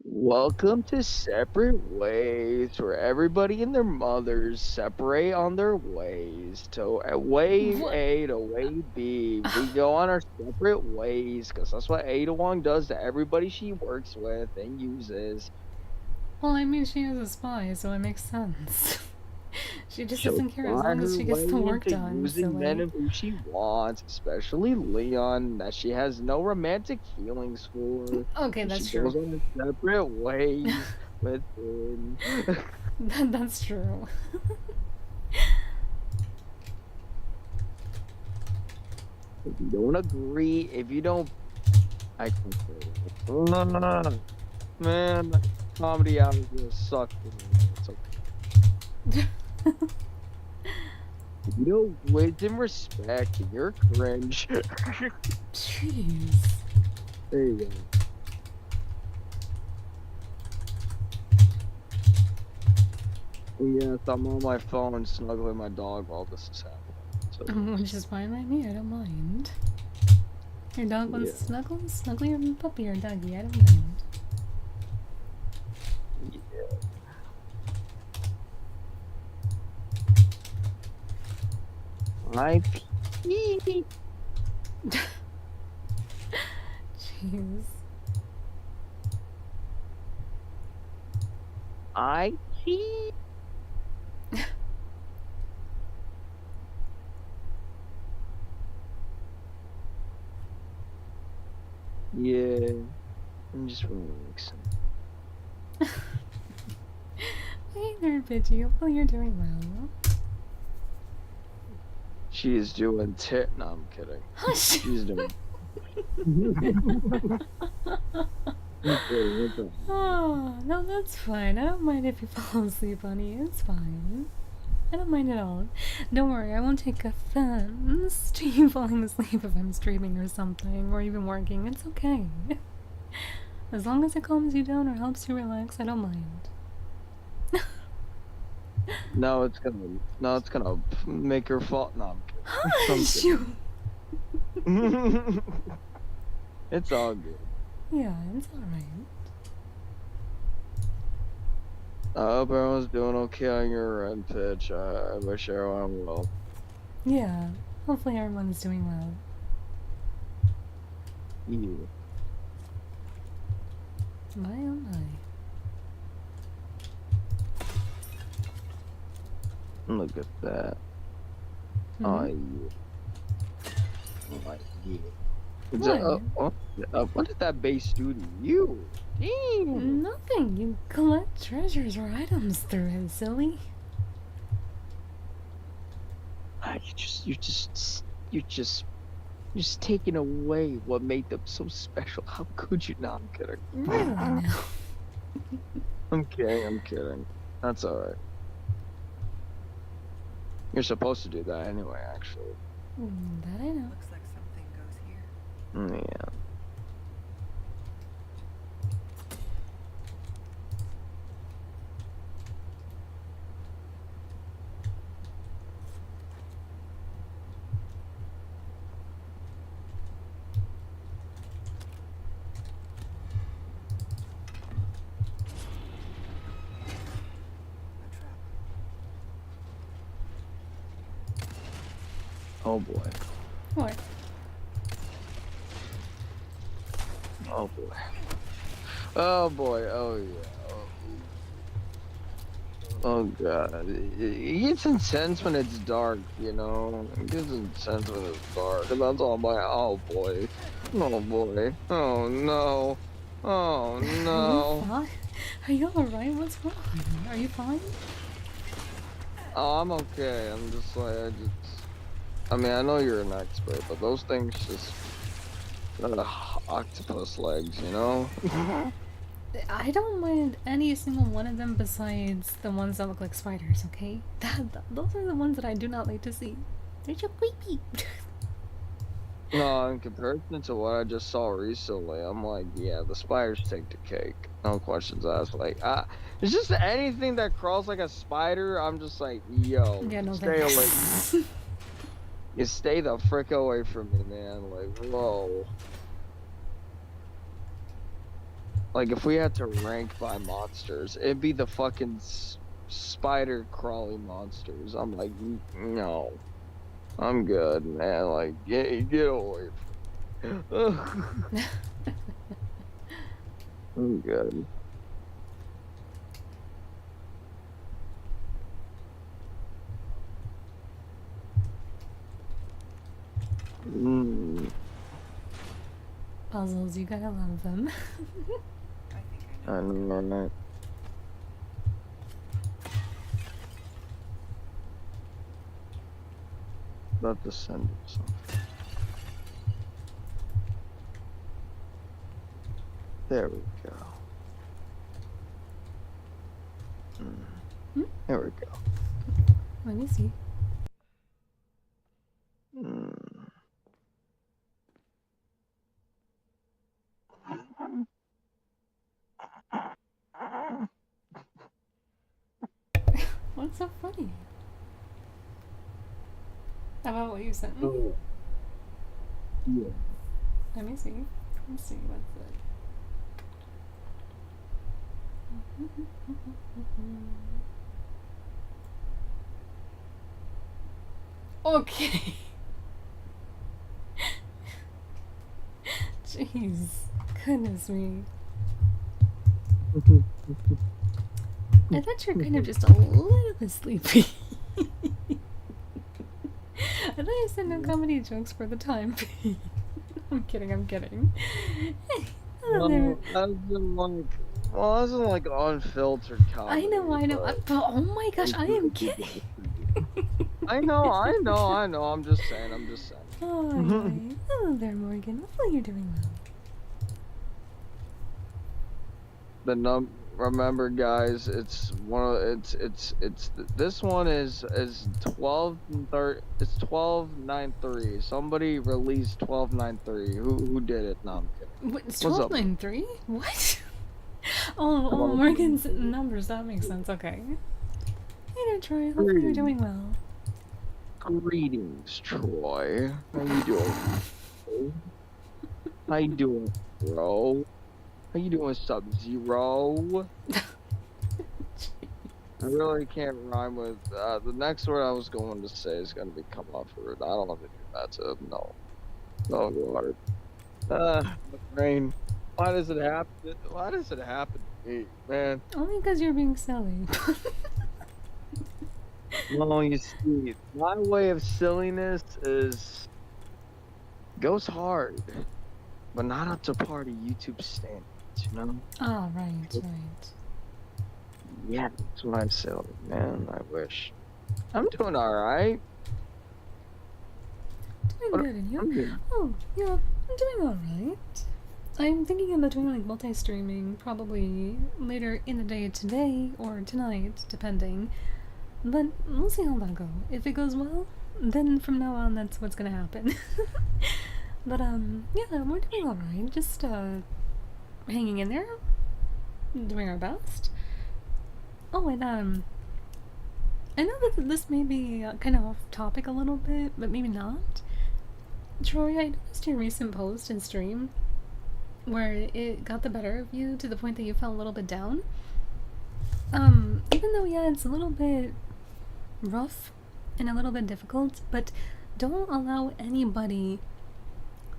Welcome to Separate Ways, where everybody and their mothers separate on their ways. To way What? A to way B. We go on our separate ways, because that's what Ada Wong does to everybody she works with and uses. Well, I mean, she is a spy, so it makes sense. She just She'll doesn't care as spy long as her she gets way the work into done, using men silly. of who she wants, especially Leon, that she has no romantic feelings for. Okay, And she that's true. goes on her separate ways with him. That's true. If you don't agree, if you don't, I can say it. No, no, no, no. Man, comedy out here sucks. It's okay. If you don't wait and respect, you're cringe. Jeez. There you go. Yes, I'm on my phone snuggling my dog while this is happening. Which is fine by me, I don't mind. Your dog wants to snuggle? Snuggle your puppy or doggy, I don't mind. Yeah. I pee. Jeez. I pee. Yeah, I'm just relaxing. Hey there, Pidgey. Hopefully you're doing well. She is doing No, I'm kidding. Hush! She's doing. Oh, no, that's fine. I don't mind if you fall asleep, honey. It's fine. I don't mind at all. Don't worry, I won't take offense to you falling asleep if I'm streaming or something, or even working. It's okay. As long as it calms you down or helps you relax, I don't mind. No, it's gonna make her fall. No, I'm Hush! kidding. It's all good. Yeah, it's alright. I hope everyone's doing okay on your end, Pitch. I wish everyone well. Yeah, hopefully everyone's doing well. Yeah. My oh my. Look at that. Oh, yeah. Oh, yeah. What did that base do to you? Damn. Nothing. You collect treasures or items through it, silly. You're just taking away what made them so special. How could you not? I'm kidding. Really now. I'm kidding. That's alright. You're supposed to do that anyway, actually. That I know. Looks like something goes here. Yeah. Oh boy. What? Oh boy. Oh boy. Oh yeah. Oh god. It gets intense when it's dark, you know? It gets intense when it's dark. And that's all my oh boy. Oh boy. Oh no. Oh no. Are you alright? What's wrong? Are you fine? Oh, I'm okay. I'm just like I mean, I know you're an expert, but those things just octopus legs, you know? I don't mind any single one of them besides the ones that look like spiders, okay? Those are the ones that I do not like to see. They're so creepy. No, in comparison to what I just saw recently, I'm like, yeah, the spiders take the cake. No questions asked. Like, it's just anything that crawls like a spider, I'm just like, yo, Yeah, no stay away. thanks. You stay the frick away from me, man. Like, whoa. Like, if we had to rank by monsters, it'd be the fucking spider crawly monsters. I'm like, no. I'm good, man. Like, get away from me. I'm good. Puzzles, you gotta love them. I think I I know. know that. About to send him something. There we go. There we go. Let me see. What's so funny? About what you sent me? Yeah. Let me see. Let's see what's it. Okay. Jeez. Goodness me. I thought you were kind of just a little bit sleepy. I thought you said no comedy jokes for the time being. I'm kidding, I'm kidding. Hello there. Well, that's like unfiltered comedy. I know. but- But oh my gosh, I am kidding. I know. I'm just saying. Oh, anyway. Hello there, Morgan. Hopefully you're doing well. Remember, guys, it's this one is 12/3. It's 12/9/3. Somebody released 12/9/3. Who did it? No, I'm kidding. What, it's What's up? 12/9/3? What? Oh, Morgan's numbers. That makes sense. Okay. Hey there, Troy. Hopefully you're doing well. Greetings, Troy. How you doing? How you doing, bro? How you doing, Sub-Zero? I really can't rhyme with the next word I was going to say is going to be come off rude. I don't know if that's a no. No, Lord. My brain. Why does it happen? Why does it happen to me, man? Only because you're being silly. Well, you see, my way of silliness goes hard, but not up to par to YouTube standards, you know? Oh, right. Yeah, that's what I say, man. I wish. I'm doing alright. Doing good, and you? Oh, yeah, I'm doing alright. I'm thinking about doing like multi-streaming probably later in the day today or tonight, depending. But we'll see how that goes. If it goes well, then from now on that's what's gonna happen. But yeah, we're doing alright. Just hanging in there, doing our best. Oh, and I know that this may be kind of off topic a little bit, but maybe not. Troy, I noticed your recent post and stream where it got the better of you to the point that you felt a little bit down. Even though, yeah, it's a little bit rough and a little bit difficult, but don't allow anybody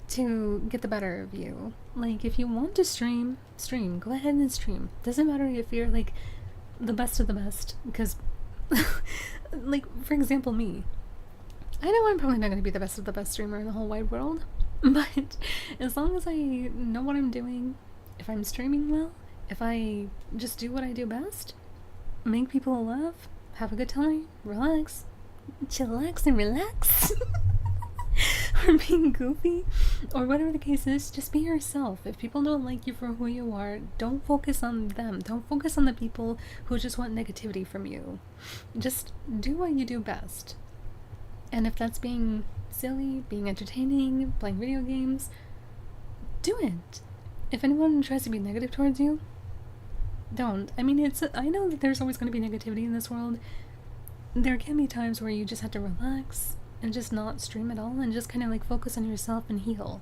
to get the better of you. Like, if you want to stream, go ahead and stream. Doesn't matter if you're like the best of the best, because like, for example, me, I know I'm probably not going to be the best of the best streamer in the whole wide world, but as long as I know what I'm doing, if I'm streaming well, if I just do what I do best, make people laugh, have a good time, relax, chillax and relax, or being goofy, or whatever the case is, just be yourself. If people don't like you for who you are, don't focus on them. Don't focus on the people who just want negativity from you. Just do what you do best. And if that's being silly, being entertaining, playing video games, do it. If anyone tries to be negative towards you, don't. I mean, I know that there's always going to be negativity in this world. There can be times where you just have to relax, and just not stream at all and just kind of like focus on yourself and heal,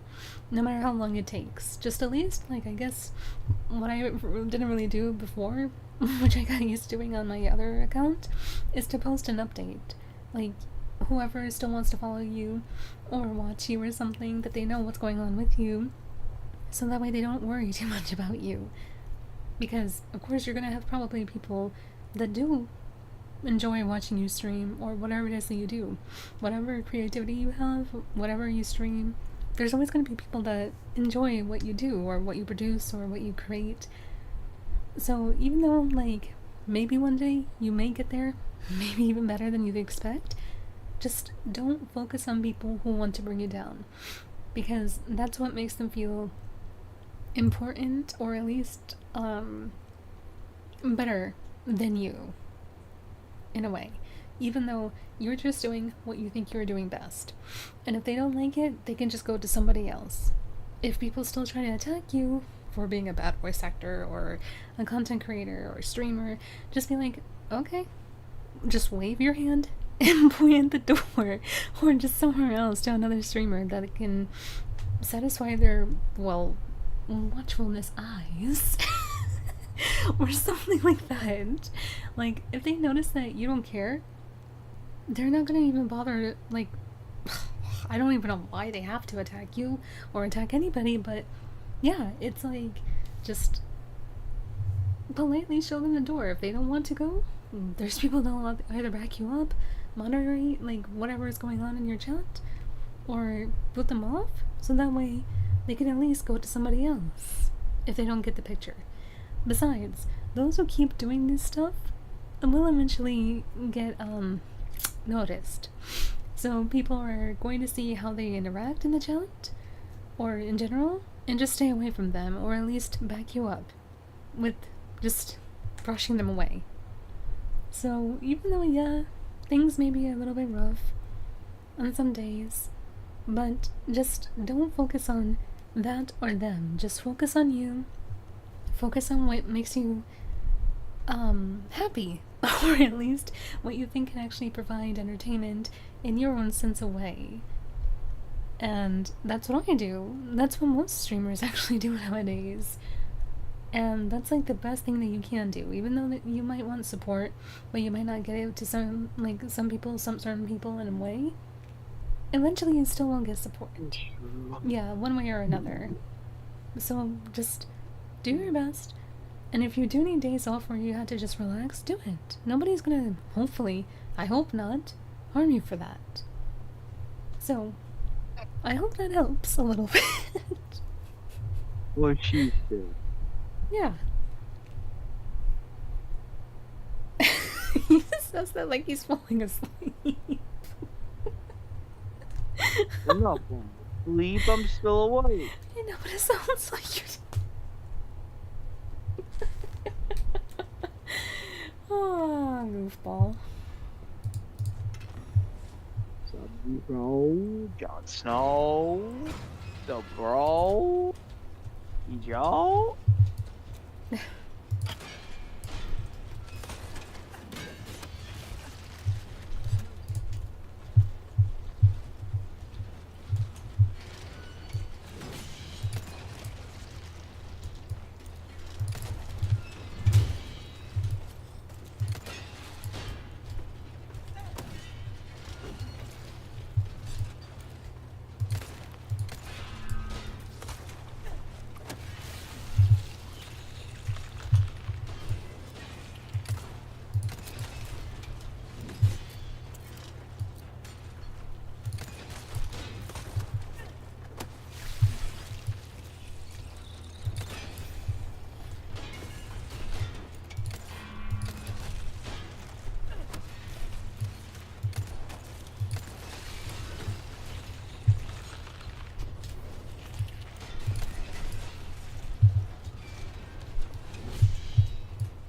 no matter how long it takes. Just at least, like, I guess what I didn't really do before, which I got used to doing on my other account, is to post an update. Like, whoever still wants to follow you or watch you or something, that they know what's going on with you, so that way they don't worry too much about you. Because, of course, you're gonna have probably people that do enjoy watching you stream, or whatever it is that you do. Whatever creativity you have, whatever you stream, there's always going to be people that enjoy what you do, or what you produce, or what you create. So even though, like, maybe one day you may get there, maybe even better than you'd expect, just don't focus on people who want to bring you down. Because that's what makes them feel important, or at least, better than you. In a way, even though you're just doing what you think you're doing best. And if they don't like it, they can just go to somebody else. If people still try to attack you for being a bad voice actor or a content creator or streamer, just be like, okay, just wave your hand and point at the door, or just somewhere else to another streamer that can satisfy their, well, watchfulness eyes. Or something like that. Like, if they notice that you don't care, they're not gonna even bother, like, I don't even know why they have to attack you or attack anybody, but yeah, it's like, just politely show them the door. If they don't want to go, there's people that'll either back you up, moderate, like, whatever is going on in your chat, or put them off, so that way they can at least go to somebody else if they don't get the picture. Besides, those who keep doing this stuff will eventually get noticed. So people are going to see how they interact in the chat, or in general, and just stay away from them, or at least back you up with just brushing them away. So even though, yeah, things may be a little bit rough on some days, but just don't focus on that or them. Just focus on you. Focus on what makes you happy, or at least what you think can actually provide entertainment in your own sense of way. And that's what I do. That's what most streamers actually do nowadays. And that's like the best thing that you can do, even though that you might want support, but you might not get it to some people, some certain people in a way. Eventually you still will get support. Yeah, one way or another. So just do your best, and if you do need days off where you have to just relax, do it. Nobody's gonna, hopefully, I hope not, harm you for that. So, I hope that helps a little bit. What she said. Yeah. He says that like he's falling asleep. I'm not falling asleep, I'm still awake. I know, but it sounds like you're... Oh, goofball. Bro, Jon Snow, the bro, Joe.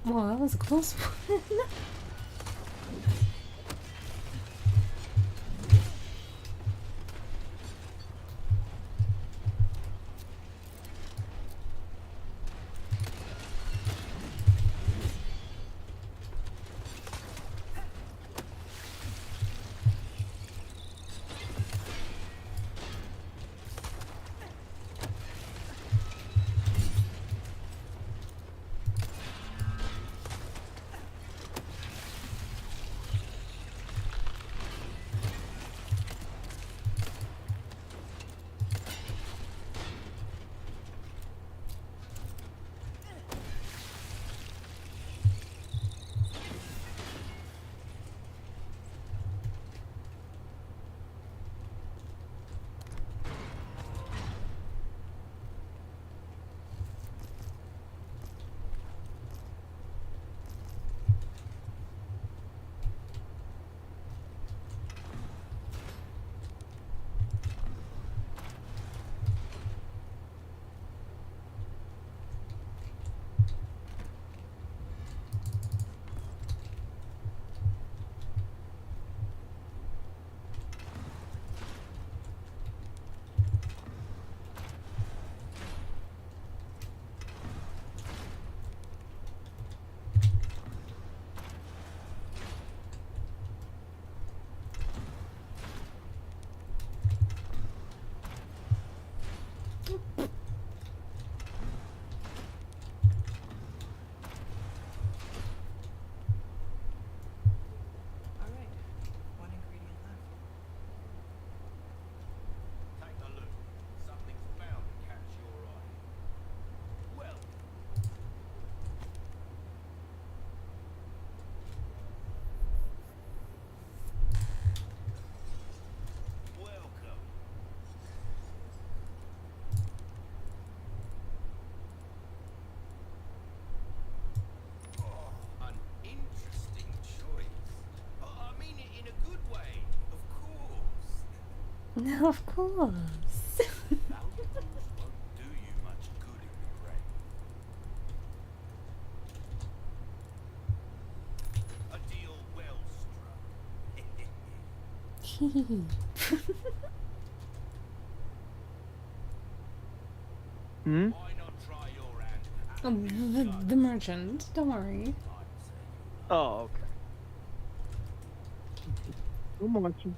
Whoa, that was a close one. No, of course. Valuables won't do you much good in the rain. A deal well struck. Hmm? Why not try your hand at Oh, the merchant. Don't worry. Oh, okay. I'm watching.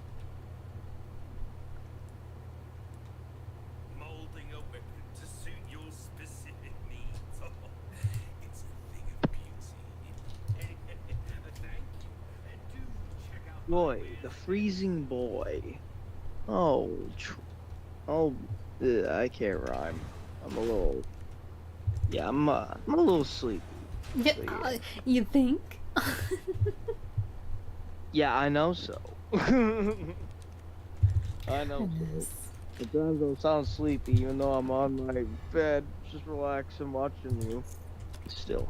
molding a weapon to suit your specific needs? It's a thing of beauty. Thank you. Do check out my Boy, wares the again. freezing boy. Oh, oh, I can't rhyme. I'm a little. Yeah, I'm a little sleepy. Yeah, So yeah. you think? Yeah, I know so. I know so. Goodness. Sometimes I'll sound sleepy even though I'm on my bed, just relaxing, watching you. Still.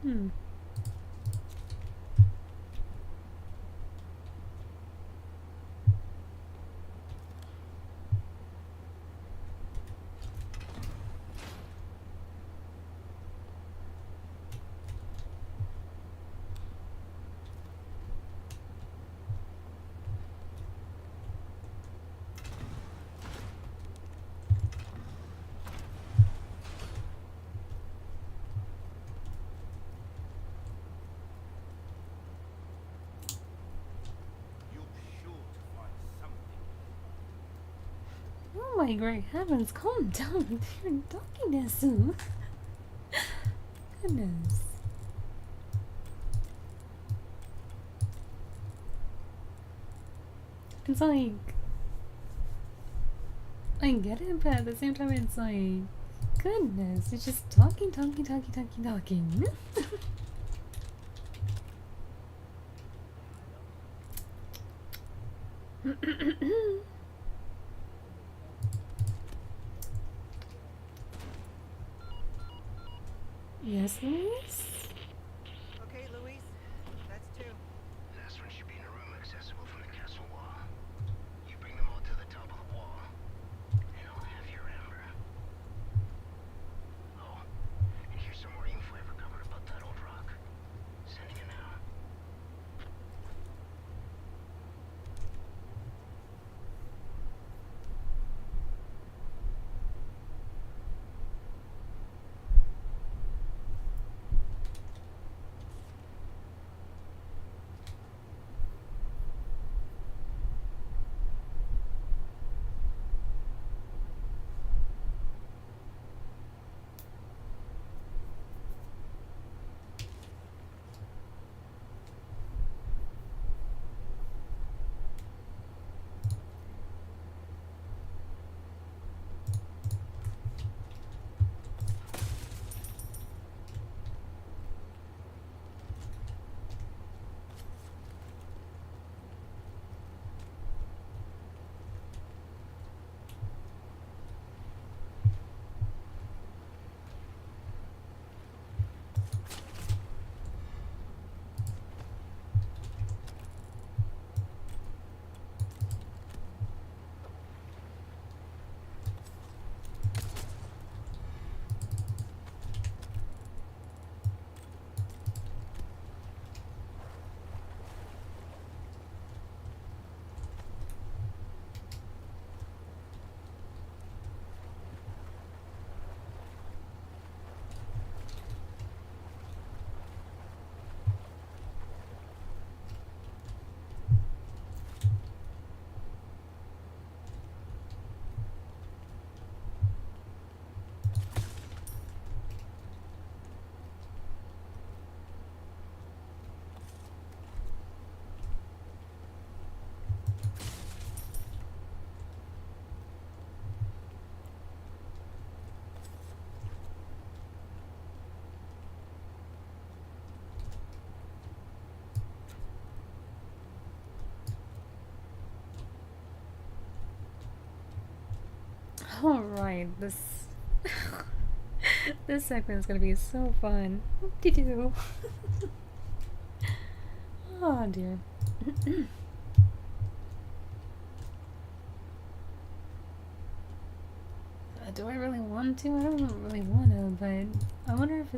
Hmm. You're sure to find something. Oh my great heavens, calm down with your dogginess. Goodness. It's like, I get it, but at the same time, it's like, goodness, it's just talking. Yes, Luis? Okay, Luis. That's two. Last one should be in a room accessible from the castle wall. You bring them all to the top of the wall, and I'll have your amber. Oh, and here's some more info I recovered about that old rock. Sending it now. Alright, this this segment is gonna be so fun. Whoop-de-doo. Oh dear. Do I really want to? I don't really want to, but I wonder if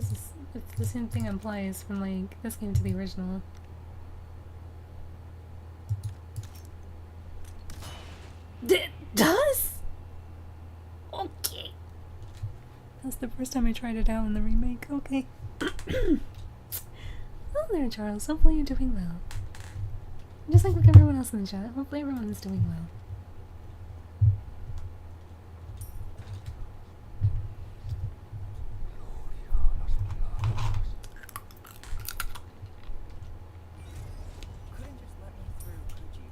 if the same thing applies from like this game to the original. It does? Okay. That's the first time I tried it out in the remake. Okay. Oh there, Charles. Hopefully you're doing well. Just like with everyone else in the chat, hopefully everyone's doing well. Couldn't just let me through, could you?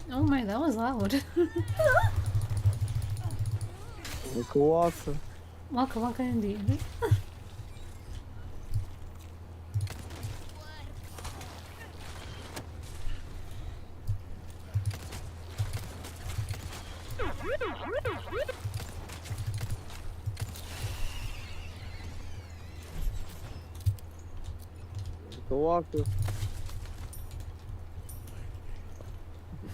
Oh my, that was loud. Waka waka. Waka waka indeed. Waka waka.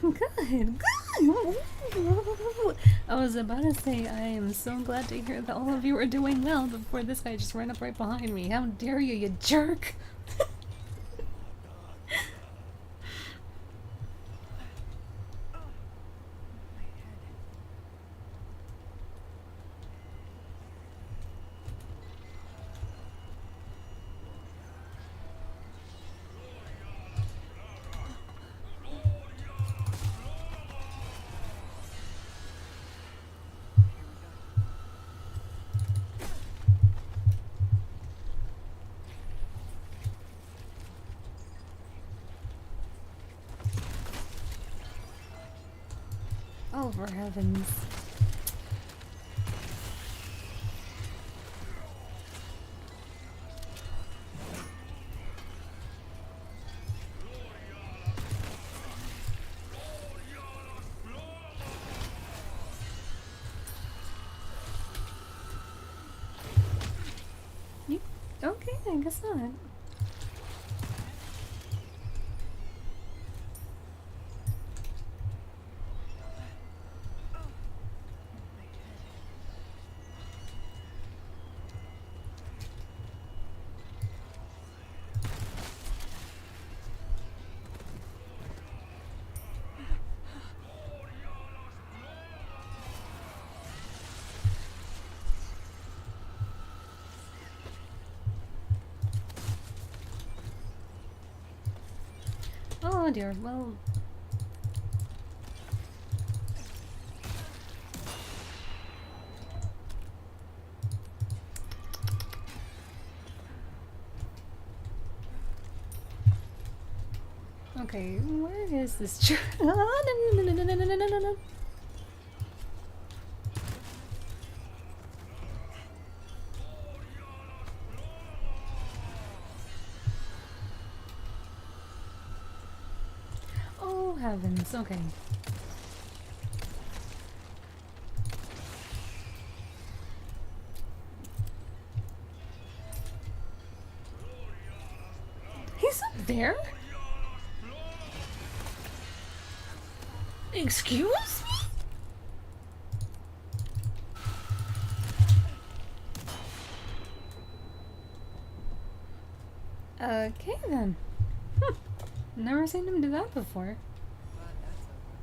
Good, good. I was about to say, I am so glad to hear that all of you are doing well before this guy just ran up right behind me. How dare you, you jerk! Oh, for heavens. Okay, I guess not. Oh dear, well... Okay, where is this ch- no, no, no, no, no, no, no, no, no, no. Oh heavens, okay. He's up there? Excuse me? Okay then. Never seen him do that before. Glad that's over.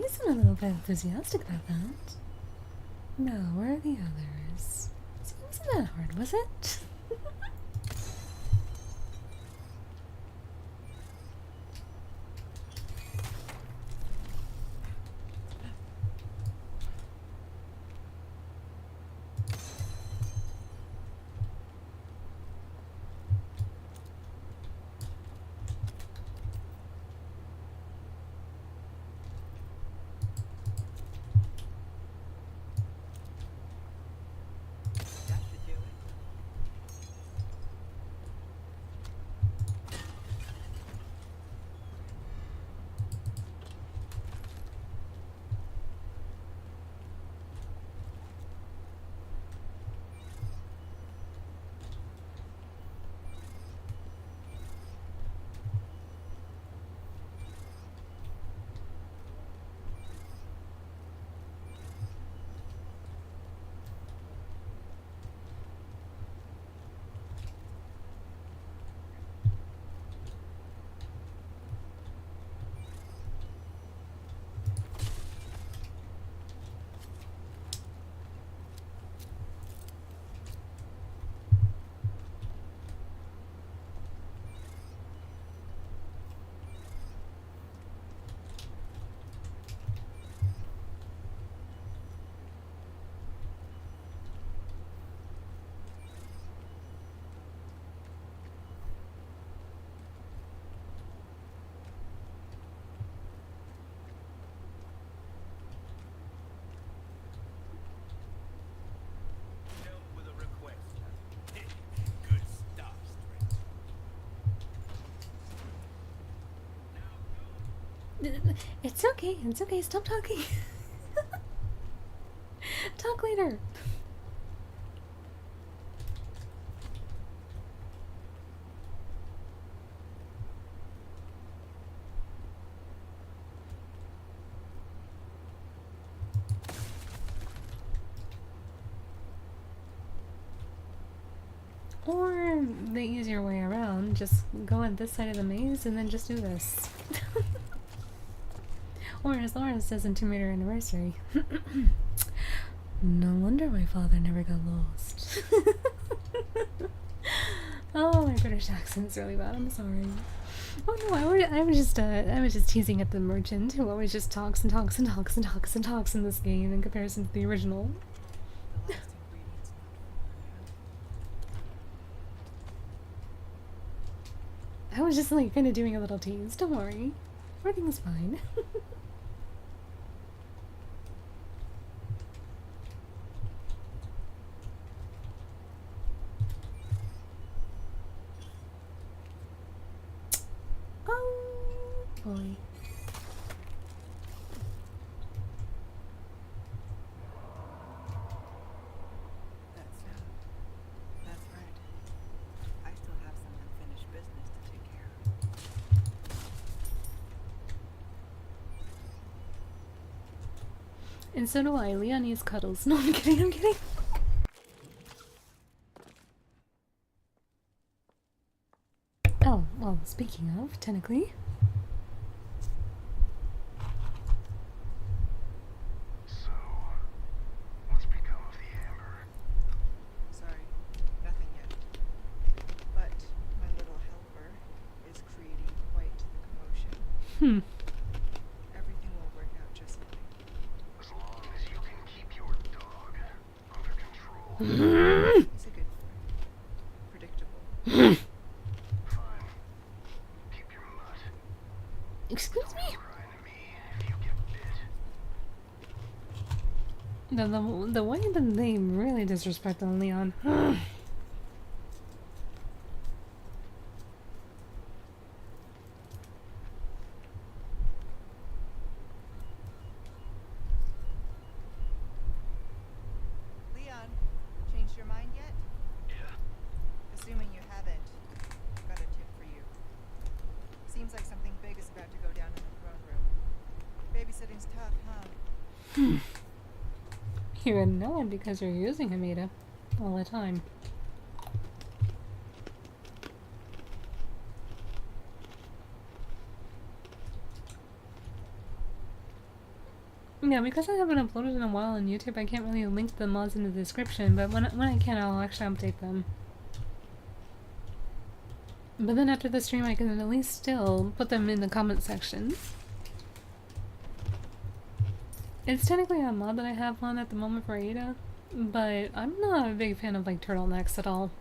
you seem a little bit enthusiastic about that. No, where are the others? See, it wasn't that hard, was it? That should do it. Dealt with a request. Good stuff, Strange. It's okay, stop talking. Talk later. Or the easier way around, just go at this side of the maze and then just do this. Or as Lauren says in 2-meter anniversary. No wonder my father never got lost. Oh, my British accent's really bad, I'm sorry. Oh no, I was just teasing at the merchant who always just talks and talks and talks and talks and talks in this game in comparison to the original. The last ingredient's not I was just like kind of doing a little tease. Don't worry, everything's fine. Oh boy. That's right. I still have some unfinished business to take care of. And so do I. Leon needs cuddles. No, I'm kidding. I'm kidding. Oh, well, speaking of, technically. So, what's become of the amber? Sorry, nothing yet. But my little helper is creating quite the commotion. Hmm. Everything will work out just fine. As long as you can keep your dog under control. He's a good boy. Predictable. Fine. Keep your mutt. Excuse me? Crying to me if you get bit. The way that they really disrespect on Leon. Leon, changed your mind yet? Yeah. Assuming you haven't, I've got a tip for you. Seems like something big is about to go down in the throne room. Babysitting's tough, huh? You would know it because you're using Hamida all the time. Yeah, because I haven't uploaded in a while on YouTube, I can't really link the mods in the description, but when I can, I'll actually update them. But then after the stream, I can at least still put them in the comment section. It's technically a mod that I have on at the moment for Ada, but I'm not a big fan of like turtlenecks at all.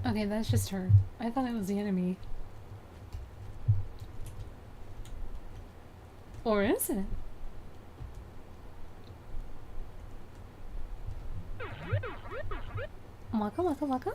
Okay, that's just her. I thought it was the enemy. Or is it? Waka waka waka?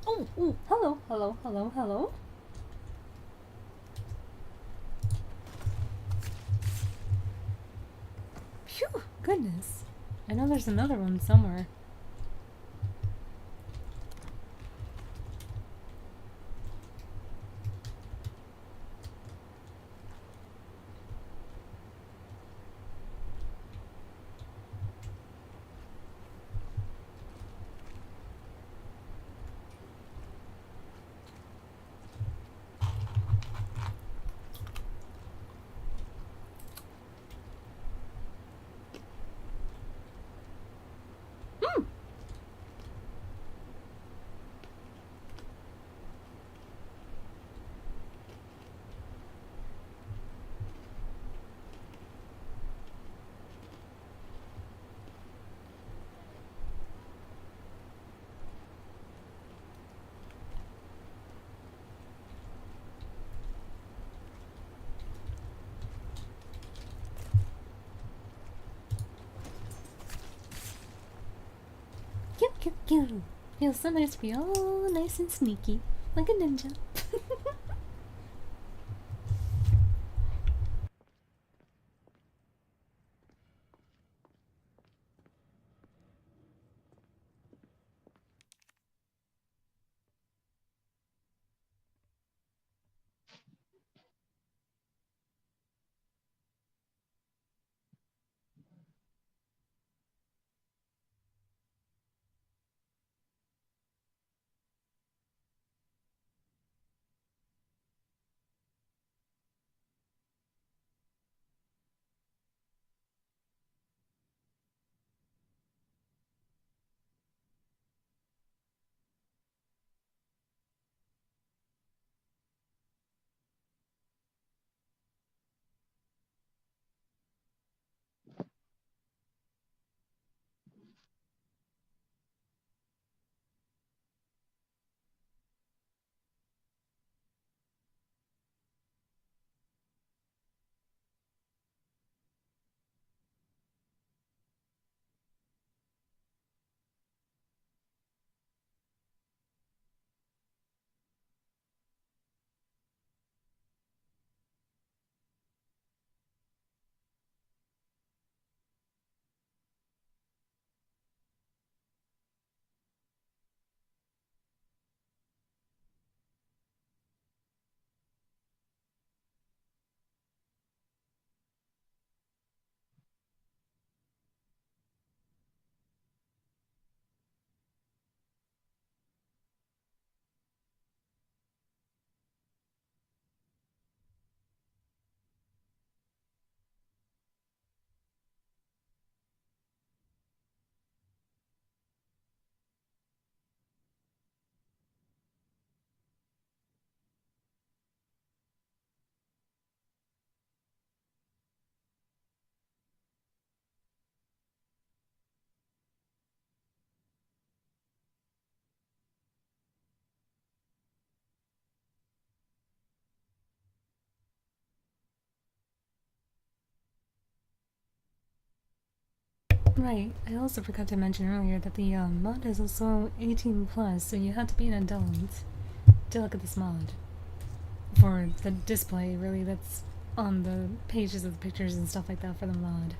Oh, ooh, hello, hello, hello, hello. Phew, goodness. I know there's another one somewhere. Pew, pew, pew. Feels so nice to be all nice and sneaky, like a ninja. Right. I also forgot to mention earlier that the mod is also 18 plus, so you have to be an adult to look at this mod. For the display, really, that's on the pages of the pictures and stuff like that for the mod.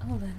Oh then.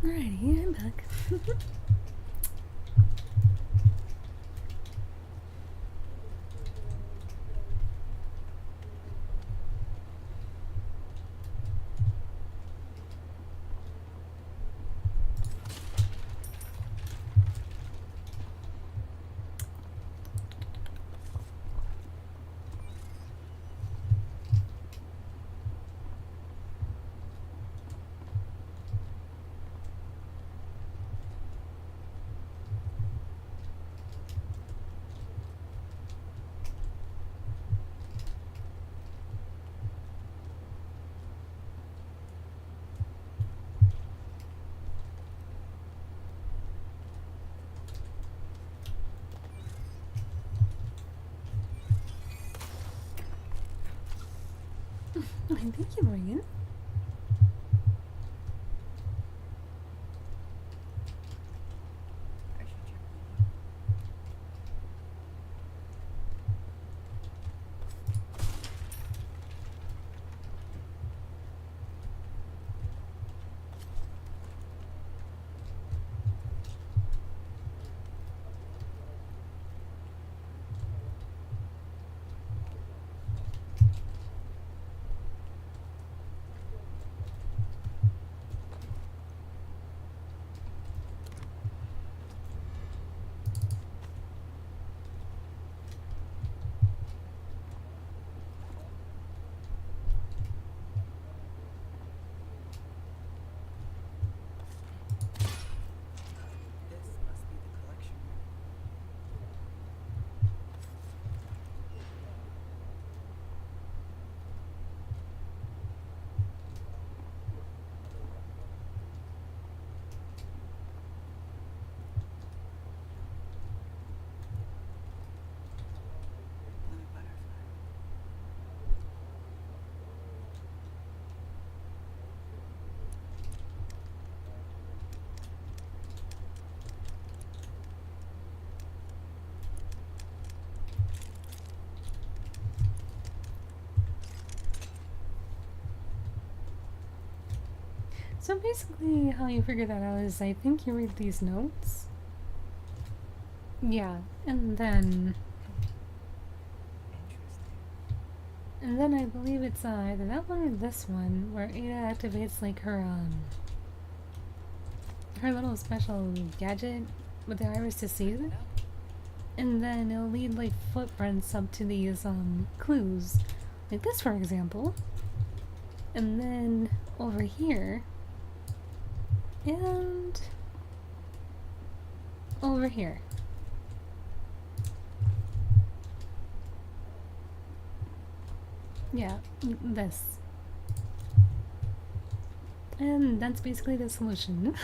Alrighty, I'm back. Why, thank you, Morgan. I should check the This must be the collection room. Blue butterfly. So basically, how you figure that out is I think you read these notes. Yeah, and then Interesting. I believe it's either that one or this one where Ada activates like her little special gadget with the iris to see it. And then it'll lead like footprints up to these clues. Like this for example. And then over here and over here. Yeah, this. And that's basically the solution.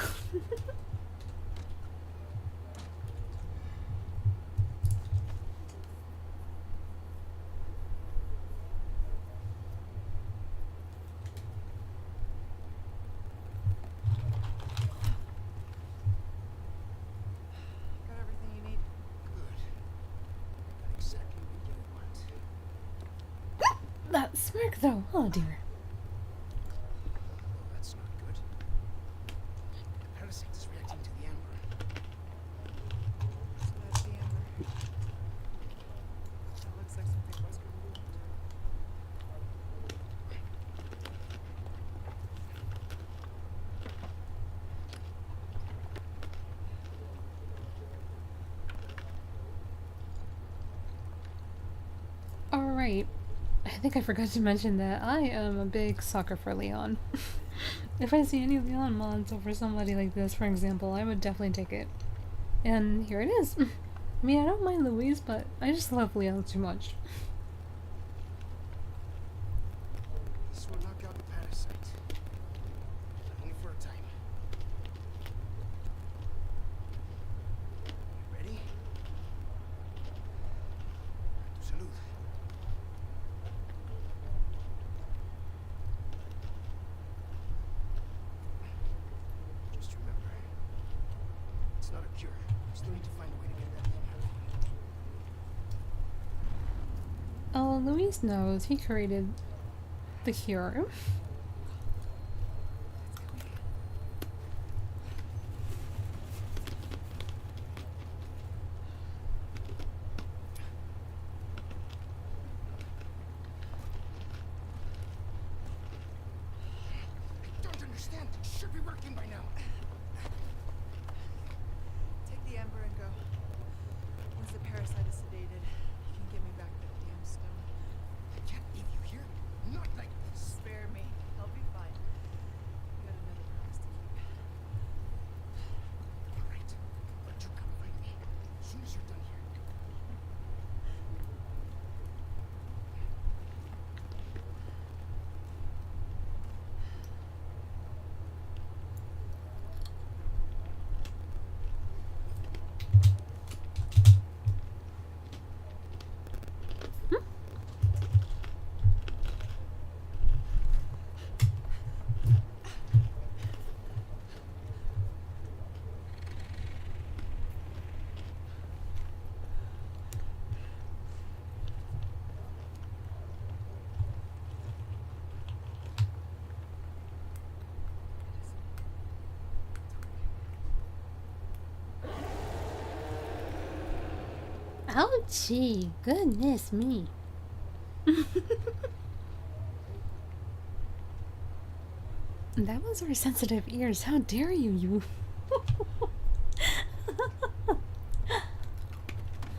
Got everything you need. Good. Got exactly what you want. That smirk though, oh dear. Oh, that's not good. Parasite is reacting to the amber. So that's the amber. That looks like something Wesker would want. Alright. I think I forgot to mention that I am a big sucker for Leon. If I see any Leon mods over somebody like this, for example, I would definitely take it. And here it is. I mean, I don't mind Louise, but I just love Leon too much. This will knock out the parasite. But only for a time. You ready? Salud. Just remember, it's not a cure. We still need to find a way to get that thing out of here. Oh, Louise knows. He created the cure. I don't understand. It should be working by now. Take the amber and go. Once the parasite is sedated, you can give me back that damn stone. I can't leave you here. Not like this. Spare me. I'll be fine. You got another promise to keep. All right. But you come find me as soon as you're done here. Ouchie! Goodness me. That was our sensitive ears. How dare you,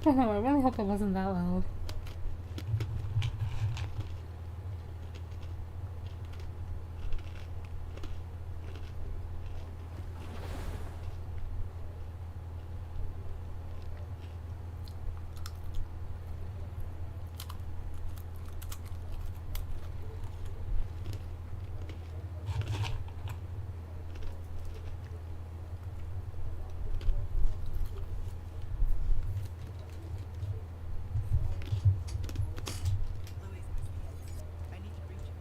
Oh, I really hope it wasn't that loud. Louise, I need to reach you.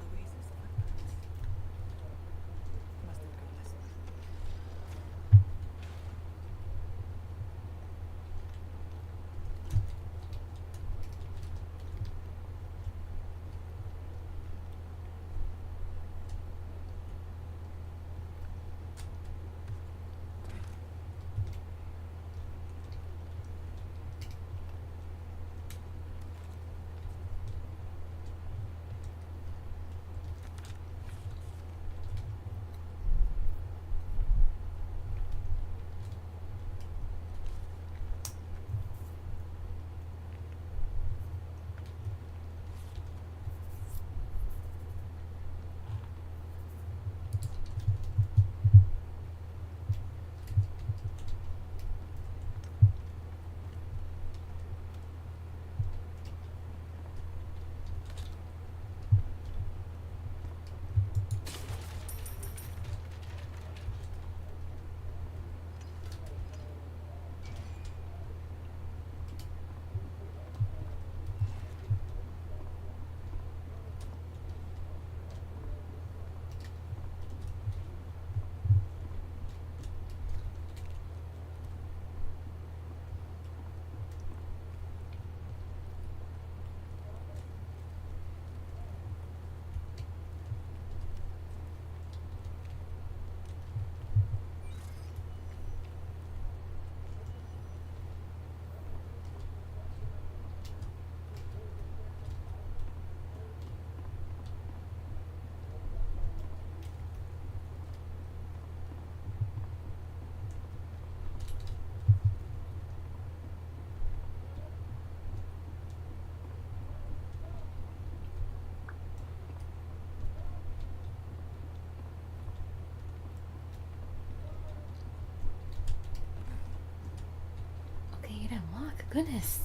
Louise's footprints. Must have gone this way. Okay, you didn't walk. Goodness.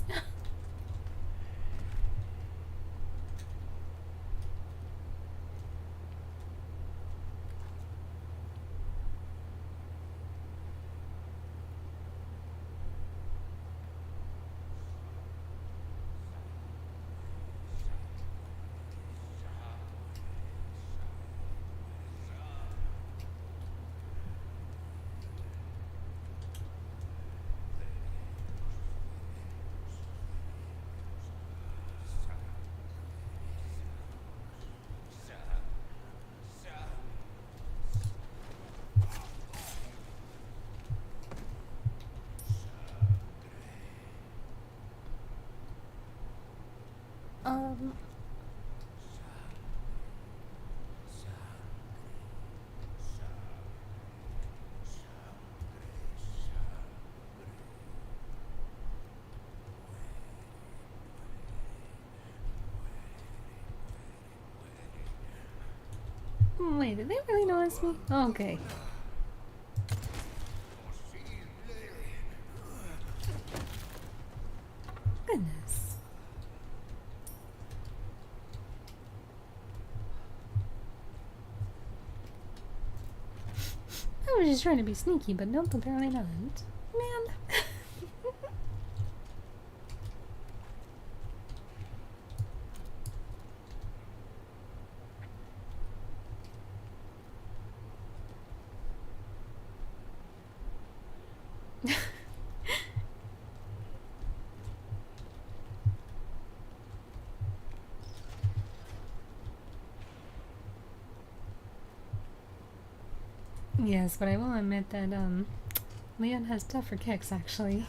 Um, Wait, did they really notice me? Oh, okay. Goodness. I was just trying to be sneaky, but nope, apparently not. Man. Yes, but I will admit that, Leon has tougher kicks, actually.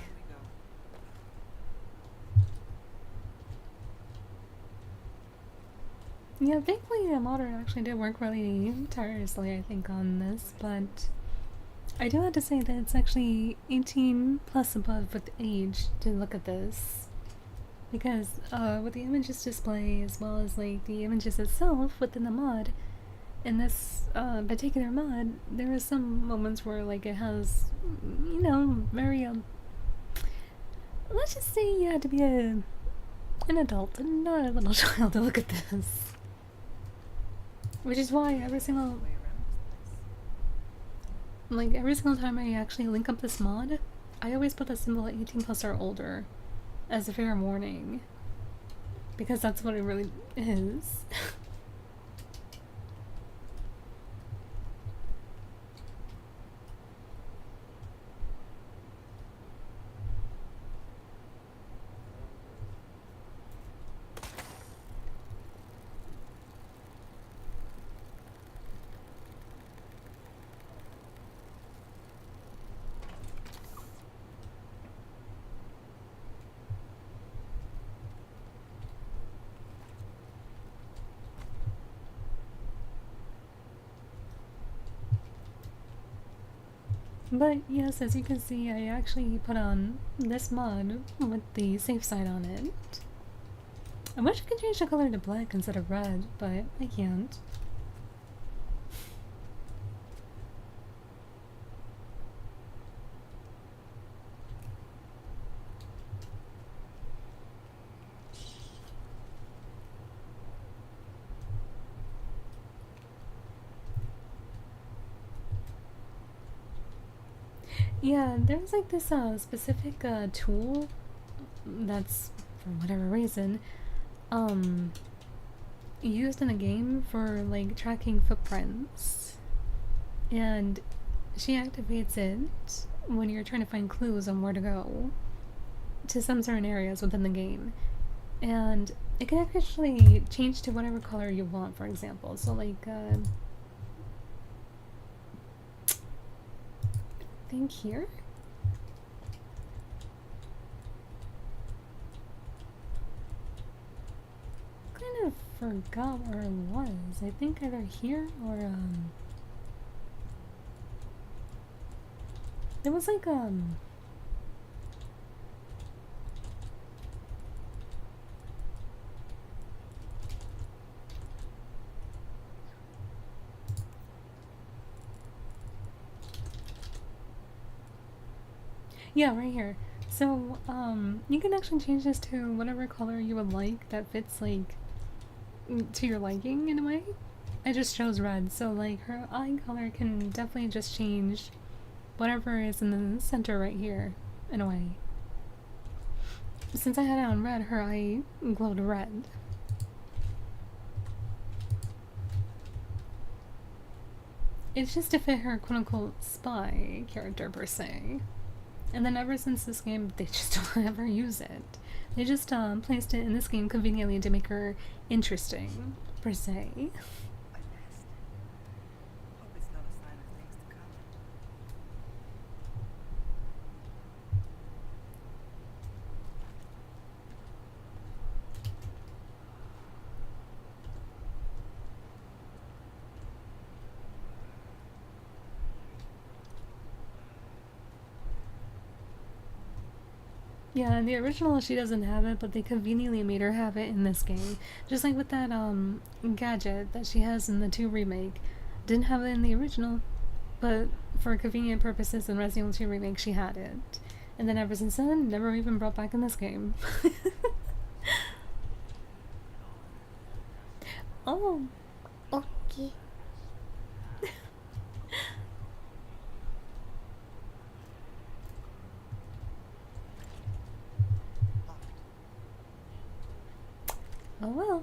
Yeah, thankfully the modder actually did work really tirelessly, I think, on this, but I do have to say that it's actually 18 plus above with age to look at this. Because, with the images display, as well as, like, the images itself within the mod, in this particular mod, there are some moments where, like, it has, you know, very, let's just say you had to be an adult and not a little child to look at this. Which is why every single time I actually link up this mod, I always put the symbol 18 plus or older as a fair warning. Because that's what it really is. But yes, as you can see, I actually put on this mod with the safe side on it. I wish I could change the color to black instead of red, but I can't. Yeah, there's like this specific tool that's, for whatever reason, used in a game for like tracking footprints. And she activates it when you're trying to find clues on where to go to some certain areas within the game. And it can actually change to whatever color you want, for example. So like, I think here? Kind of forgot where it was. I think either here or, it was like, yeah, right here. So, you can actually change this to whatever color you would like that fits, like, to your liking in a way. I just chose red, so, like, her eye color can definitely just change whatever is in the center right here, in a way. Since I had it on red, her eye glowed red. It's just to fit her quote-unquote spy character, per se. And then ever since this game, they just don't ever use it. They just placed it in this game conveniently to make her interesting, per se. Hope it's not a sign of things to come. Yeah, in the original she doesn't have it, but they conveniently made her have it in this game. Just like with that gadget that she has in the 2 remake. Didn't have it in the original, but for convenient purposes in Resident Evil 2 Remake, she had it. And then ever since then, never even brought back in this game. Oh, okay. Oh well.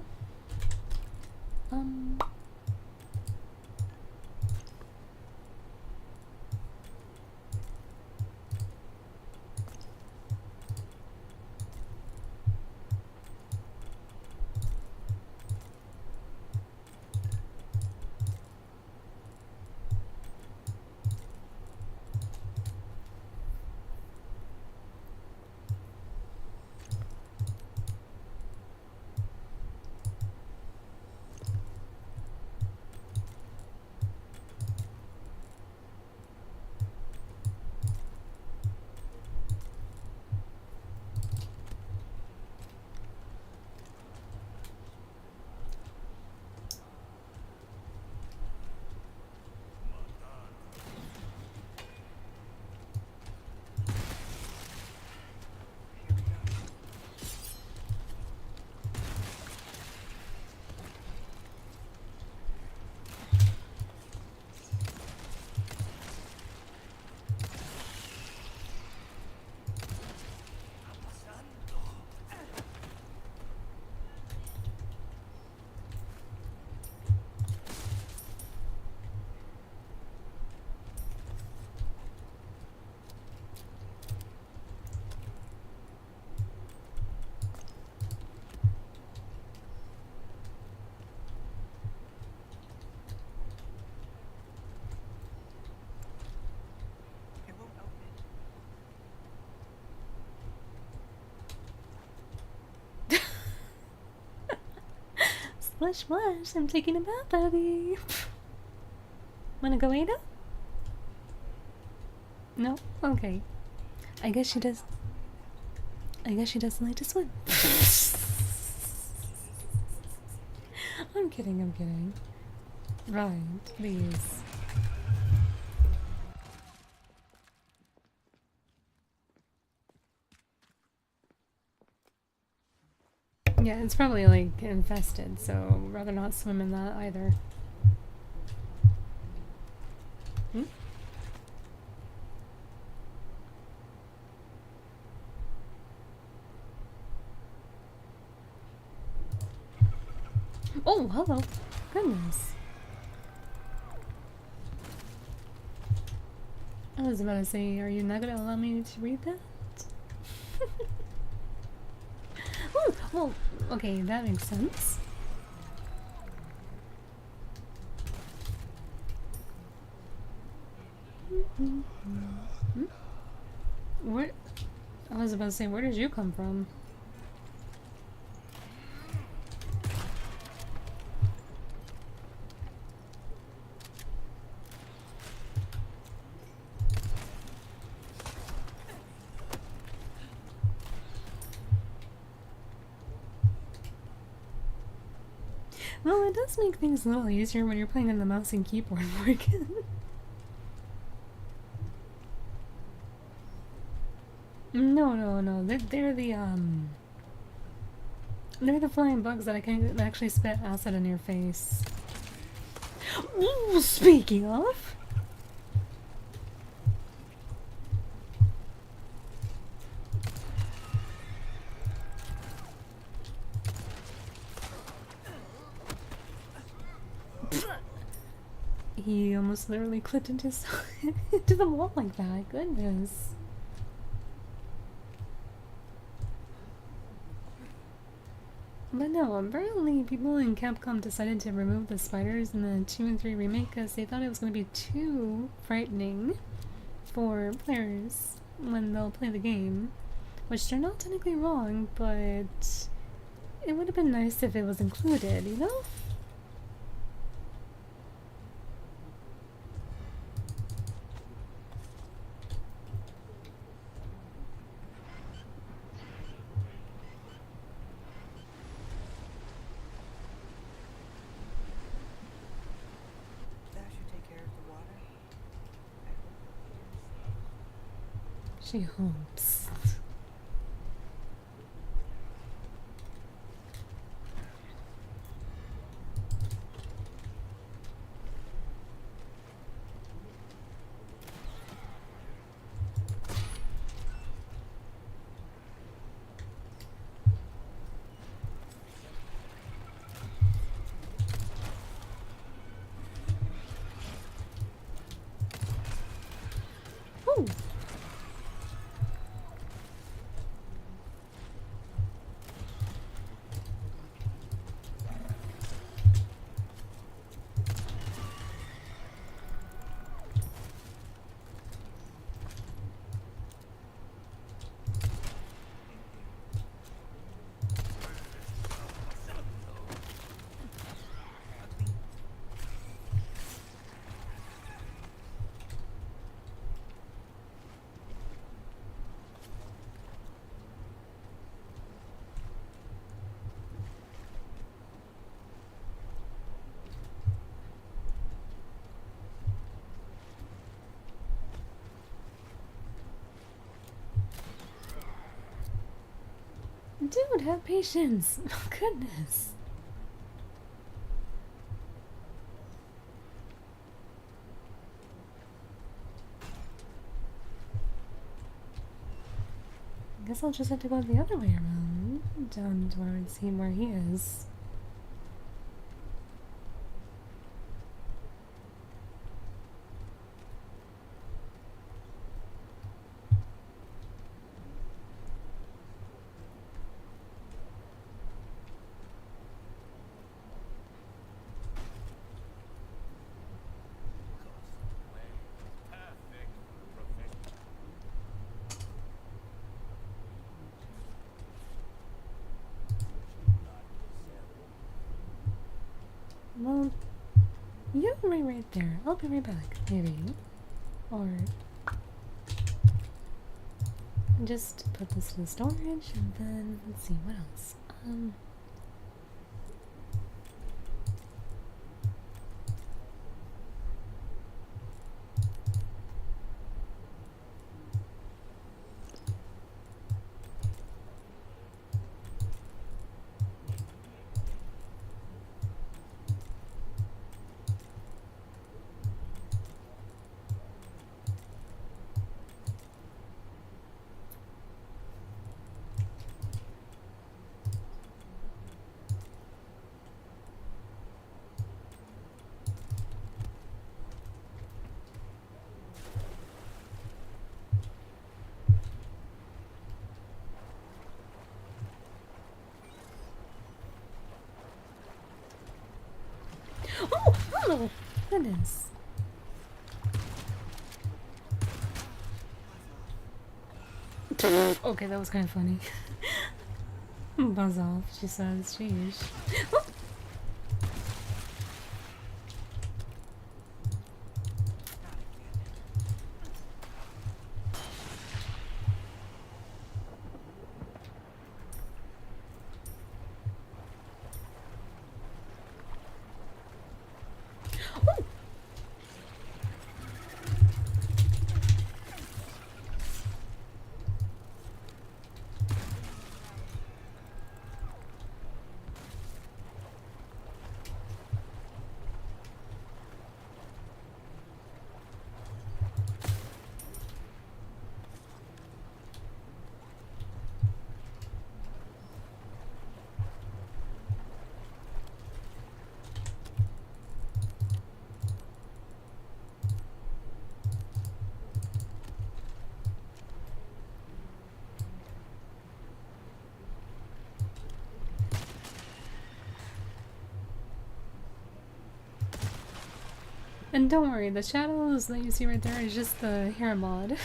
It won't open. Splash, splash, I'm taking a bath, buddy. Wanna go, Ada? No? Okay. I guess she does. I guess she doesn't like to swim. I'm kidding, I'm kidding. Right, please. Yeah, it's probably like infested, so rather not swim in that either. Hmm? Oh, hello. Goodness. I was about to say, are you not gonna allow me to read that? Oh, well, okay, that makes sense. Where? I was about to say, where did you come from? Well, it does make things a little easier when you're playing on the mouse and keyboard working. No. They're the flying bugs that I can actually spit acid in your face. Ooh, speaking of. He almost literally clipped into the wall like that. Goodness. But no, apparently people in Capcom decided to remove the spiders in the 2 and 3 remake because they thought it was going to be too frightening for players when they'll play the game. Which they're not technically wrong, but it would have been nice if it was included, you know? That She hopes. Ooh. Dude, have patience. Oh, goodness. I guess I'll just have to go the other way around, down towards him where he is. Perfect professional. Well, you can wait right there. I'll be right back, maybe. Or just put this in storage and then let's see what else. Oh, goodness. Okay, that was kind of funny. Buzz off, she says. Sheesh. Oh. And don't worry, the shadows that you see right there is just the hair mod.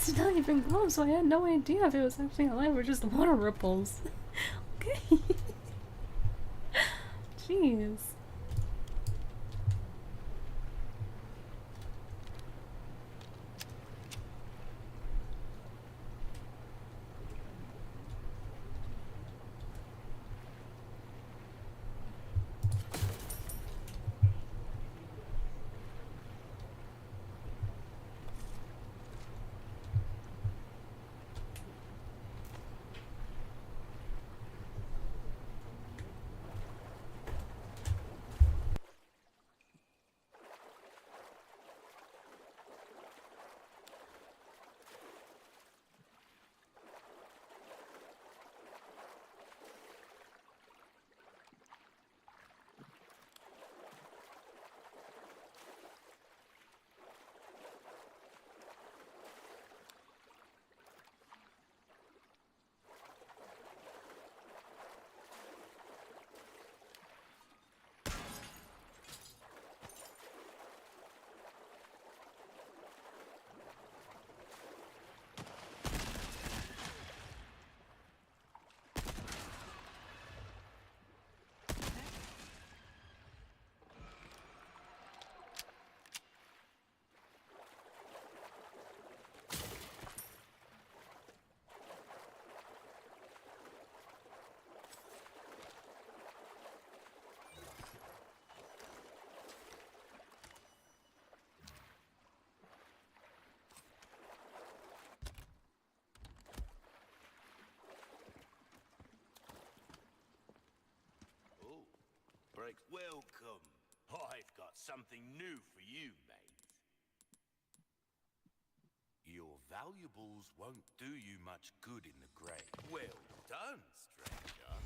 It's not even close, so I had no idea if it was actually alive or just water ripples. Okay. Jeez. Oh, Break, welcome. I've got something new for you, mate. Your valuables won't do you much good in the grave. Well done, stranger.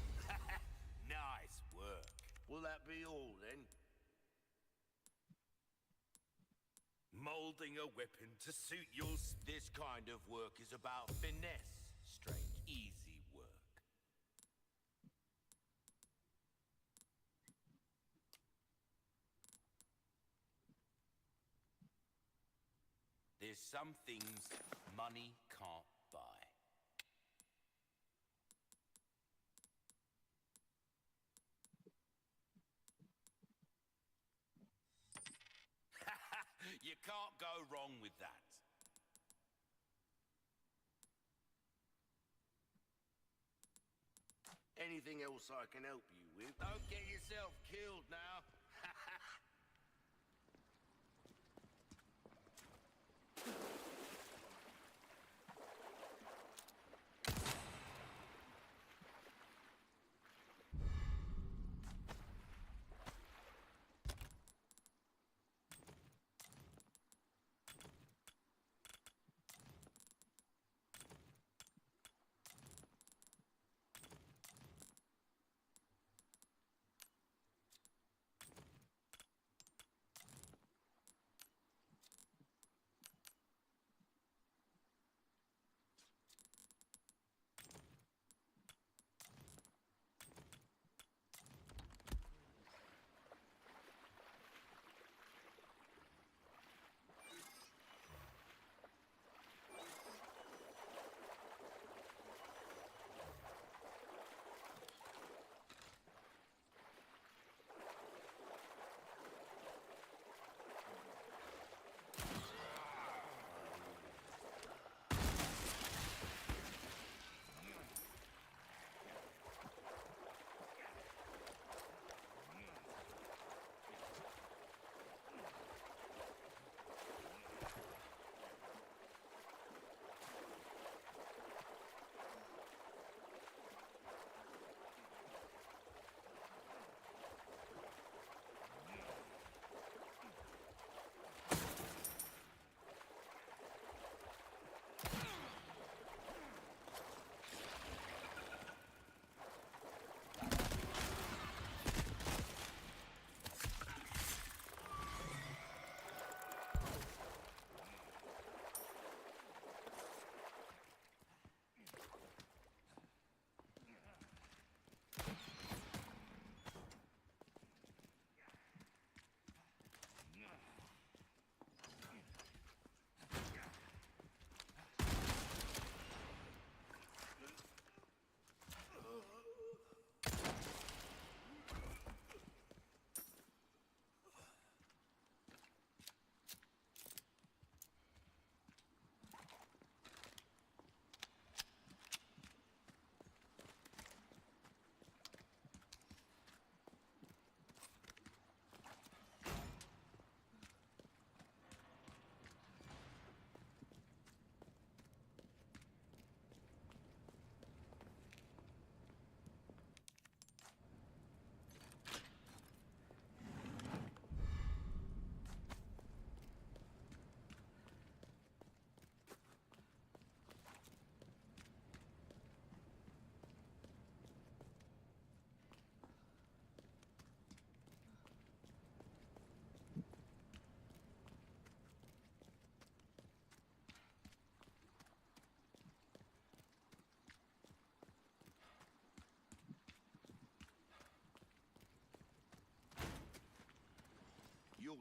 Nice work. Will that be all, then? Molding a weapon to suit your... This kind of work is about finesse, strange. Easy work. There's some things money can't buy. You can't go wrong with that. Anything else I can help you with? Don't get yourself killed now.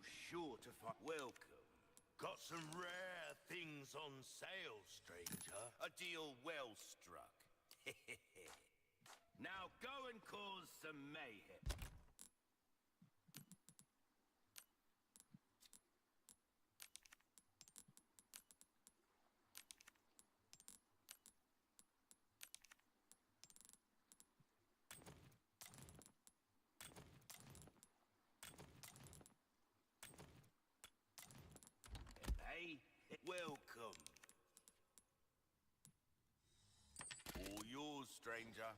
sure to find welcome. Got some rare things on sale, stranger. A deal well struck. Now go and cause some mayhem. Hey, welcome. All yours, stranger.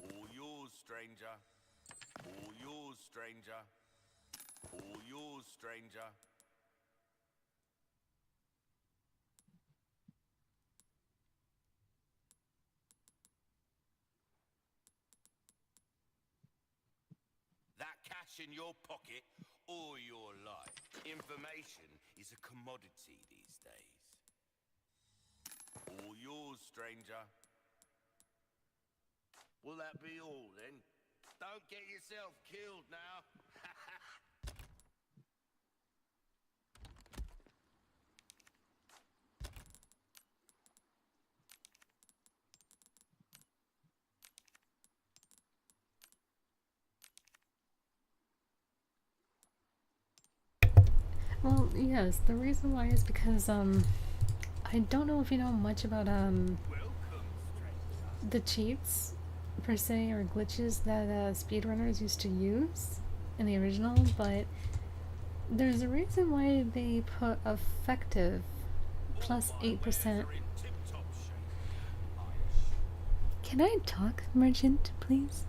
All yours, stranger. All yours, stranger. All yours, stranger. That cash in your pocket or your life. Information is a commodity these days. All yours, stranger. Will that be all then? Don't get yourself killed now. Well, yes, the reason why is because, I don't know if you know much about, Welcome, stranger. the cheats, per se, or glitches that, speedrunners used to use in the original, but there's a reason why they put effective plus 8%. Are in tip-top shape. Can I talk, merchant, please?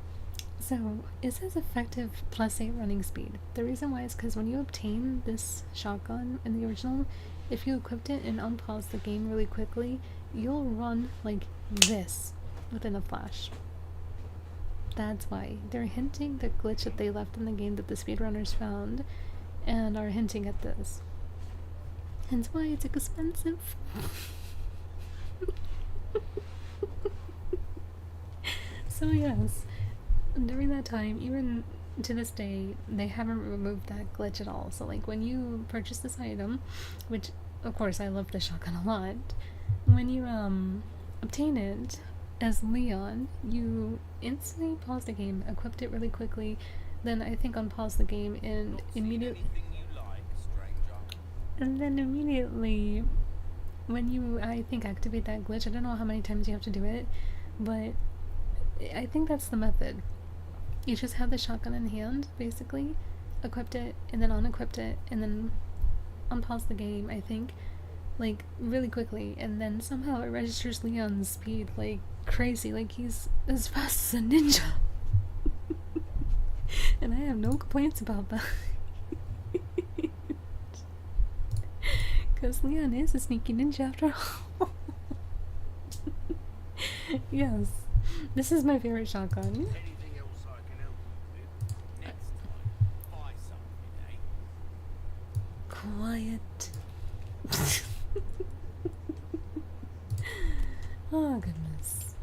So, it says effective plus 8 running speed. The reason why is because when you obtain this shotgun in the original, if you equipped it and unpause the game really quickly, you'll run like this within a flash. That's why. They're hinting the glitch that they left in the game that the speedrunners found and are hinting at this. Hence why it's expensive. So yes, during that time, even to this day, they haven't removed that glitch at all. So like when you purchase this item, which of course I love the shotgun a lot, when you obtain it as Leon, you instantly pause the game, equipped it really quickly, then I think unpause the game and immediately Anything you like, stranger. and then immediately when you I think activate that glitch, I don't know how many times you have to do it, but I think that's the method. You just have the shotgun in hand, basically, equipped it, and then unequipped it, and then unpause the game, I think, like, really quickly, and then somehow it registers Leon's speed like crazy, like he's as fast as a ninja. And I have no complaints about that. Because Leon is a sneaky ninja after all. Yes, this is my favorite shotgun. Anything else I can help you with? Next time, buy something, eh? Quiet. Oh, goodness.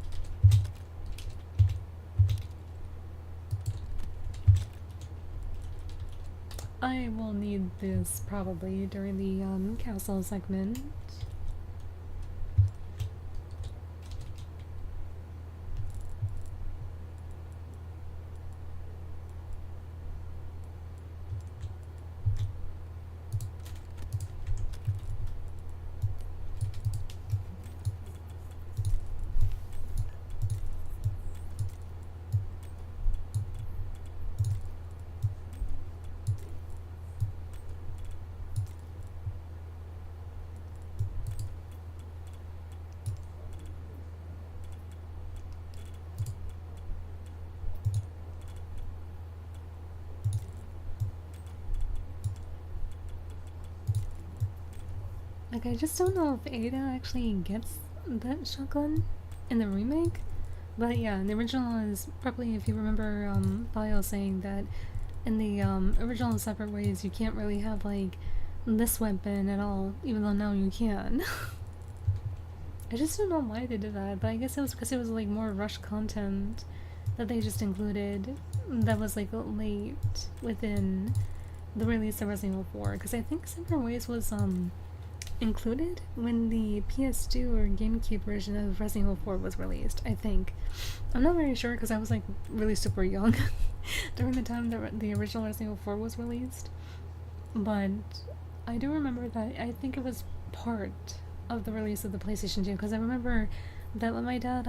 I will need this probably during the castle segment. Like, I just don't know if Ada actually gets that shotgun in the remake. But yeah, the original is probably, if you remember, Bio saying that in the original Separate Ways, you can't really have, like, this weapon at all, even though now you can. I just don't know why they did that, but I guess it was because it was like more rush content that they just included that was like late within the release of Resident Evil 4. Because I think Separate Ways was included when the PS2 or GameCube version of Resident Evil 4 was released, I think. I'm not very sure because I was like really super young during the time that the original Resident Evil 4 was released. But I do remember that I think it was part of the release of the PlayStation 2 because I remember that when my dad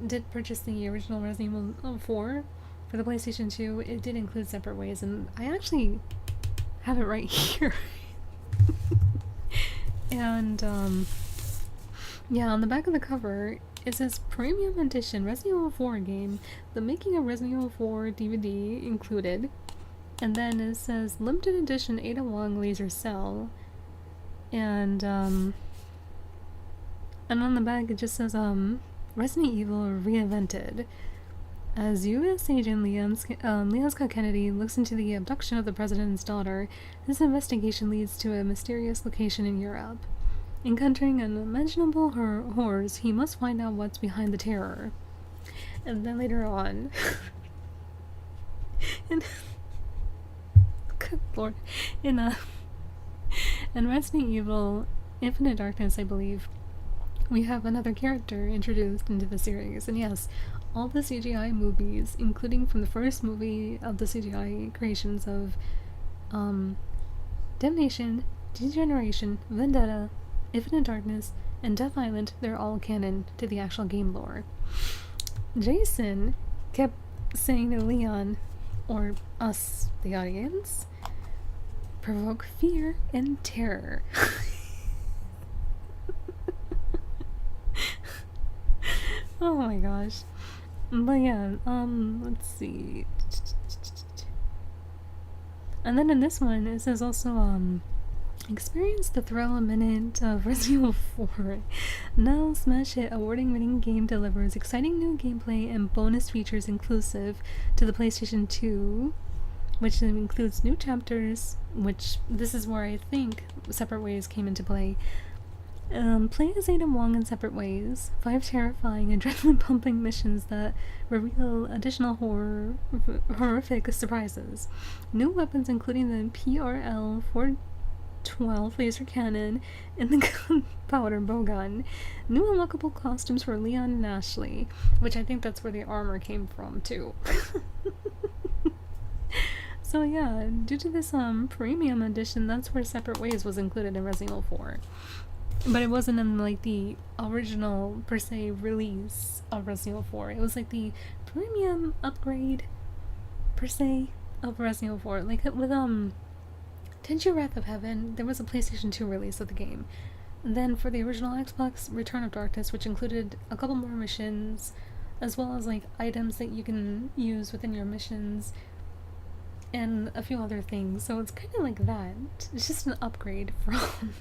did purchase the original Resident Evil 4 for the PlayStation 2, it did include Separate Ways, and I actually have it right here. And yeah, on the back of the cover it says Premium Edition Resident Evil 4 game, the making of Resident Evil 4 DVD included, and then it says Limited Edition Ada Wong laser cell, and on the back it just says Resident Evil Reinvented. As U.S. agent Leon Scott Kennedy looks into the abduction of the president's daughter, this investigation leads to a mysterious location in Europe. Encountering unimaginable horrors, he must find out what's behind the terror. And then later on, good lord, in Resident Evil Infinite Darkness, I believe, we have another character introduced into the series, and yes, all the CGI movies, including from the first movie of the CGI creations of Damnation, Degeneration, Vendetta, Infinite Darkness, and Death Island, they're all canon to the actual game lore. Jason kept saying to Leon, or us, the audience, provoke fear and terror. Oh my gosh. But yeah, let's see. And then in this one, it says also, experience the thrill a minute of Resident Evil 4. Now Smash Hit award-winning game delivers exciting new gameplay and bonus features inclusive to the PlayStation 2, which includes new chapters, which this is where I think Separate Ways came into play. Play as Ada Wong in Separate Ways. 5 terrifying, adrenaline-pumping missions that reveal additional horrific surprises. New weapons including the PRL 412 laser cannon and the gunpowder bowgun. New unlockable costumes for Leon and Ashley, which I think that's where the armor came from too. So yeah, due to this premium edition, that's where Separate Ways was included in Resident Evil 4. But it wasn't in like the original per se release of Resident Evil 4. It was like the premium upgrade per se of Resident Evil 4. Like with Tenchu Wrath of Heaven, there was a PlayStation 2 release of the game. And then for the original Xbox, Return of Darkness, which included a couple more missions, as well as like items that you can use within your missions, and a few other things. So it's kind of like that. It's just an upgrade from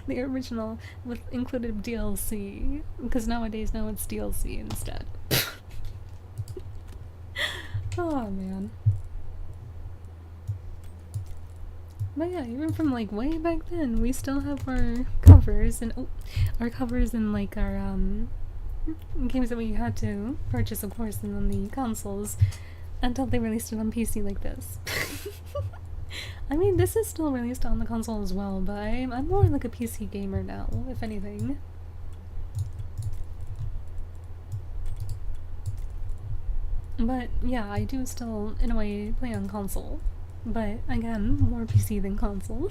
the original with included DLC, because nowadays now it's DLC instead. Oh man. But yeah, even from like way back then, we still have our covers and like our games that we had to purchase, of course, and on the consoles, until they released it on PC like this. I mean, this is still released on the console as well, but I'm more like a PC gamer now, if anything. But yeah, I do still, in a way, play on console. But again, more PC than console.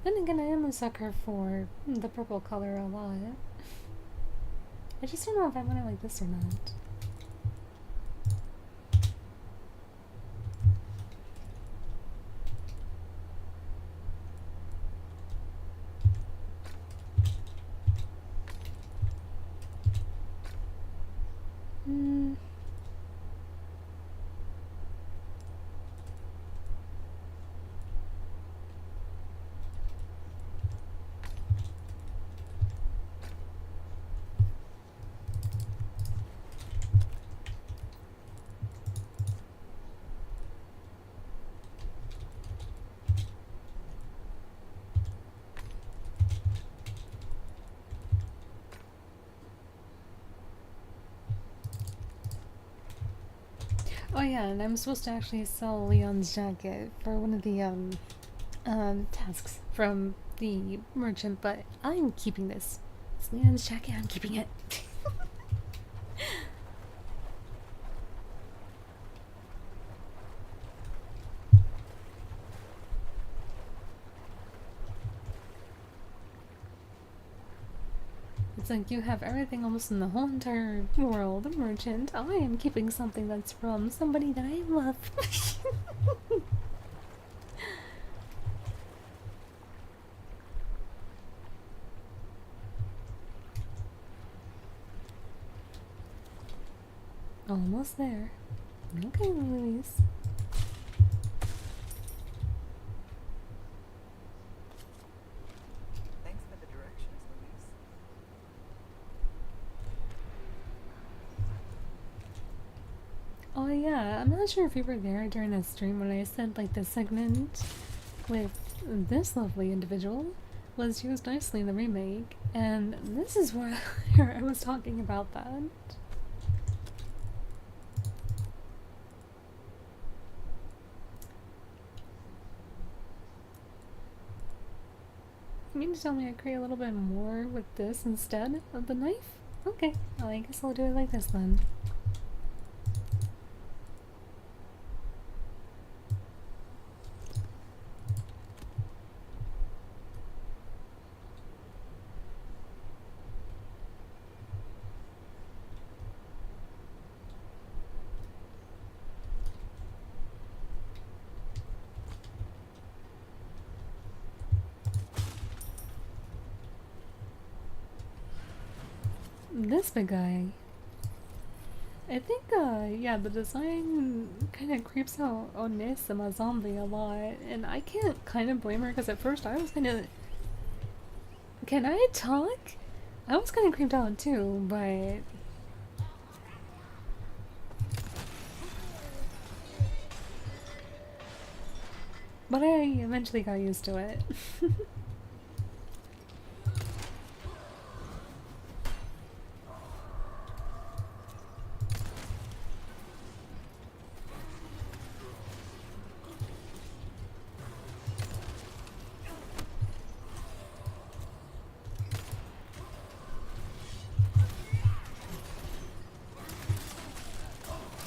Then again, I am a sucker for the purple color a lot. I just don't know if I want it like this or not. Hmm. Oh yeah, and I'm supposed to actually sell Leon's jacket for one of the tasks from the merchant, but I'm keeping this. It's Leon's jacket, I'm keeping it. It's like you have everything almost in the whole entire world, merchant. I am keeping something that's from somebody that I love. Almost there. Okay, Louise. Thanks for the directions, Louise. Oh yeah, I'm not sure if you were there during that stream when I said like the segment with this lovely individual was used nicely in the remake, and this is where I was talking about that. You mean to tell me I create a little bit more with this instead of the knife? Okay, well, I guess I'll do it like this then. This big guy. I think, yeah, the design kind of creeps out Onissa zombie a lot, and I can't kind of blame her because at first I was kind of. Can I talk? I was kind of creeped out too, but. But I eventually got used to it.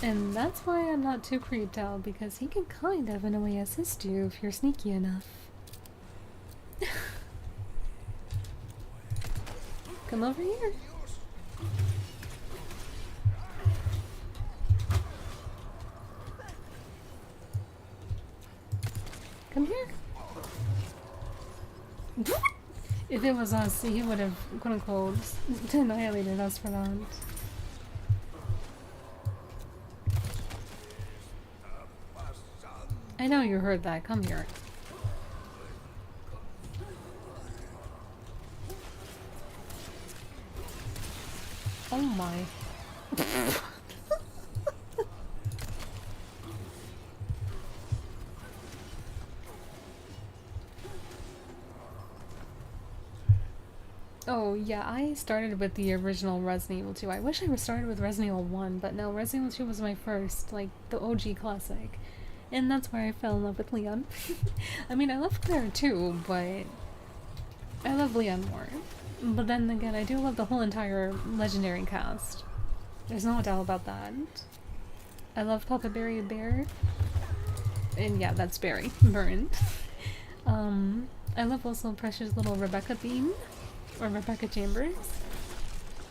And that's why I'm not too creeped out, because he can kind of, in a way, assist you if you're sneaky enough. Come over here. Come here. If it was us, he would have, quote unquote, annihilated us for that. I know you heard that. Come here. Oh my. Oh yeah, I started with the original Resident Evil 2. I wish I started with Resident Evil 1, but no, Resident Evil 2 was my first, like, the OG classic. And that's where I fell in love with Leon. I mean, I love Claire too, but I love Leon more. But then again, I do love the whole entire legendary cast. There's no doubt about that. I love Papa Barry Bear. And yeah, that's Barry. Burnt. I love also Precious little Rebecca Bean, or Rebecca Chambers.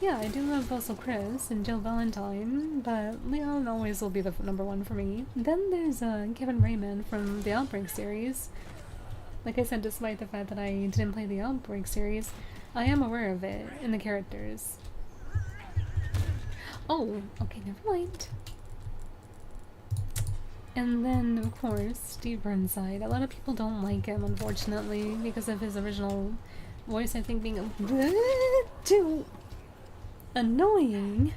Yeah, I do love also Chris and Jill Valentine, but Leon always will be the number one for me. Then there's Kevin Raymond from the Outbreak series. Like I said, despite the fact that I didn't play the Outbreak series, I am aware of it in the characters. Oh, okay, never mind. And then, of course, Steve Burnside. A lot of people don't like him, unfortunately, because of his original voice, I think, being a bit too annoying.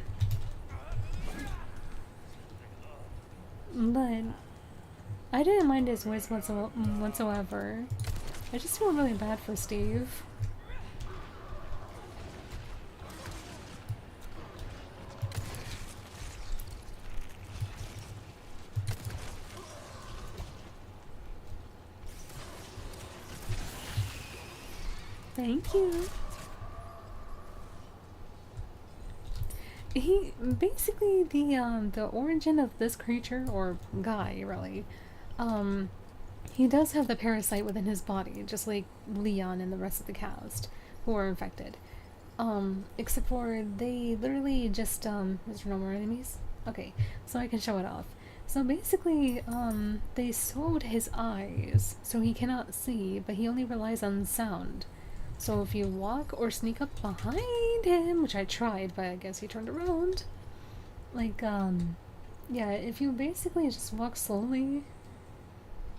But I didn't mind his voice whatsoever. I just feel really bad for Steve. Thank you. He basically the origin of this creature, or guy really, he does have the parasite within his body, just like Leon and the rest of the cast who are infected. Except for they literally just is there no more enemies? Okay, so I can show it off. So basically, they sewed his eyes so he cannot see, but he only relies on sound. So if you walk or sneak up behind him, which I tried, but I guess he turned around. Like, yeah, if you basically just walk slowly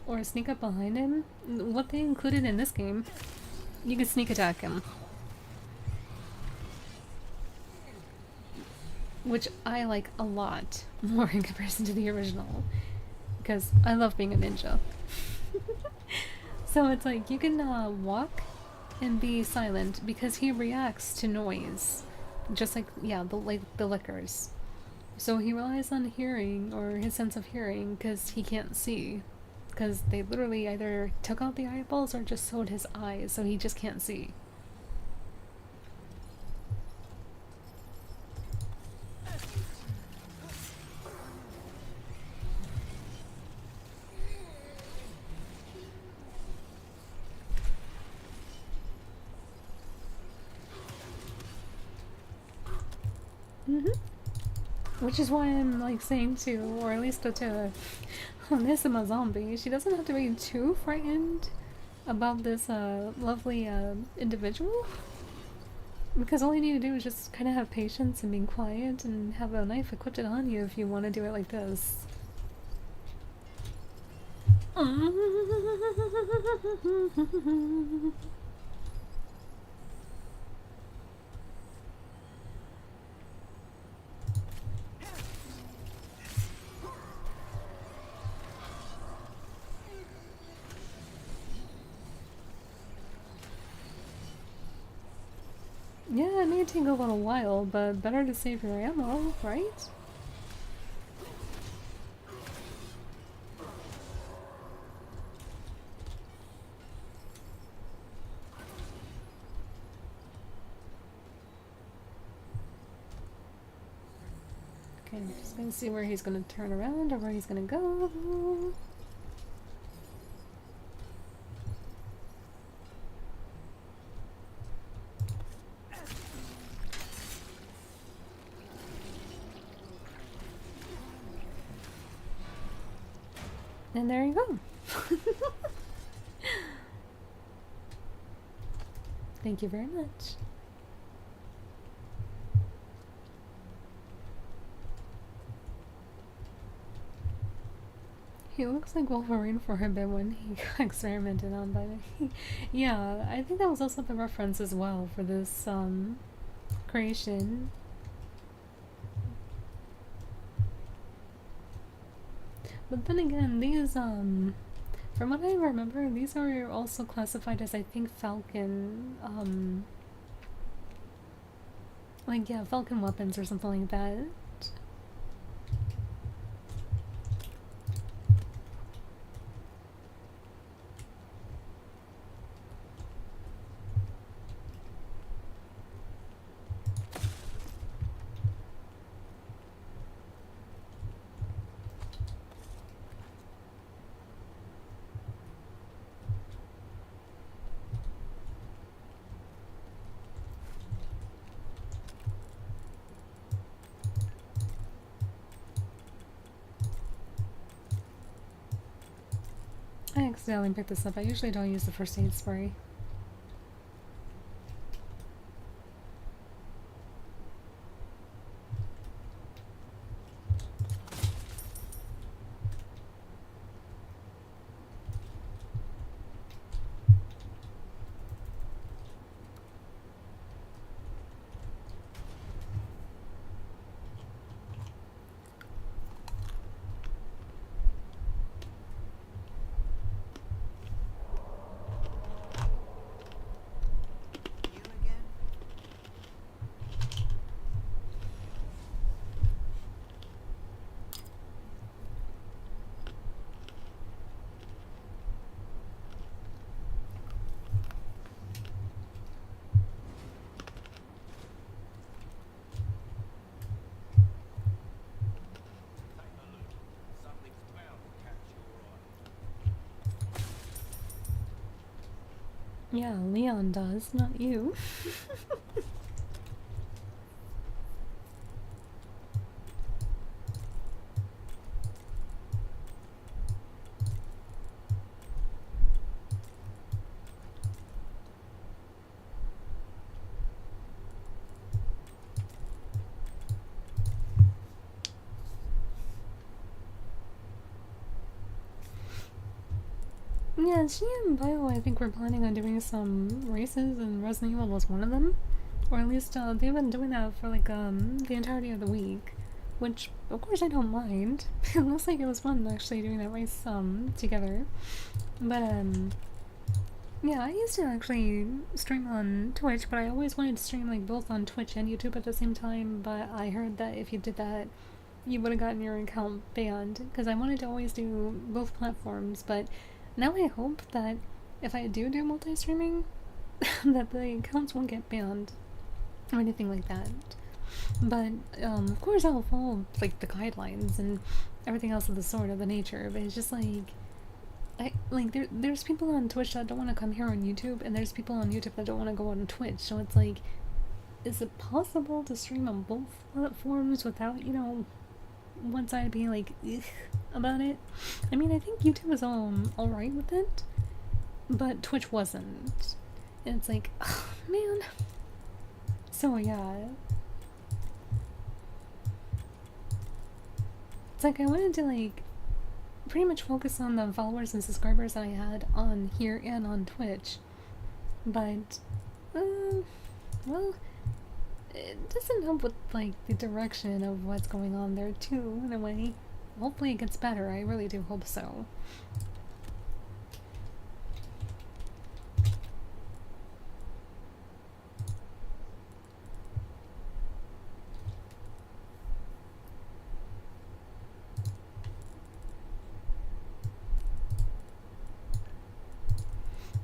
or sneak up behind him, what they included in this game, you can sneak attack him. Which I like a lot more in comparison to the original. Because I love being a ninja. So it's like, you can walk and be silent because he reacts to noise, just like the lickers. So he relies on hearing, or his sense of hearing, because he can't see, because they literally either took out the eyeballs or just sewed his eyes, so he just can't see. Which is why I'm like saying to, or at least to Onissima Zombie, she doesn't have to be too frightened about this lovely individual. Because all you need to do is just kind of have patience and being quiet and have a knife equipped on you if you want to do it like this. Yeah, it may take a little while, but better to save your ammo, right? Okay, I'm just gonna see where he's gonna turn around or where he's gonna go. And there you go. Thank you very much. He looks like Wolverine for a bit when he got experimented on by me. Yeah, I think that was also the reference as well for this creation. But then again, these, from what I remember, these are also classified as, I think, Falcon, like, yeah, Falcon weapons or something like that. accidentally picked this up. I usually don't use the first aid spray. You again? Take a look. Something's bound to catch your eye. Yeah, Leon does, not you. Yeah, she and Bio, I think we're planning on doing some races, and Resident Evil was one of them. Or at least, they've been doing that for, like, the entirety of the week. Which, of course, I don't mind. It looks like it was fun, actually, doing that race, together. But, yeah, I used to actually stream on Twitch, but I always wanted to stream, like, both on Twitch and YouTube at the same time, but I heard that if you did that, you would have gotten your account banned, because I wanted to always do both platforms, but now I hope that if I do multi-streaming, that the accounts won't get banned or anything like that. But, of course I'll follow, like, the guidelines and everything else of the sort of the nature, but it's just like, there's people on Twitch that don't want to come here on YouTube, and there's people on YouTube that don't want to go on Twitch, so it's like, is it possible to stream on both platforms without, you know, one side being like, ugh, about it? I mean, I think YouTube is alright with it, but Twitch wasn't. And it's like, oh, man. So, yeah. It's like I wanted to, like, pretty much focus on the followers and subscribers I had on here and on Twitch. But, well, it doesn't help with, like, the direction of what's going on there, too, in a way. Hopefully it gets better, I really do hope so.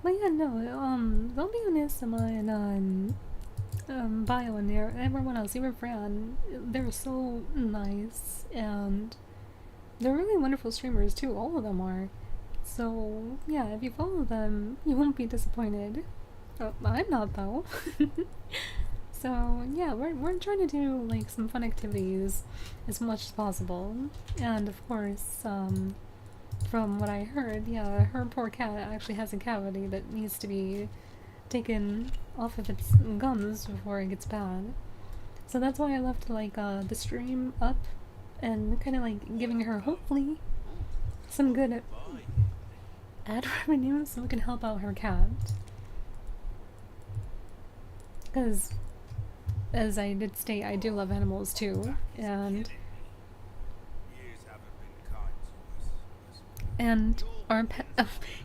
But yeah, no, they'll be on Isama and Bio and everyone else, even Fran, they're so nice, and they're really wonderful streamers too, all of them are. So, yeah, if you follow them, you won't be disappointed. Oh, I'm not, though. So, yeah, we're trying to do, like, some fun activities as much as possible. And, of course, from what I heard, yeah, her poor cat actually has a cavity that needs to be taken off of its gums before it gets bad. So that's why I left, like, the stream up and kind of, like, giving her, hopefully, some good ad revenue so we can help out her cat. Because, as I did state, I do love animals too, and our pet.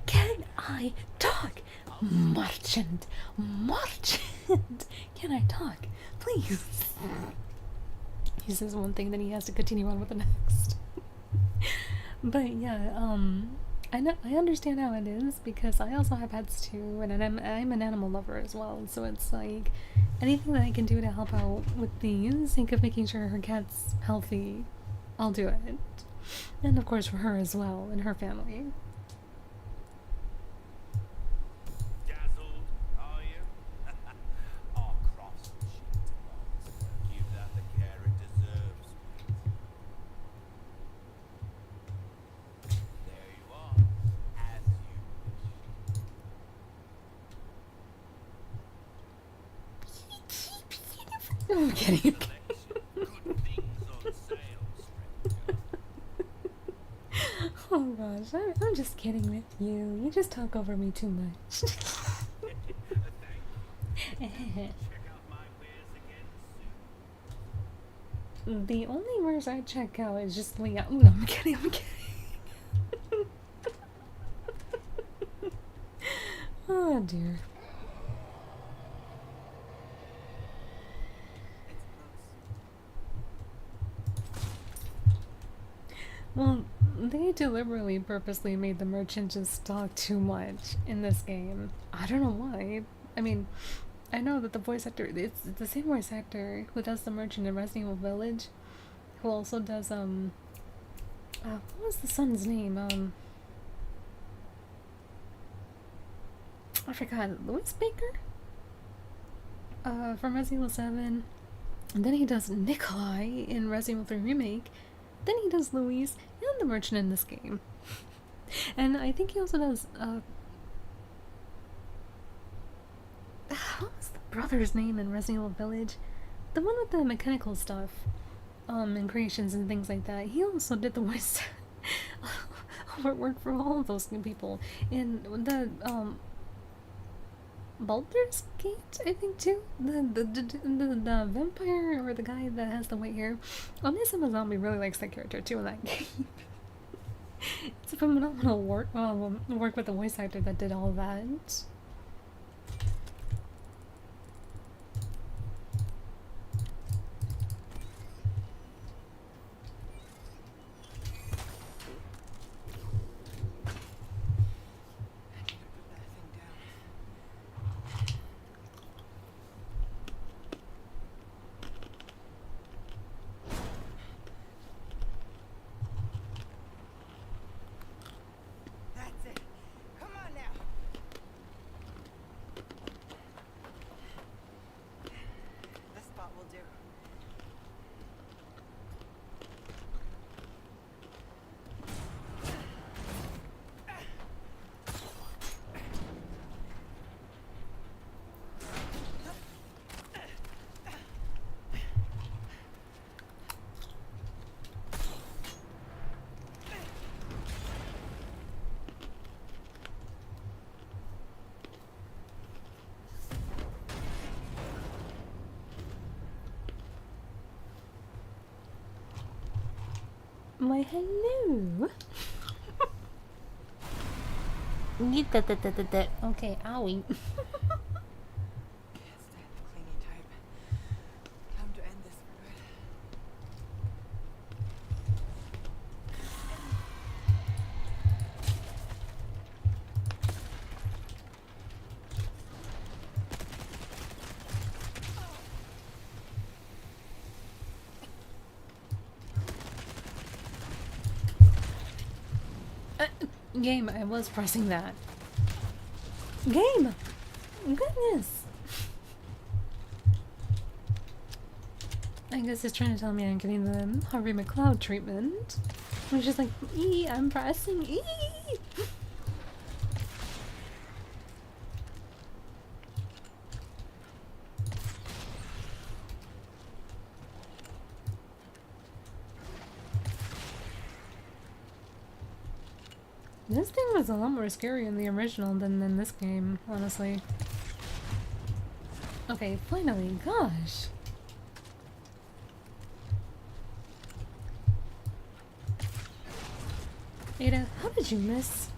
Can I talk? Merchant! Merchant! Can I talk? Please! He says one thing, then he has to continue on with the next. But yeah, I understand how it is, because I also have pets too, and I'm an animal lover as well, so it's like, anything that I can do to help out with the sake of making sure her cat's healthy, I'll do it. And of course for her as well, and her family. Dazzled, are you? I'll cross the shit tomorrow. Give that the care it deserves. There you are, as you I'm kidding. Good things on sale, stranger. Oh gosh, I'm just kidding with you. You just talk over me too much. Check out my wares again soon. The only wares I check out is just Leah. Ooh, no, I'm kidding, I'm kidding. Oh dear. Well, they deliberately purposely made the merchant just talk too much in this game. I don't know why. I mean, I know that the voice actor, it's the same voice actor who does the merchant in Resident Evil Village, who also does, what was the son's name? I forgot, Louis Baker? From Resident Evil 7. And then he does Nikolai in Resident Evil 3 Remake. Then he does Louise and the merchant in this game. And I think he also does, what was the brother's name in Resident Evil Village? The one with the mechanical stuff, and creations and things like that. He also did the voice work for all of those people. In the, Baldur's Gate, I think too. The vampire or the guy that has the white hair. Onisama Zombie really likes that character too in that game. It's a phenomenal work with the voice actor that did all that. Why, hello. Okay, owie. Can't stand the clingy type. Time to end this for good. Game, I was pressing that. Game! Goodness! I guess it's trying to tell me I'm getting the Harvey McCloud treatment. I'm just like, I'm pressing E! This thing was a lot more scary in the original than in this game, honestly. Okay, finally, gosh. Ada, how did you miss?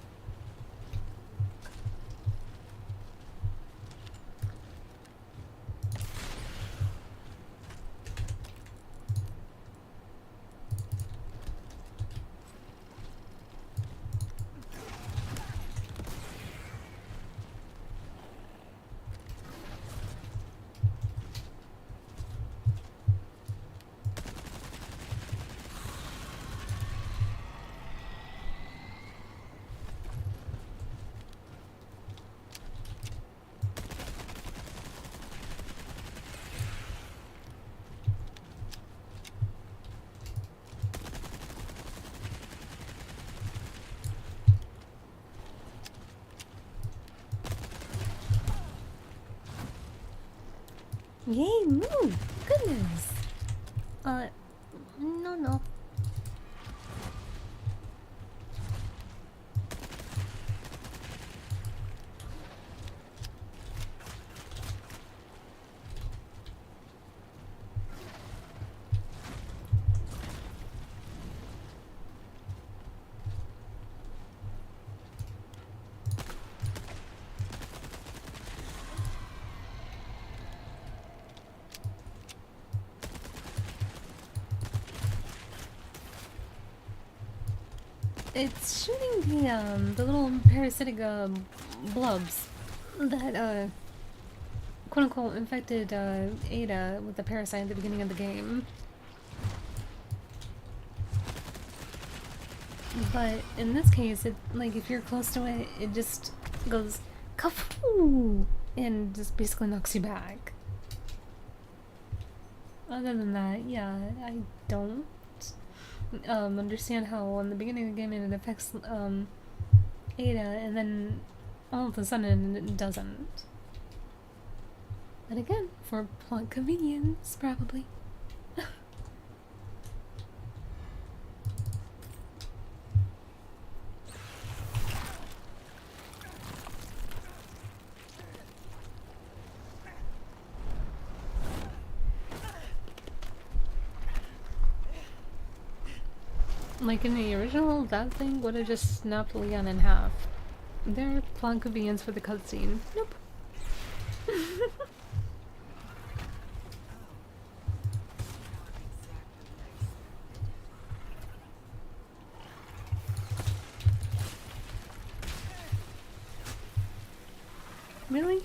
Yay, move! goodness. No, no. It's shooting the little parasitic blobs that quote unquote infected Ada with the parasite at the beginning of the game. But in this case, it like if you're close to it, it just goes kafoo and just basically knocks you back. Other than that, yeah, I don't understand how in the beginning of the game it affects Ada and then all of a sudden it doesn't. But again, for plot convenience, probably. Like in the original, that thing would have just snapped Leon in half. Their plot convenience for the cutscene. Nope. Really?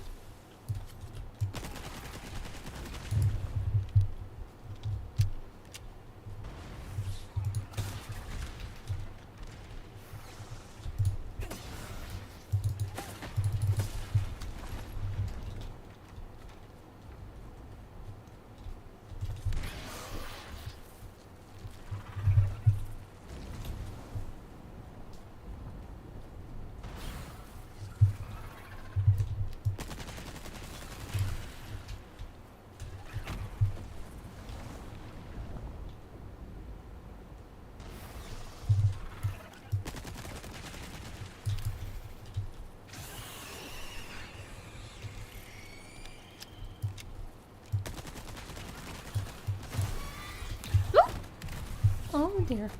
Oh dear.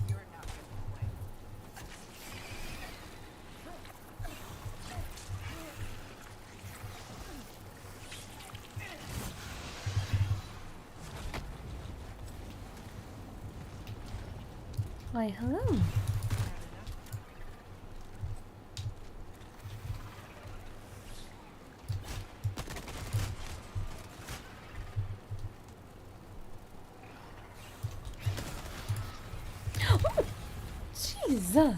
You're not getting away. Why, hello. Had enough? Oh, jeez.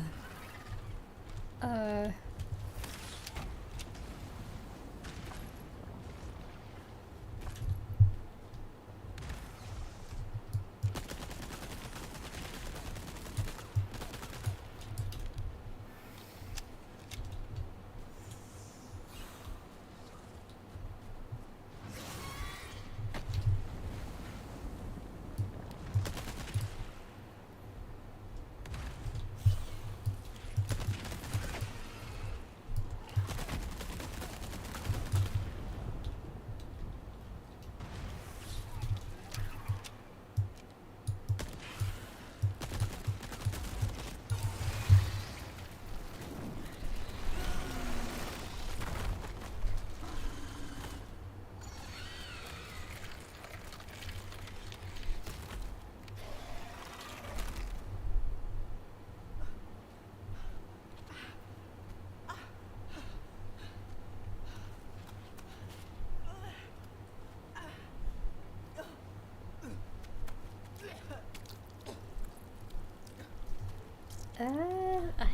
I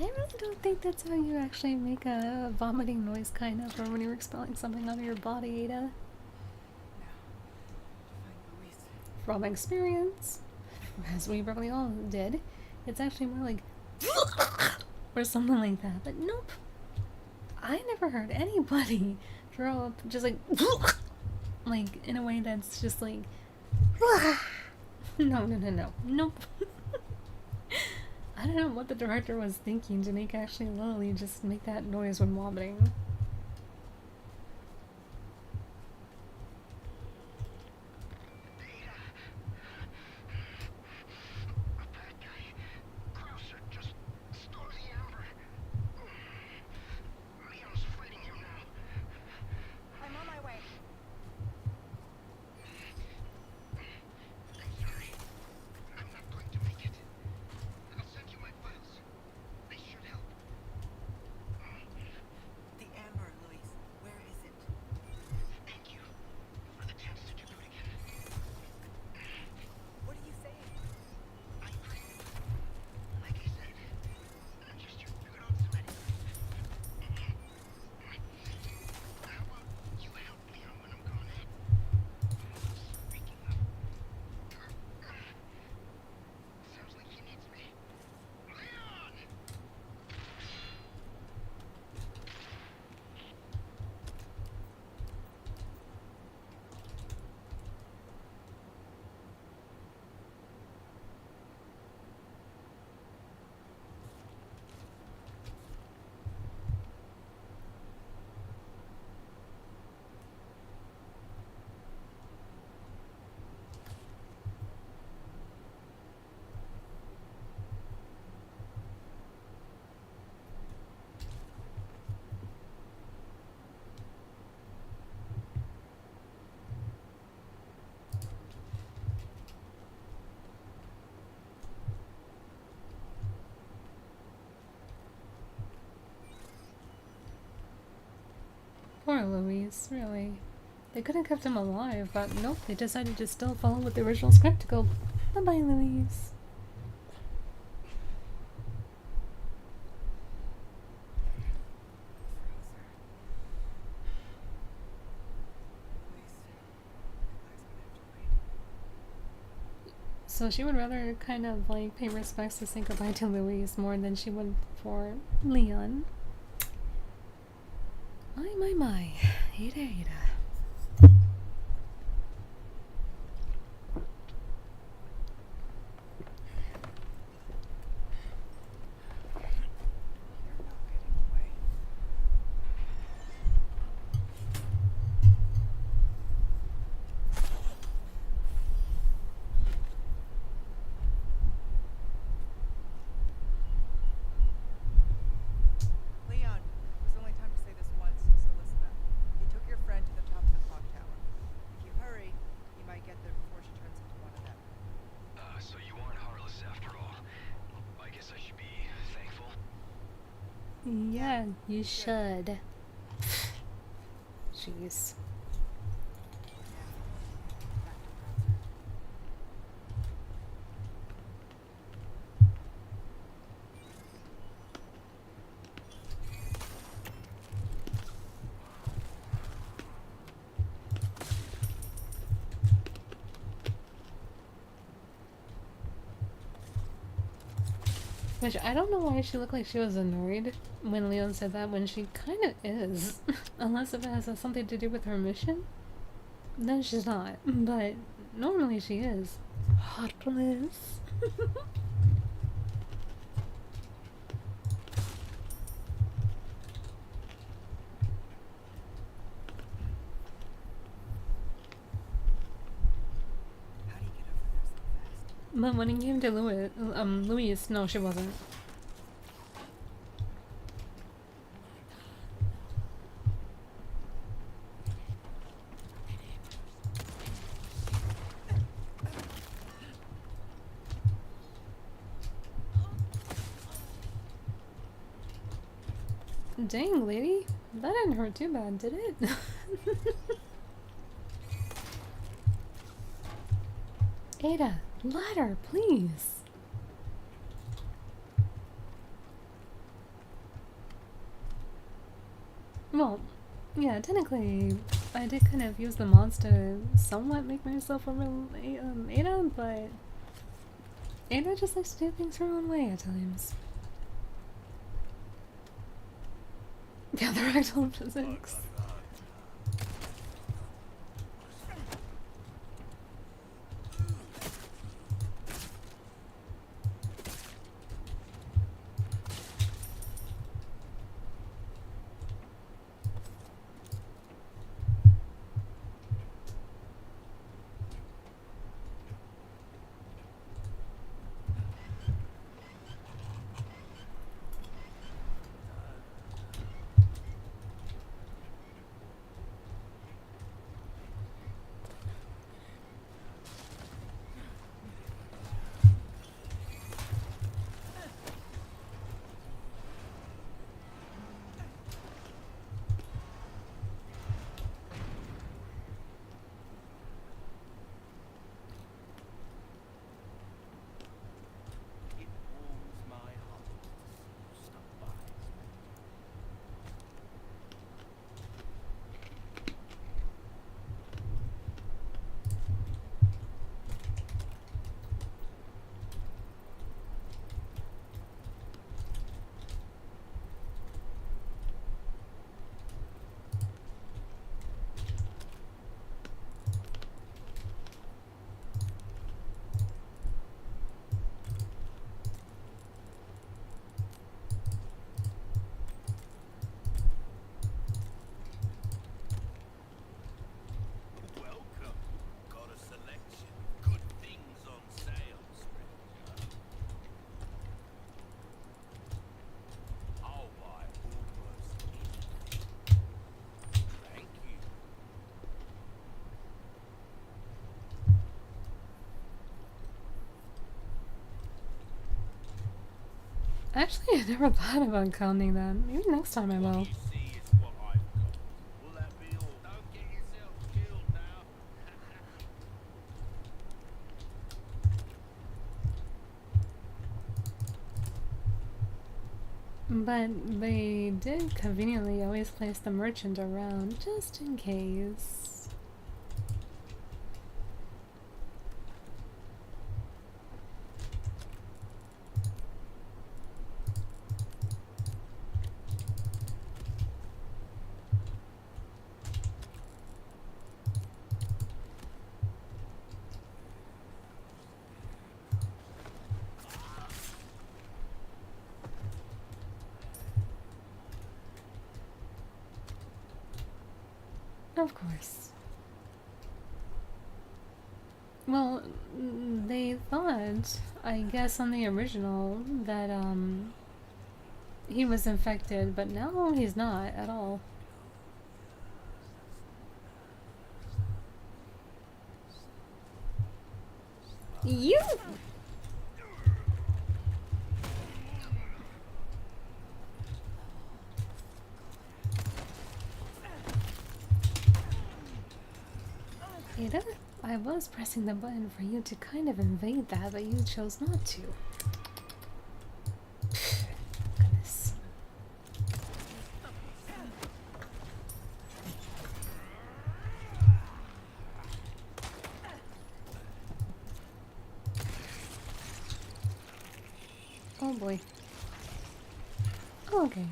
really don't think that's how you actually make a vomiting noise, kind of, or when you're expelling something out of your body, Ada. Find Luis. From experience, as we probably all did, it's actually more like or something like that. But nope, I never heard anybody throw up just like in a way that's just like no, nope. I don't know what the director was thinking to make actually Lily just make that noise when vomiting. A bad guy. Krauser just stole the amber. Leon's fighting him now. I'm on my way. I'm sorry. I'm not going to make it. I'll send you my files. They should help. The amber, Luis. Where is it? Thank you for the chance to do it again. What are you saying? Like I said, I'm just your good old Samaritan. How about you help Leon when I'm gone, eh? Speaking of, sounds like he needs me. Leon! Poor Louise, really. They could have kept him alive, but nope, they decided to still follow with the original script to go, bye-bye, Louise. So she would rather kind of like pay respects to say goodbye to Louise more than she would for Leon. My. Ada. You're not getting away. Leon, it was only time to say this once, so listen up. You took your friend to the top of the clock tower. If you hurry, you might get there before she turns into one of them. So you aren't heartless after all. I guess I should be thankful. Yeah, you should. Jeez. Back to Krauser. Which I don't know why she looked like she was annoyed when Leon said that, when she kind of is. Unless if it has something to do with her mission, then she's not. But normally she is. Heartless. How do you get over there so fast? But when it came to Louise, no, she wasn't. Dang, lady. That didn't hurt too bad, did it? Ada, ladder, please. yeah, technically, I did kind of use the mods to somewhat make myself a real Ada, but Ada just likes to do things her own way at times. Yeah, the ragdoll physics. It warms my heart to stop by. Welcome. Got a selection of good things on sale, stranger. I'll buy almost anything. Thank you. Actually, I never thought about counting that. Maybe next time I will. You see is what I've got. Will that be all? Don't get yourself killed now. But they did conveniently always place the merchant around, just in case. Of course. Well, they thought, I guess on the original, that he was infected, but now he's not at all. You! Ada, I was pressing the button for you to kind of invade that, but you chose not to. Goodness. Oh boy. Oh, okay.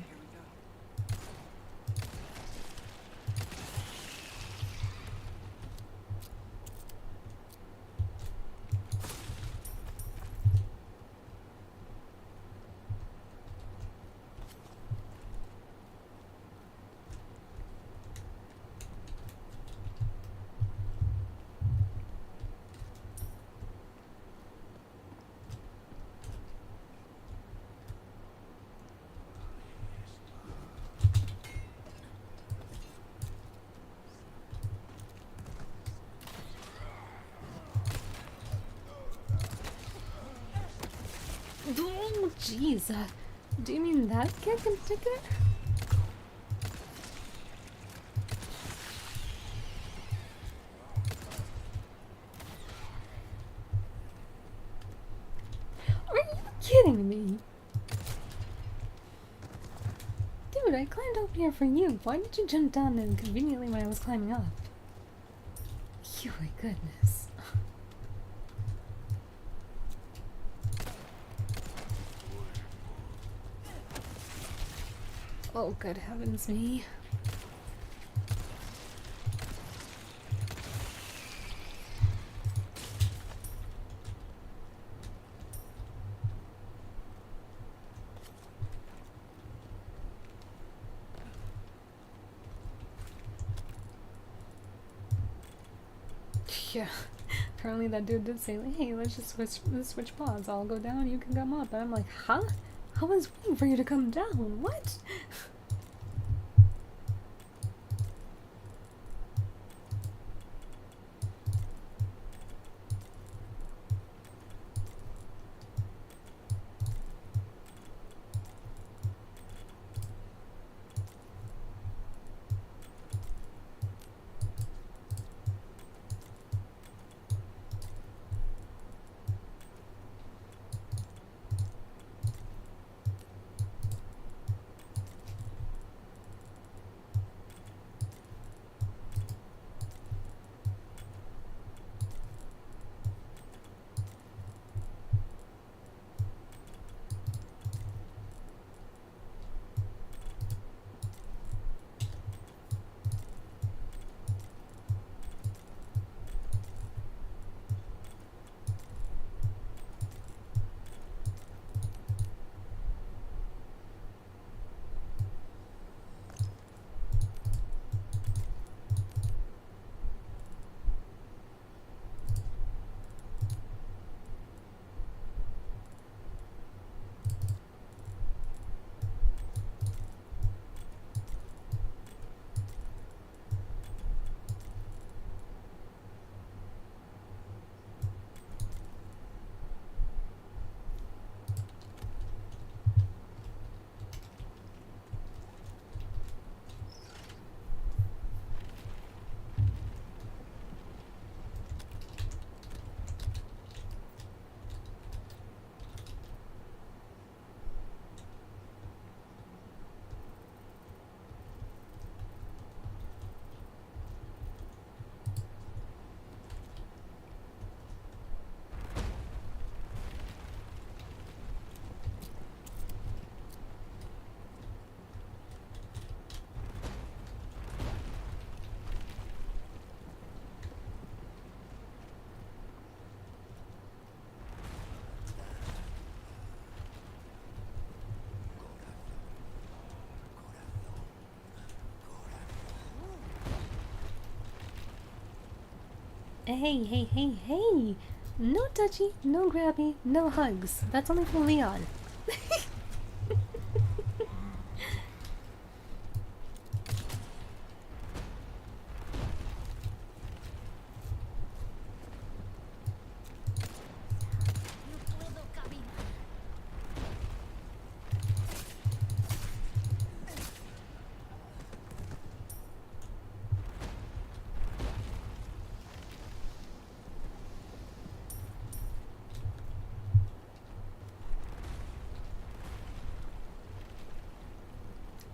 Oh, jeez. Do you mean that kick in particular? Are you kidding me? Dude, I climbed up here for you. Why did you jump down inconveniently when I was climbing up? You, my goodness. Oh, good heavens me. Yeah, apparently that dude did say, like, hey, let's just switch pods. I'll go down, you can come up. And I'm like, huh? I was waiting for you to come down. What? Hey, hey, hey, hey! No touchy, no grabby, no hugs. That's only for Leon.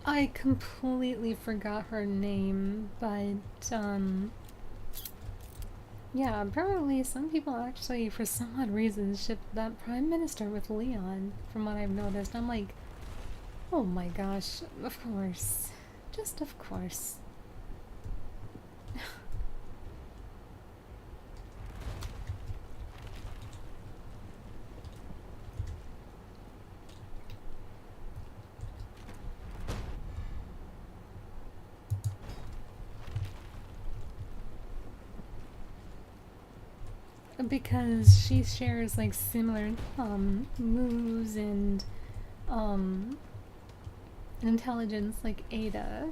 I completely forgot her name, but, yeah, apparently some people actually, for some odd reason, ship that Prime Minister with Leon, from what I've noticed. I'm like, oh my gosh, of course. Just of course. Because she shares like similar moves and intelligence like Ada.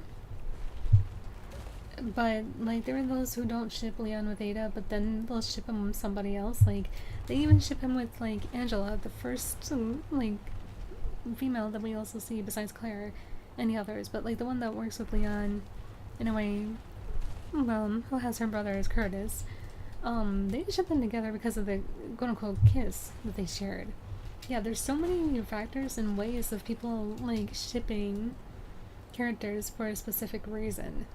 But like there are those who don't ship Leon with Ada, but then they'll ship him with somebody else. Like they even ship him with like Angela, the first like female that we also see besides Claire and the others. But like the one that works with Leon in a way, who has her brother as Curtis. They ship them together because of the quote-unquote kiss that they shared. Yeah, there's so many factors and ways of people, like, shipping characters for a specific reason.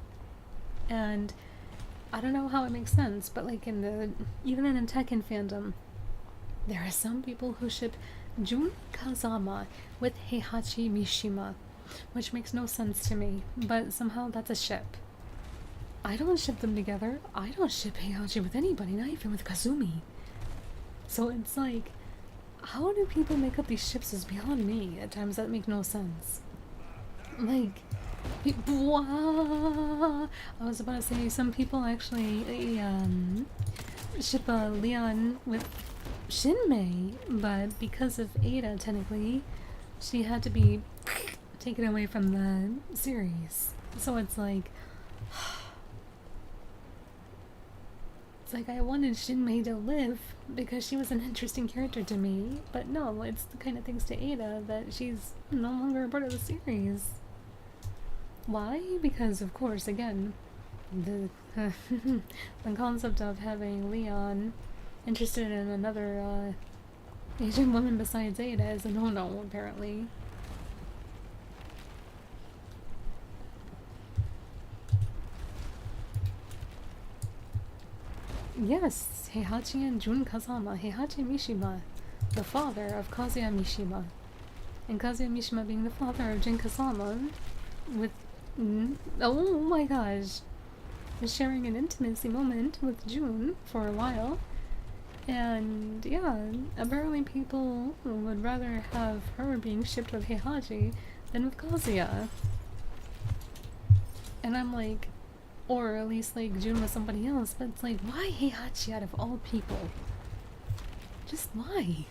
And I don't know how it makes sense, but like even in the Tekken fandom, there are some people who ship Jun Kazama with Heihachi Mishima, which makes no sense to me, but somehow that's a ship. I don't ship them together. I don't ship Heihachi with anybody, not even with Kazumi. So it's like, how do people make up these ships is beyond me at times that make no sense. Like, I was about to say, some people actually ship Leon with Shinmei, but because of Ada, technically, she had to be taken away from the series. So it's like, I wanted Shinmei to live because she was an interesting character to me, but no, it's the kind of things to Ada that she's no longer a part of the series. Why? Because, of course, again, the concept of having Leon interested in another Asian woman besides Ada is a no-no, apparently. Yes, Heihachi and Jun Kazama, Heihachi Mishima, the father of Kazuya Mishima, and Kazuya Mishima being the father of Jun Kazama, with, oh my gosh, sharing an intimacy moment with Jun for a while, and yeah, apparently people would rather have her being shipped with Heihachi than with Kazuya, and I'm like, or at least like Jun with somebody else, but it's like, why Heihachi out of all people? Just why?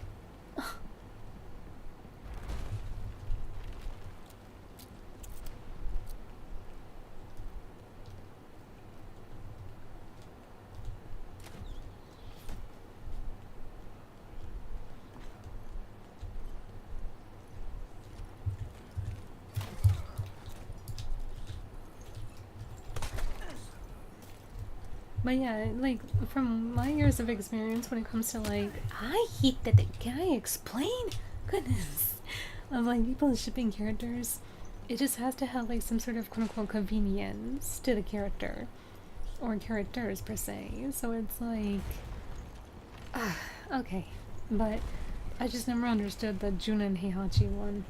But yeah, like, from my years of experience when it comes to, like, I hate that can I explain? Goodness. Of, like, people shipping characters, it just has to have, like, some sort of quote-unquote convenience to the character. Or characters, per se. So it's like, okay. But I just never understood the Jun and Heihachi one.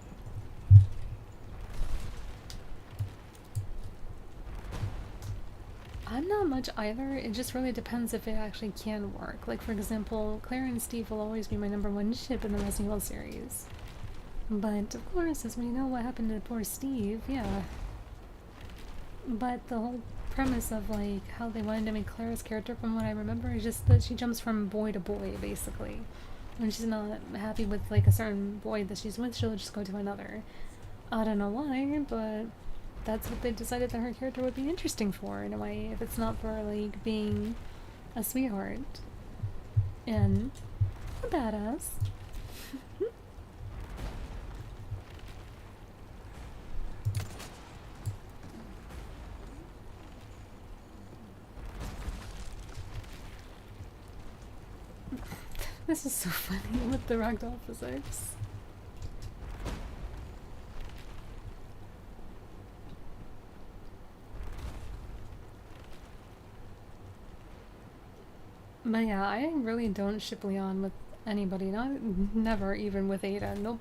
I'm not much either, it just really depends if it actually can work. Like, for example, Claire and Steve will always be my #1 ship in the Resident Evil series. But, of course, as we know what happened to poor Steve, yeah. But the whole premise of, like, how they wanted to make Claire's character, from what I remember, is just that she jumps from boy to boy, basically. When she's not happy with, like, a certain boy that she's with, she'll just go to another. I don't know why, but that's what they decided that her character would be interesting for, in a way, if it's not for, like, being a sweetheart. And a badass. This is so funny with the ragdoll physics. But yeah, I really don't ship Leon with anybody, never, even with Ada. Nope.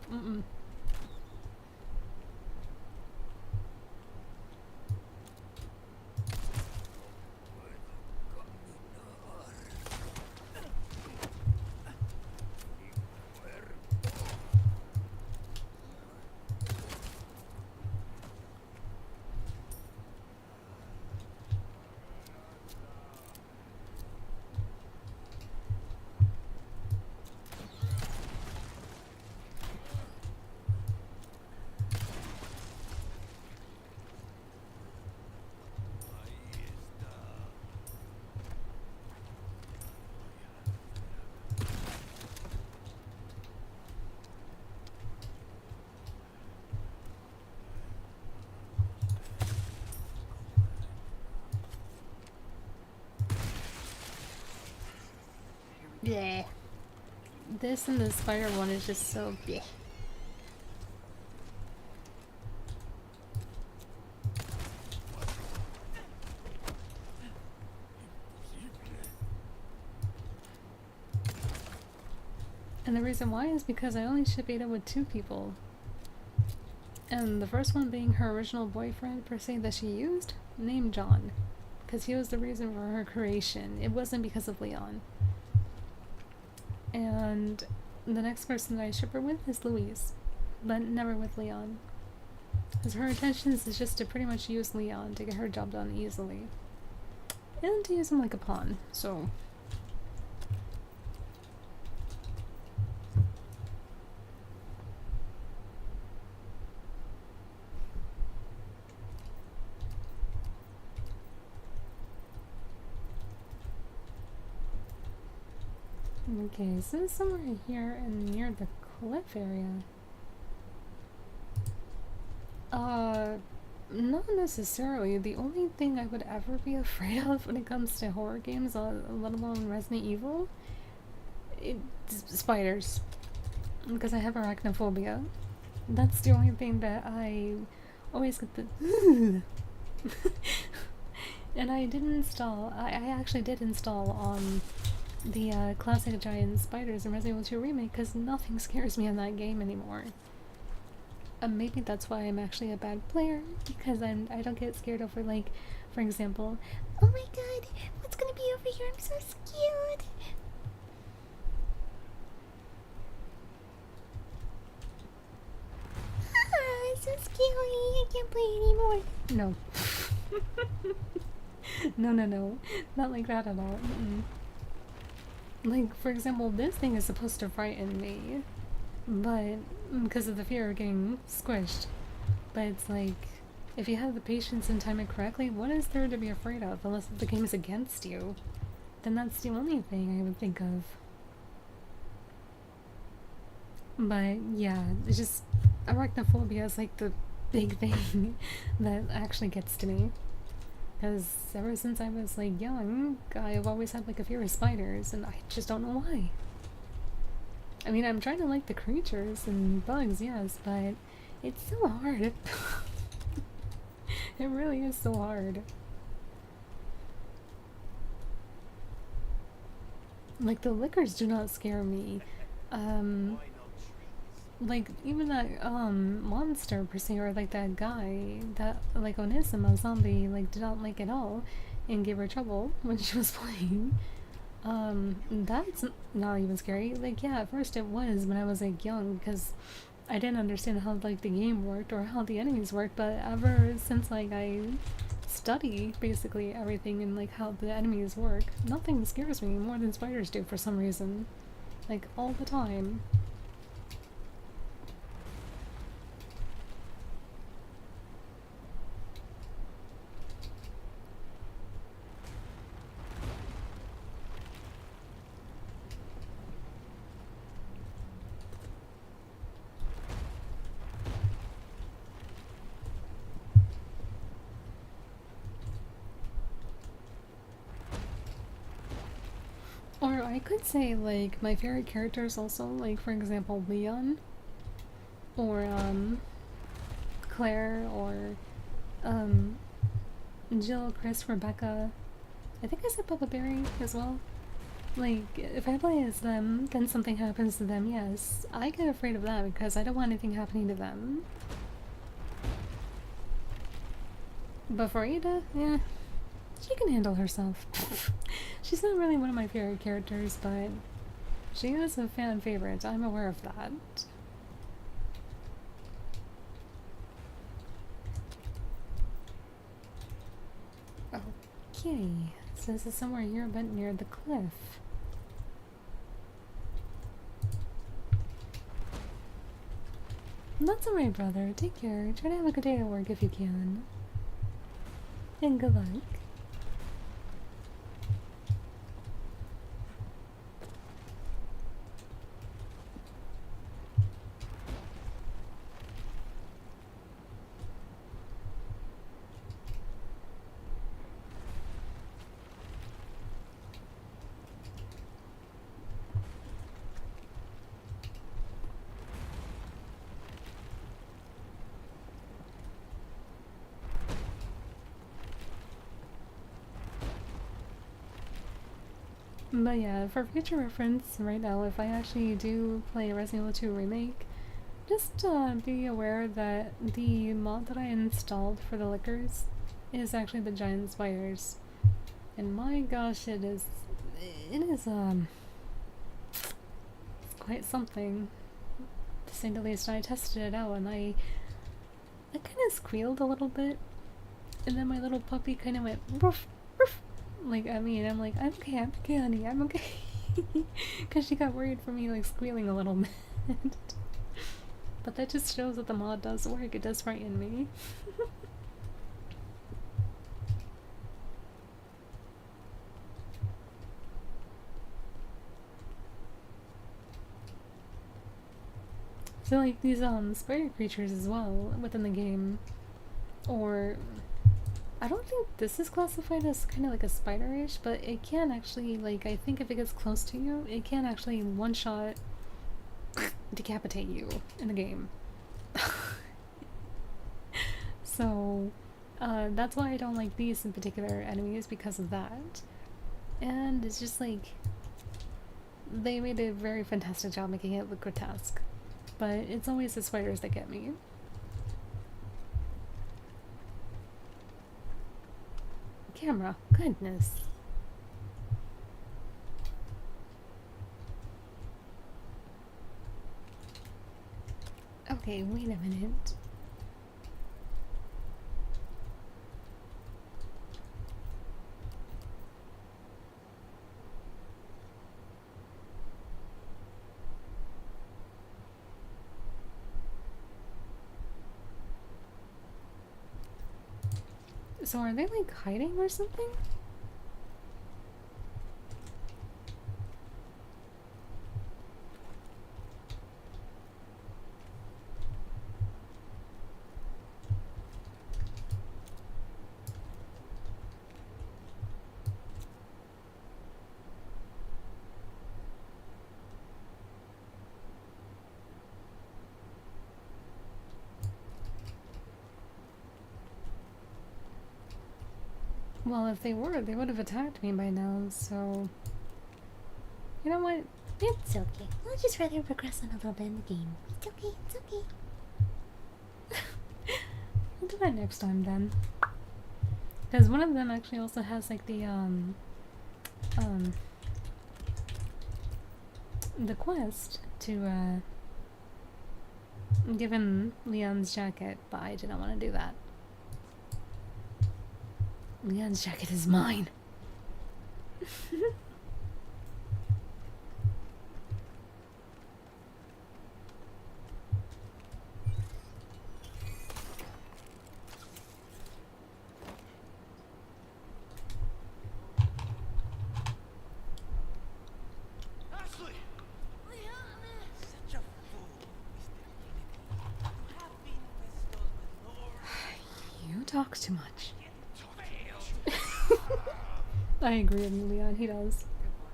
Yeah. This and the spider one is just so bleh. And the reason why is because I only ship Ada with 2 people. And the first one being her original boyfriend, per se, that she used, named John. Because he was the reason for her creation. It wasn't because of Leon. And the next person that I ship her with is Louise. But never with Leon. Because her intentions is just to pretty much use Leon to get her job done easily. And to use him like a pawn, so... Okay, so it's somewhere here and near the cliff area. Not necessarily. The only thing I would ever be afraid of when it comes to horror games, let alone Resident Evil, it's spiders. Because I have arachnophobia. That's the only thing that I always get the and I did install, I actually did install the classic giant spiders in Resident Evil 2 Remake because nothing scares me in that game anymore. Maybe that's why I'm actually a bad player, because I don't get scared over, like, for example, oh my god, what's gonna be over here? I'm so scared. Ah, it's so scary. I can't play anymore. No. No. Not like that at all. Like, for example, this thing is supposed to frighten me, but because of the fear of getting squished. But it's like, if you have the patience and time it correctly, what is there to be afraid of? Unless the game is against you, then that's the only thing I would think of. But yeah, it's just arachnophobia is like the big thing that actually gets to me. Because ever since I was like young, I've always had like a fear of spiders, and I just don't know why. I mean, I'm trying to like the creatures and bugs, yes, but it's so hard. It really is so hard. Like, the lickers do not scare me. Like, even that, monster, per se, or like that guy, that, like, Onisima zombie, like, did not like at all, and gave her trouble when she was playing. That's not even scary. Like, yeah, at first it was when I was, like, young, because I didn't understand how, like, the game worked or how the enemies worked, but ever since, like, I study, basically, everything and, like, how the enemies work, nothing scares me more than spiders do for some reason. Like, all the time. Or I could say, like, my favorite characters also, like, for example, Leon, or, Claire, or, Jill, Chris, Rebecca. I think I said Papa Berry as well. Like, if I play as them, then something happens to them, yes. I get afraid of that because I don't want anything happening to them. But for Ada, yeah, she can handle herself. She's not really one of my favorite characters, but she is a fan favorite. I'm aware of that. Okay, so this is somewhere here but near the cliff. That's alright, brother. Take care. Try to have a good day at work if you can. And good luck. But yeah, for future reference, right now, if I actually do play Resident Evil 2 Remake, just be aware that the mod that I installed for the liquors is actually the giant spiders. And my gosh, it is quite something, to say the least. I tested it out and I kind of squealed a little bit, and then my little puppy kind of went woof, woof, like at me, and I'm like, I'm okay, honey, I'm okay. Because she got worried for me, like, squealing a little bit. But that just shows that the mod does work. It does frighten me. So, like, these spider creatures as well within the game, or I don't think this is classified as kind of like a spiderish, but it can actually, like, I think if it gets close to you, it can actually one-shot decapitate you in the game. So, that's why I don't like these in particular enemies, because of that. And it's just like, they made a very fantastic job making it look grotesque. But it's always the spiders that get me. Camera, goodness. Okay, wait a minute. So are they like hiding or something? Well, if they were, they would have attacked me by now, so... You know what? It's okay. We'll just rather progress on a little bit in the game. It's okay, it's okay. We'll do that next time then. Because one of them actually also has like the quest to give him Leon's jacket, but I didn't want to do that. Leon's jacket is mine. Ashley! Such a fool, Mr. Kennedy. You have been bestowed with no You talk too much. fail. I agree with you, Leon. He does. Good boy.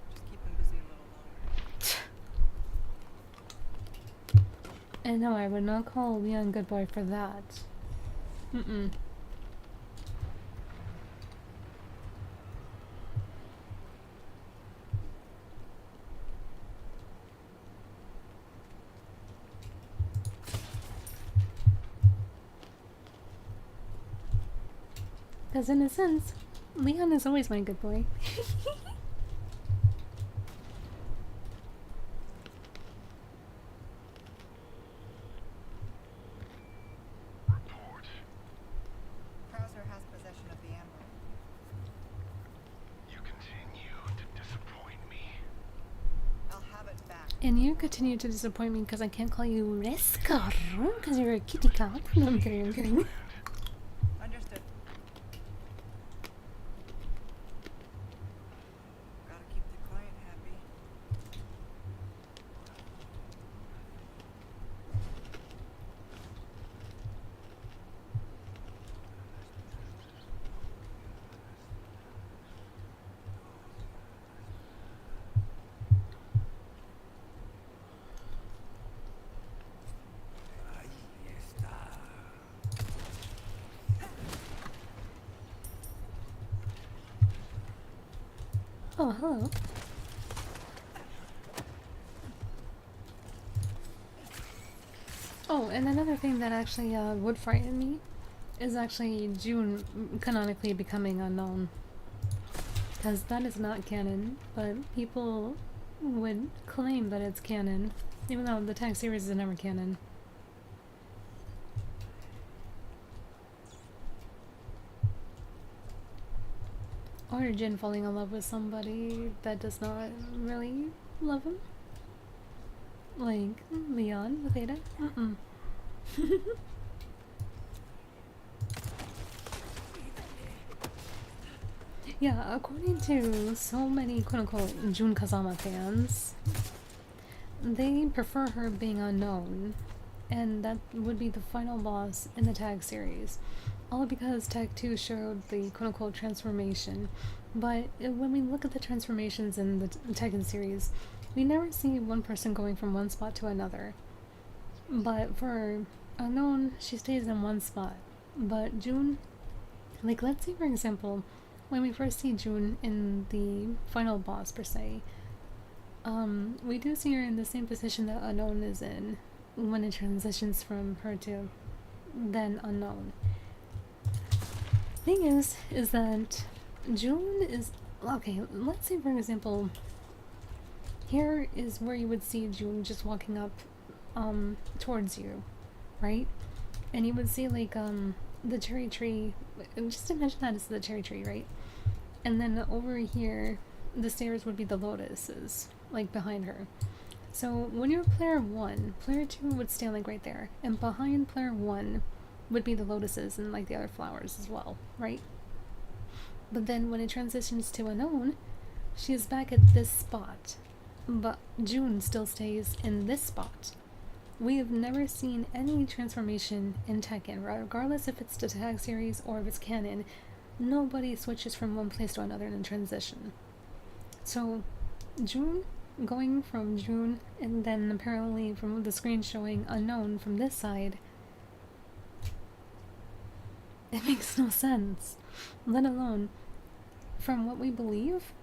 Just keep him busy a little longer. And no, I would not call Leon good boy for that. Mm-mm. Because in a sense, Leon is always my good boy. Report. Krauser has possession of the ammo. You continue to disappoint me. I'll have it back. And you continue to disappoint me because I can't call you Wesker because you're a kitty cat. No, I'm kidding, I'm kidding. Understood. Gotta keep the client happy. Ahí está. Oh, hello. Oh, and another thing that actually would frighten me is actually June canonically becoming unknown. Because that is not canon, but people would claim that it's canon, even though the tag series is never canon. Or Jin falling in love with somebody that does not really love him. Like Leon with Ada. Yeah, according to so many quote-unquote Jun Kazama fans, they prefer her being unknown, and that would be the final boss in the tag series. All because Tag 2 showed the quote-unquote transformation, but when we look at the transformations in the Tekken series, we never see one person going from one spot to another. But for Unknown, she stays in one spot. But June, like let's say for example, when we first see June in the final boss per se, we do see her in the same position that Unknown is in when it transitions from her to then Unknown. Thing is that June is okay. Let's say for example, here is where you would see June just walking up, towards you, right? And you would see like the cherry tree. Just imagine that as the cherry tree, right? And then over here, the stairs would be the lotuses, like behind her. So when you're player 1, player 2 would stand like right there, and behind player 1 would be the lotuses and like the other flowers as well, right? But then when it transitions to Unknown, she is back at this spot, but June still stays in this spot. We have never seen any transformation in Tekken, regardless if it's the tag series or if it's canon. Nobody switches from one place to another in transition. So June going from June and then apparently from the screen showing Unknown from this side, it makes no sense. Let alone, from what we believe,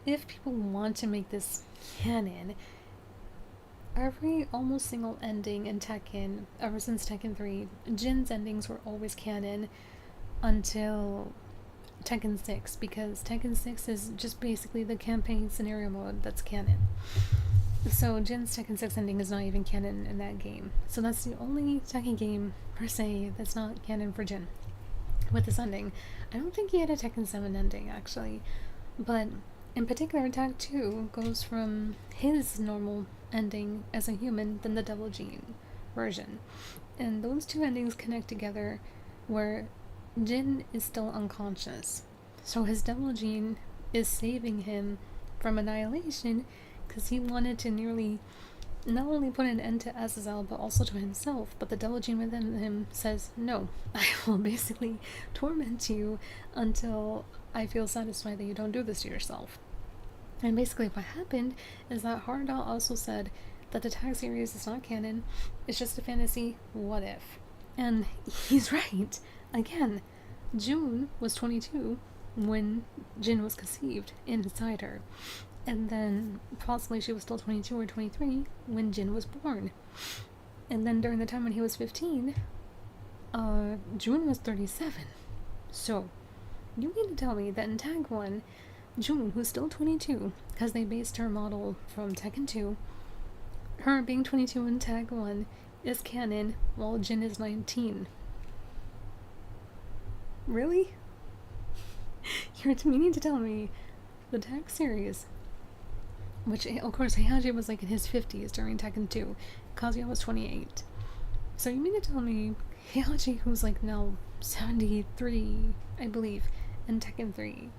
if people want to make this canon, every almost single ending in Tekken, ever since Tekken 3, Jin's endings were always canon until Tekken 6, because Tekken 6 is just basically the campaign scenario mode that's canon. So Jin's Tekken 6 ending is not even canon in that game. So that's the only Tekken game, per se, that's not canon for Jin. With this ending, I don't think he had a Tekken 7 ending, actually. But in particular, Tag 2 goes from his normal ending as a human than the Double Gene version. And those two endings connect together where Jin is still unconscious. So his Double Gene is saving him from annihilation because he wanted to nearly not only put an end to Azazel but also to himself. But the Double Gene within him says, no, I will basically torment you until I feel satisfied that you don't do this to yourself. And basically what happened is that Hardal also said that the tag series is not canon, it's just a fantasy what if. And he's right. Again, June was 22 when Jin was conceived inside her. And then possibly she was still 22 or 23 when Jin was born. And then during the time when he was 15, June was 37. So, you mean to tell me that in Tag 1, June, who's still 22, because they based her model from Tekken 2, her being 22 in Tag 1 is canon, while Jin is 19. Really? You're meaning to tell me the Tag series, which of course Heihachi was like in his 50s during Tekken 2, Kazuya was 28. So you mean to tell me Heihachi, who's like now 73, I believe, in Tekken 3,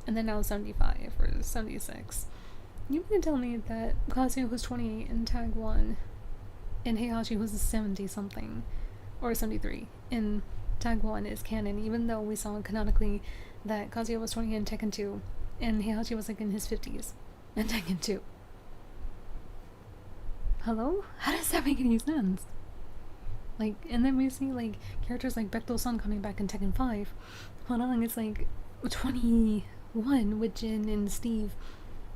and then now 75 or 76. You mean to tell me that Kazuya was 28 in Tag 1 and Heihachi who's 70 something or 73 in Tag 1 is canon, even though we saw canonically that Kazuya was 20 in Tekken 2 and Heihachi was like in his 50s in Tekken 2? Hello? How does that make any sense? Like, and then we see like characters like Bechtel-san coming back in Tekken 5. Hold on, it's like 20 1 with Jin and Steve,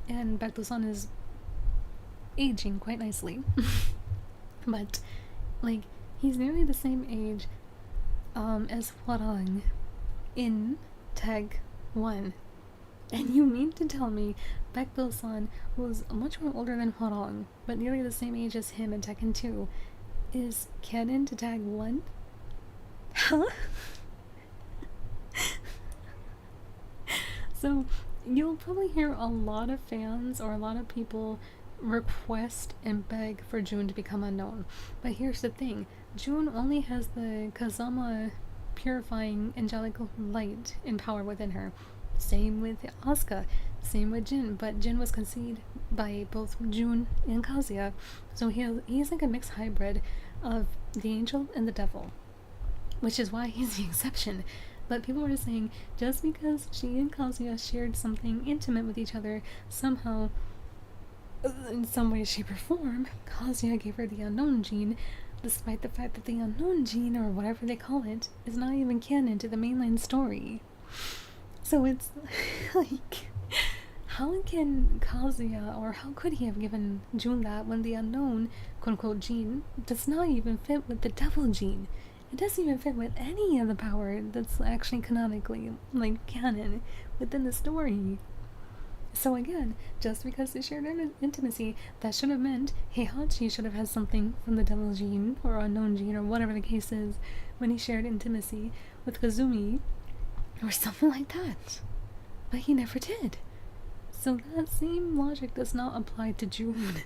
and Baekdo-san is aging quite nicely. But, like, he's nearly the same age as Hwarang in Tag 1. And you mean to tell me Baekdo-san, who's much more older than Hwarang, but nearly the same age as him in Tekken 2, is canon to Tag 1? Huh? So, you'll probably hear a lot of fans or a lot of people request and beg for June to become unknown. But here's the thing, June only has the Kazama purifying angelical light and power within her. Same with Asuka, same with Jin, but Jin was conceived by both June and Kazuya, so he's like a mixed hybrid of the angel and the devil, which is why he's the exception. But people were saying, just because she and Kazuya shared something intimate with each other, somehow, in some way, shape, or form, Kazuya gave her the unknown gene, despite the fact that the unknown gene, or whatever they call it, is not even canon to the mainline story. So it's like, how can Kazuya, or how could he have given June that when the unknown, quote-unquote, gene does not even fit with the devil gene? It doesn't even fit with any of the power that's actually canonically, like, canon within the story. So again, just because they shared intimacy, that should have meant Heihachi should have had something from the devil gene, or unknown gene, or whatever the case is, when he shared intimacy with Kazumi, or something like that. But he never did. So that same logic does not apply to June.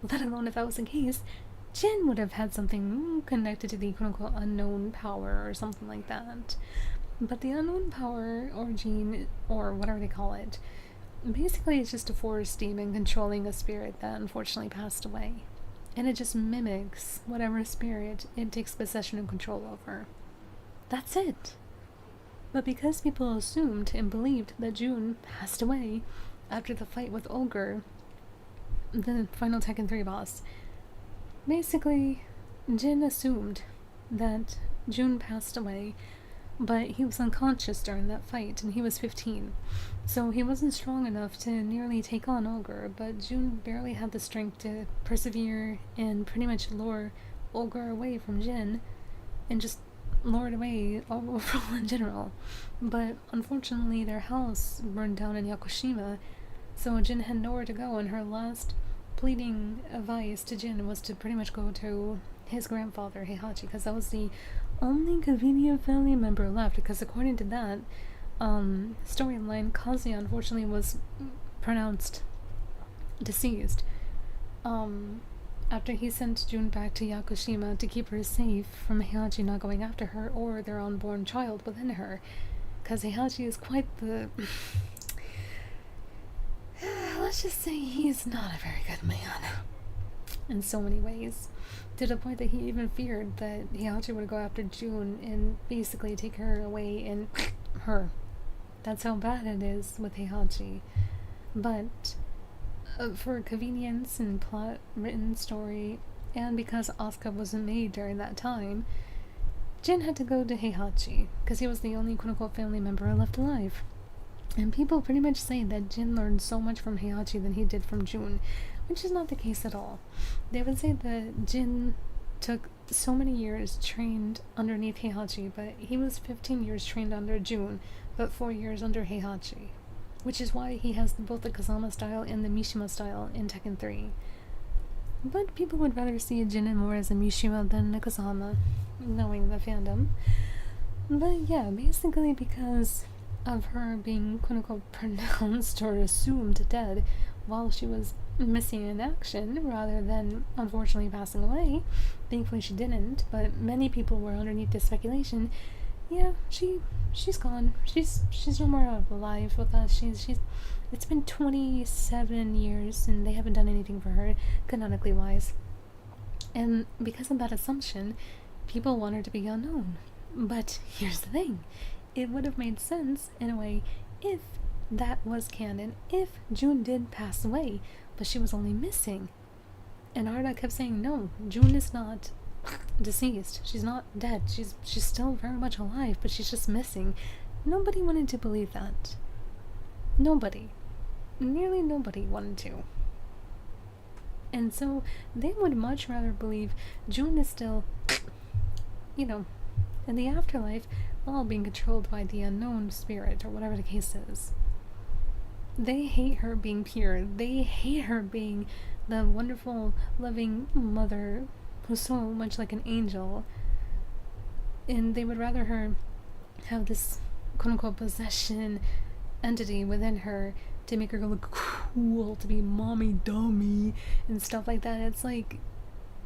Let alone if that was the case, Jin would have had something connected to the quote-unquote unknown power or something like that. But the unknown power, or gene, or whatever they call it, basically it's just a force demon controlling a spirit that unfortunately passed away. And it just mimics whatever spirit it takes possession and control over. That's it. But because people assumed and believed that June passed away after the fight with Olger, the final Tekken 3 boss, basically, Jin assumed that June passed away, but he was unconscious during that fight, and he was 15. So he wasn't strong enough to nearly take on Olger, but June barely had the strength to persevere and pretty much lure Olger away from Jin, and just lure it away overall in general. But unfortunately, their house burned down in Yakushima, so Jin had nowhere to go, and her last pleading advice to Jin was to pretty much go to his grandfather, Heihachi, because that was the only convenient family member left, because according to that storyline, Kazuya unfortunately was pronounced deceased after he sent June back to Yakushima to keep her safe from Heihachi not going after her or their unborn child within her, because Heihachi is quite the let's just say he's not a very good man in so many ways, to the point that he even feared that Heihachi would go after June and basically take her away and her. That's how bad it is with Heihachi. But for convenience and plot written story, and because Asuka wasn't made during that time, Jin had to go to Heihachi because he was the only quote-unquote family member left alive. And people pretty much say that Jin learned so much from Heihachi than he did from June, which is not the case at all. They would say that Jin took so many years trained underneath Heihachi, but he was 15 years trained under June, but 4 years under Heihachi, which is why he has both the Kazama style and the Mishima style in Tekken 3. But people would rather see Jin more as a Mishima than a Kazama, knowing the fandom. But yeah, basically because of her being quote-unquote pronounced or assumed dead while she was missing in action rather than unfortunately passing away. Thankfully she didn't, but many people were underneath the speculation, yeah, she's gone. She's no more alive with us. It's been 27 years and they haven't done anything for her, canonically wise. And because of that assumption, people want her to be unknown. But here's the thing. It would have made sense, in a way, if that was canon, if June did pass away, but she was only missing. And Arda kept saying, no, June is not deceased. She's not dead. She's still very much alive, but she's just missing. Nobody wanted to believe that. Nobody. Nearly nobody wanted to. And so they would much rather believe June is still, you know, in the afterlife, while being controlled by the unknown spirit, or whatever the case is. They hate her being pure. They hate her being the wonderful, loving mother who's so much like an angel. And they would rather her have this quote-unquote possession entity within her to make her look cool, to be mommy dummy and stuff like that. It's like,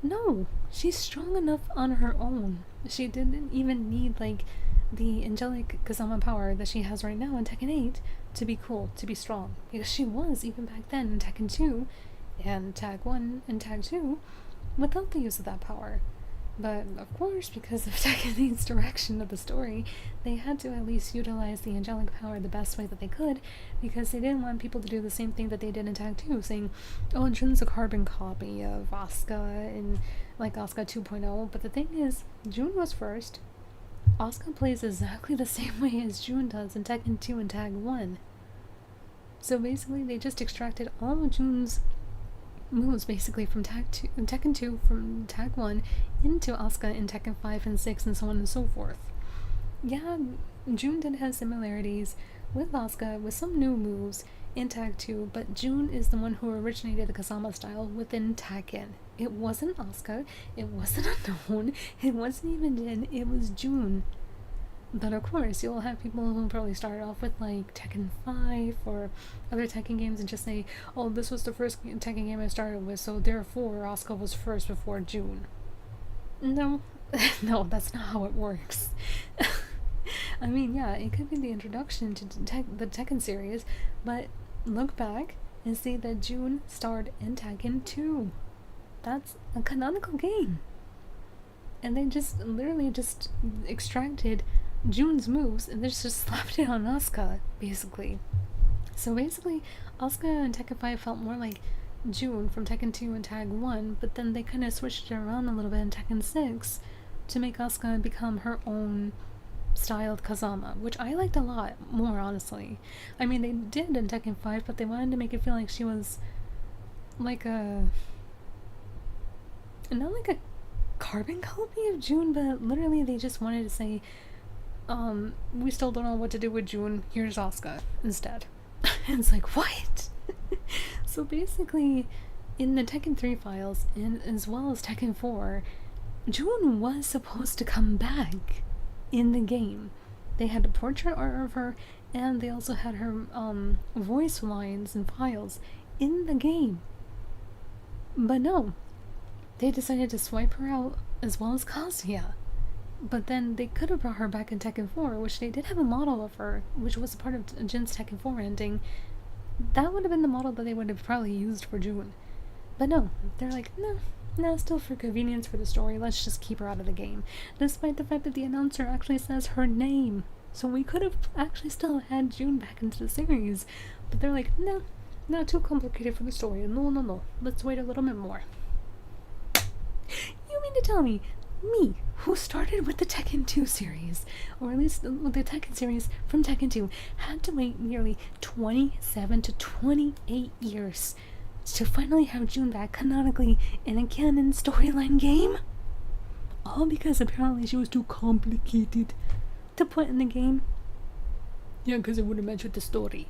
no, she's strong enough on her own. She didn't even need like the angelic Kazama power that she has right now in Tekken 8 to be cool, to be strong, because she was even back then in Tekken 2 and Tag 1 and Tag 2 without the use of that power. But of course, because of Tekken 8's direction of the story, they had to at least utilize the angelic power the best way that they could, because they didn't want people to do the same thing that they did in Tag 2, saying, oh, Jun's a carbon copy of Asuka in like Asuka 2.0. But the thing is, Jun was first. Asuka plays exactly the same way as Jun does in Tekken 2 and Tag 1. So basically, they just extracted all of Jun's moves basically from Tekken 2 from Tag 1 into Asuka in Tekken 5 and 6 and so on and so forth. Yeah, Jun did have similarities with Asuka with some new moves in Tag 2, but Jun is the one who originated the Kazama style within Tekken. It wasn't Asuka, it wasn't Unknown, it wasn't even Jin, it was Jun. But of course, you'll have people who probably start off with like Tekken 5 or other Tekken games and just say, oh, this was the first Tekken game I started with, so therefore Asuka was first before Jun. No, no, that's not how it works. I mean, yeah, it could be the introduction to the Tekken series, but look back and see that Jun starred in Tekken 2. That's a canonical game. And they just literally just extracted Jun's moves and they just slapped it on Asuka, basically. So basically, Asuka in Tekken 5 felt more like Jun from Tekken 2 and Tag 1, but then they kind of switched it around a little bit in Tekken 6 to make Asuka become her own styled Kazama, which I liked a lot more, honestly. I mean, they did in Tekken 5, but they wanted to make it feel like she was like a... not like a carbon copy of Jun, but literally they just wanted to say, we still don't know what to do with Jun, here's Asuka instead. And it's like, what? So basically, in the Tekken 3 files, and as well as Tekken 4, Jun was supposed to come back in the game. They had a portrait art of her, and they also had her voice lines and files in the game. But no, they decided to swipe her out as well as Kazuya. But then they could have brought her back in Tekken 4, which they did have a model of her, which was a part of Jin's Tekken 4 ending. That would have been the model that they would have probably used for Jun. But no, they're like, no, still for convenience for the story, let's just keep her out of the game. Despite the fact that the announcer actually says her name. So we could have actually still had Jun back into the series. But they're like, no, not too complicated for the story. No, let's wait a little bit more. You mean to tell me, me, who started with the Tekken 2 series, or at least with the Tekken series from Tekken 2, had to wait nearly 27 to 28 years to finally have Jun back canonically in a canon storyline game? All because apparently she was too complicated to put in the game? Yeah, because it wouldn't match with the story.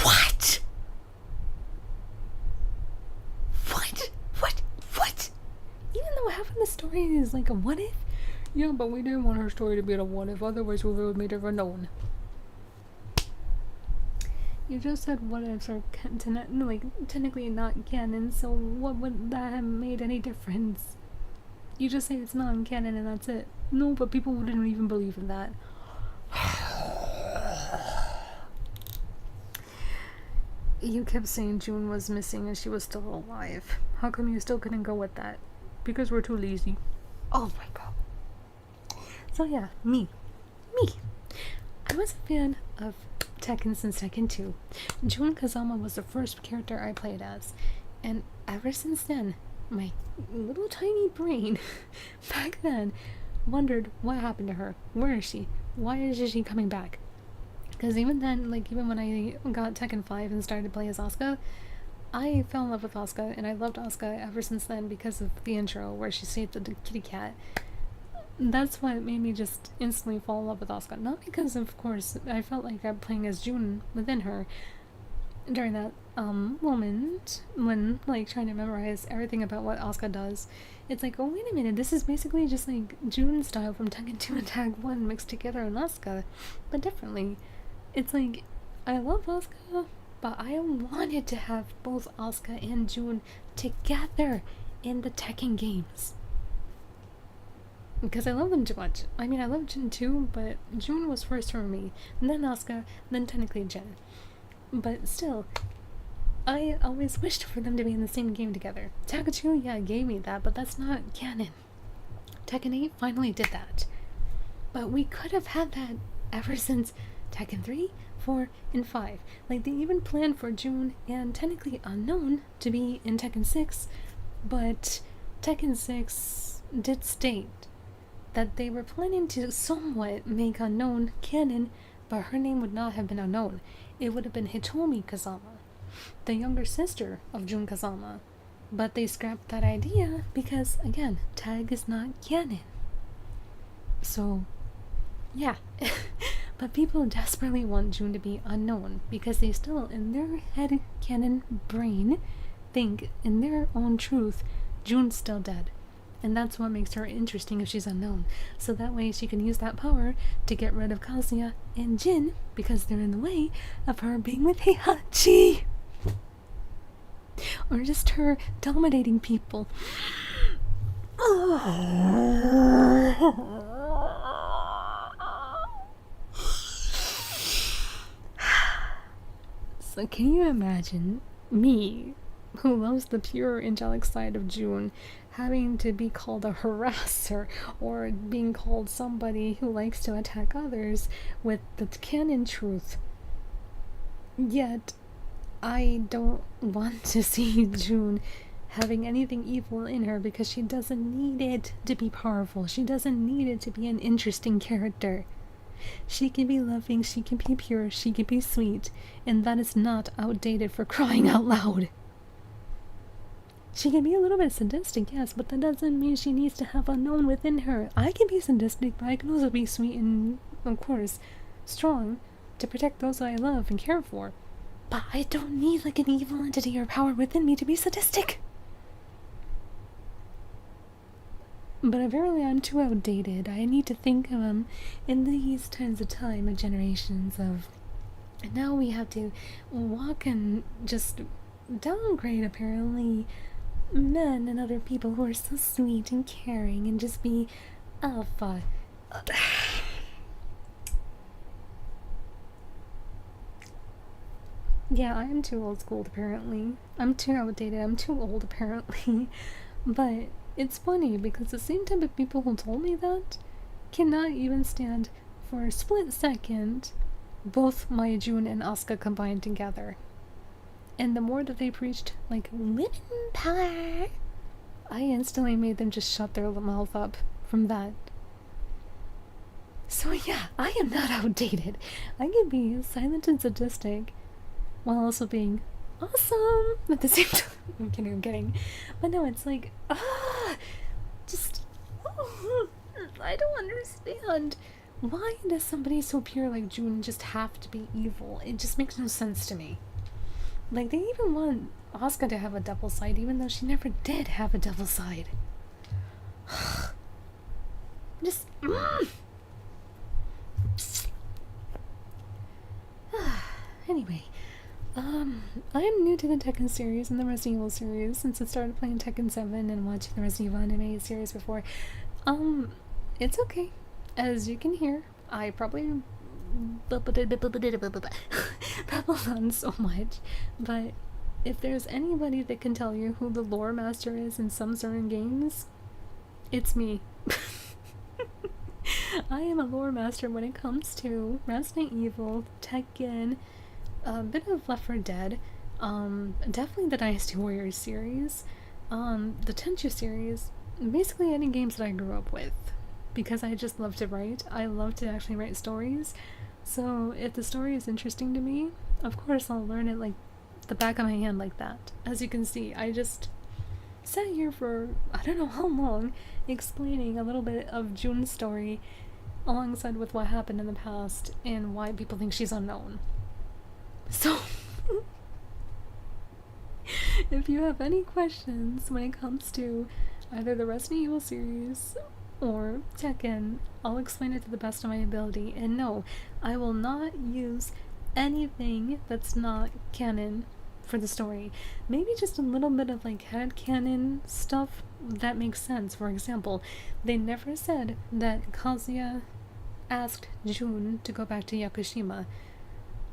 What? What? Even though half of the story is like a what if? Yeah, but we didn't want her story to be a what if, otherwise we would have made her known. You just said what ifs are technically not canon, so what would that have made any difference? You just say it's not in canon and that's it. No, but people wouldn't even believe in that. You kept saying Jun was missing and she was still alive. How come you still couldn't go with that? Because we're too lazy. Oh my god. So yeah, me. I was a fan of Tekken since Tekken 2. Jun Kazama was the first character I played as. And ever since then, my little tiny brain back then wondered what happened to her. Where is she? Why is she coming back? Because even then, like, even when I got Tekken 5 and started to play as Asuka, I fell in love with Asuka, and I loved Asuka ever since then because of the intro where she saved the kitty cat. That's what made me just instantly fall in love with Asuka. Not because, of course, I felt like I'm playing as June within her during that moment when, like, trying to memorize everything about what Asuka does. It's like, oh, wait a minute, this is basically just like June style from Tekken 2 and Tag 1 mixed together in Asuka, but differently. It's like, I love Asuka, but I wanted to have both Asuka and June together in the Tekken games. Because I love them too much. I mean, I love Jin too, but June was first for me, and then Asuka, then technically Jin. But still, I always wished for them to be in the same game together. Tekken 2, yeah, gave me that, but that's not canon. Tekken 8 finally did that. But we could have had that ever since Tekken 3, 4, and 5. Like, they even planned for June and technically Unknown to be in Tekken 6, but Tekken 6 did state that they were planning to somewhat make Unknown canon, but her name would not have been Unknown. It would have been Hitomi Kazama, the younger sister of Jun Kazama. But they scrapped that idea because, again, tag is not canon. So, yeah. But people desperately want June to be Unknown because they still, in their head canon brain, think, in their own truth, June's still dead. And that's what makes her interesting if she's unknown. So that way she can use that power to get rid of Kazuya and Jin because they're in the way of her being with Heihachi. Or just her dominating people. So can you imagine me, who loves the pure angelic side of June, having to be called a harasser or being called somebody who likes to attack others with the canon truth? Yet I don't want to see June having anything evil in her because she doesn't need it to be powerful. She doesn't need it to be an interesting character. She can be loving, she can be pure, she can be sweet, and that is not outdated, for crying out loud. She can be a little bit sadistic, yes, but that doesn't mean she needs to have Unknown within her. I can be sadistic, but I can also be sweet and, of course, strong to protect those I love and care for. But I don't need, like, an evil entity or power within me to be sadistic. But apparently I'm too outdated. I need to think of them in these times of time and generations of... And now we have to walk and just downgrade, apparently, men and other people who are so sweet and caring and just be alpha. Yeah, I am too old school, apparently. I'm too outdated. I'm too old, apparently. But it's funny because the same type of people who told me that cannot even stand for a split second both my June and Asuka combined together. And the more that they preached, like, women power, I instantly made them just shut their mouth up from that. So yeah, I am not outdated. I can be silent and sadistic while also being awesome at the same time. I'm kidding. But no, it's like, I don't understand. Why does somebody so pure like June just have to be evil? It just makes no sense to me. Like, they even want Asuka to have a double side, even though she never did have a double side. Just... Anyway, I am new to the Tekken series and the Resident Evil series since I started playing Tekken 7 and watching the Resident Evil anime series before. It's okay. As you can hear, I probably babbled on so much, but if there's anybody that can tell you who the lore master is in some certain games, it's me. I am a lore master when it comes to Resident Evil, Tekken, a bit of Left 4 Dead, definitely the Dynasty Warriors series, the Tenchu series, basically any games that I grew up with. Because I just love to write. I love to actually write stories. So if the story is interesting to me, of course I'll learn it like the back of my hand like that. As you can see, I just sat here for I don't know how long explaining a little bit of June's story alongside with what happened in the past and why people think she's unknown. So if you have any questions when it comes to either the Resident Evil series or Tekken, I'll explain it to the best of my ability. And no, I will not use anything that's not canon for the story. Maybe just a little bit of like headcanon stuff that makes sense. For example, they never said that Kazuya asked June to go back to Yakushima,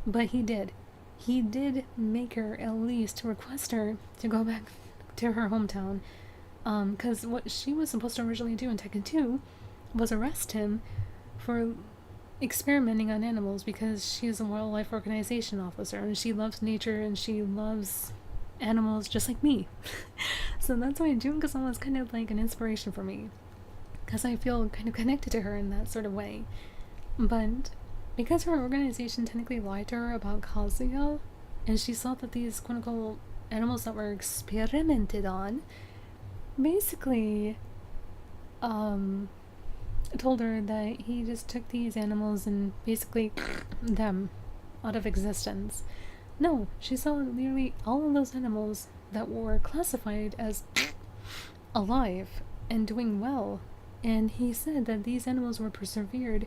but he did. He did make her at least request her to go back to her hometown. Because what she was supposed to originally do in Tekken 2 was arrest him for experimenting on animals, because she is a wildlife organization officer and she loves nature and she loves animals just like me. So that's why June Kazama is kind of like an inspiration for me, because I feel kind of connected to her in that sort of way. But because her organization technically lied to her about Kazuya, and she saw that these quote-unquote animals that were experimented on basically told her that he just took these animals and basically them out of existence. No, she saw nearly all of those animals that were classified as alive and doing well, and he said that these animals were persevered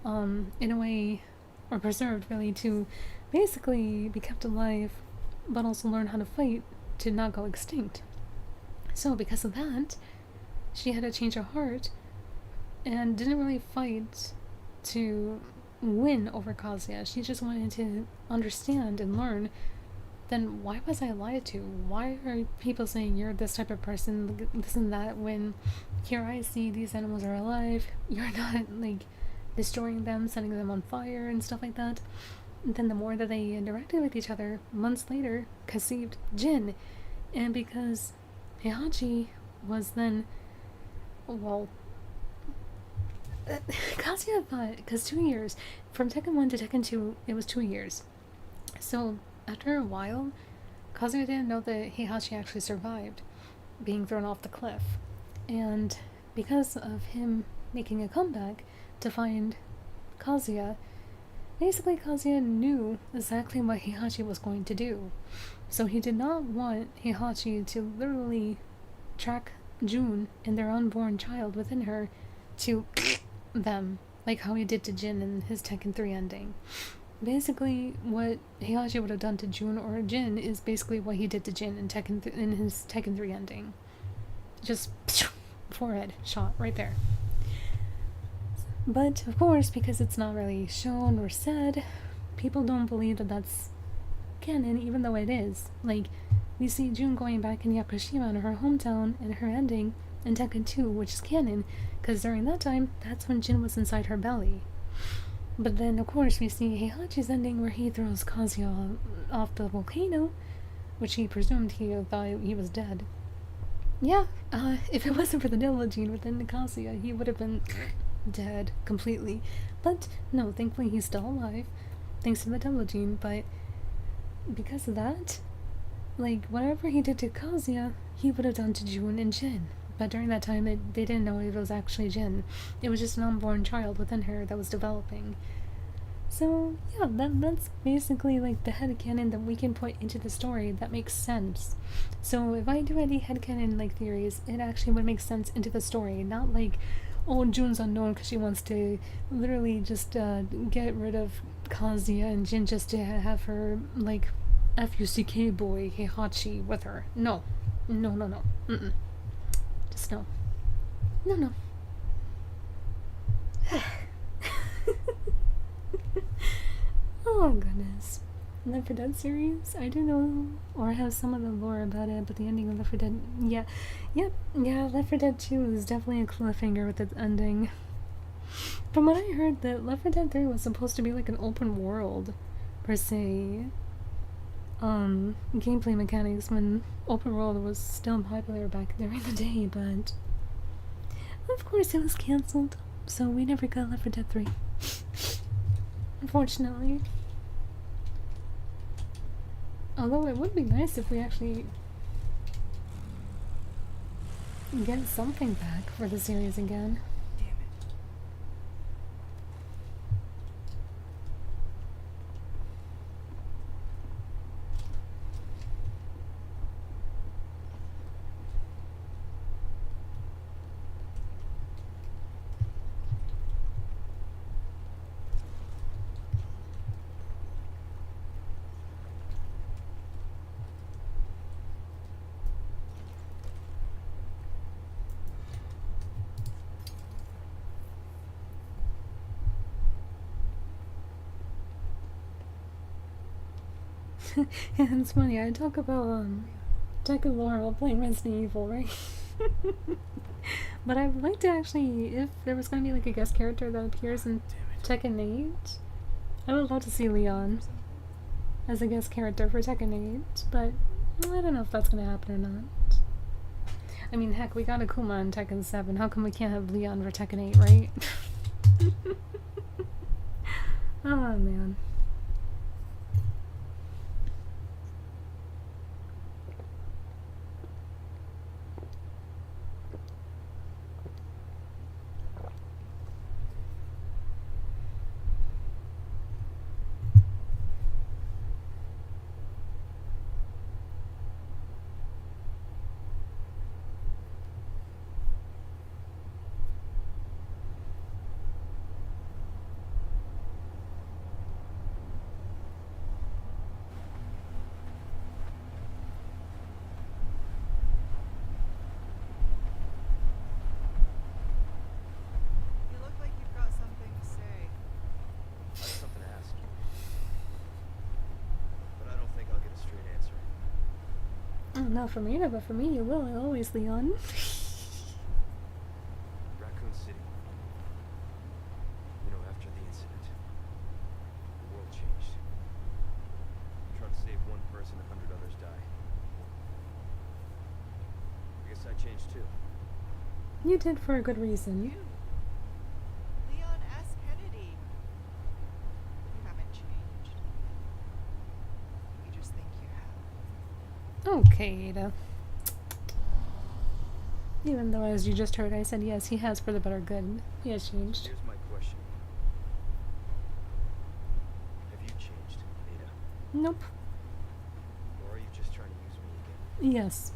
in a way, or preserved really, to basically be kept alive but also learn how to fight to not go extinct. So because of that, she had to change her heart and didn't really fight to win over Kazuya. She just wanted to understand and learn, then why was I lied to? Why are people saying you're this type of person, this and that, when here I see these animals are alive, you're not like destroying them, setting them on fire and stuff like that. And then the more that they interacted with each other, months later, conceived Jin. And because Heihachi was then, well, Kazuya thought, because 2 years, from Tekken 1 to Tekken 2, it was 2 years. So after a while, Kazuya didn't know that Heihachi actually survived being thrown off the cliff. And because of him making a comeback to find Kazuya, basically Kazuya knew exactly what Heihachi was going to do. So he did not want Heihachi to literally track June and their unborn child within her to them, like how he did to Jin in his Tekken 3 ending. Basically, what Heihachi would have done to June or Jin is basically what he did to Jin in in his Tekken 3 ending. Just forehead shot right there. But of course, because it's not really shown or said, people don't believe that that's canon, even though it is. Like, we see June going back in Yakushima in her hometown and her ending in Tekken 2, which is canon, because during that time, that's when Jin was inside her belly. But then, of course, we see Heihachi's ending where he throws Kazuya off the volcano, which he presumed he thought he was dead. Yeah, if it wasn't for the devil gene within Kazuya, he would have been dead completely. But no, thankfully he's still alive, thanks to the devil gene. But because of that, like, whatever he did to Kazuya, he would have done to June and Jin. But during that time, they didn't know it was actually Jin. It was just an unborn child within her that was developing. So, yeah, that's basically, like, the headcanon that we can put into the story that makes sense. So, if I do any headcanon, like, theories, it actually would make sense into the story. Not like, oh, June's unknown because she wants to literally just get rid of Kazuya and Jin just to have her, like, F-U-C-K boy Heihachi with her. No. No, no, no. Mm-mm. Just no. No, no. Oh, goodness. Left 4 Dead series? I do know, or have some of the lore about it, but the ending of Left 4 Dead... Yeah. Left 4 Dead 2 is definitely a cliffhanger with its ending. From what I heard, that Left 4 Dead 3 was supposed to be like an open world, per se. Gameplay mechanics when open world was still popular back during the day, but of course it was cancelled, so we never got Left 4 Dead 3. unfortunately. Although it would be nice if we actually get something back for the series again. Damn it. Yeah, it's funny, I talk about Tekken lore while playing Resident Evil, right? But I would like to actually, if there was going to be like a guest character that appears in Tekken 8, I would love to see Leon as a guest character for Tekken 8, but I don't know if that's going to happen or not. I mean, heck, we got Akuma in Tekken 7, how come we can't have Leon for Tekken 8, right? Oh man. You look like you've got something to say. I have something to ask you. But I don't think I'll get a straight answer. Oh, not for me, but for me you will, always, Leon. Raccoon City. You know, after the incident, the world changed. You try to save one person, 100 others die. I guess I changed too. You did for a good reason. You. Leon S. Kennedy. You haven't changed. You just think you have. Okay, Ada. Even though, as you just heard, I said yes, he has for the better good. He has changed. Here's my question. Have you changed, Ada? Nope. Or are you just trying to use me again? Yes.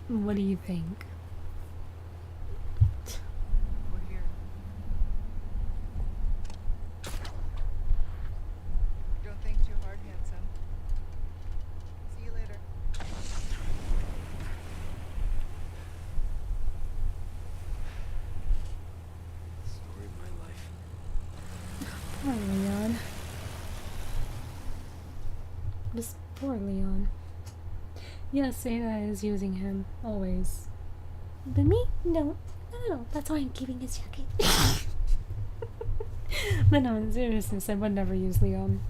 What do you think? We're here. Don't think too hard, handsome. See you later. Story of my life. Poor Leon. Just poor Leon. Yes, Ada is using him, always. But me? No. No. That's why I'm keeping his jacket. But no, in seriousness, I would never use Leon.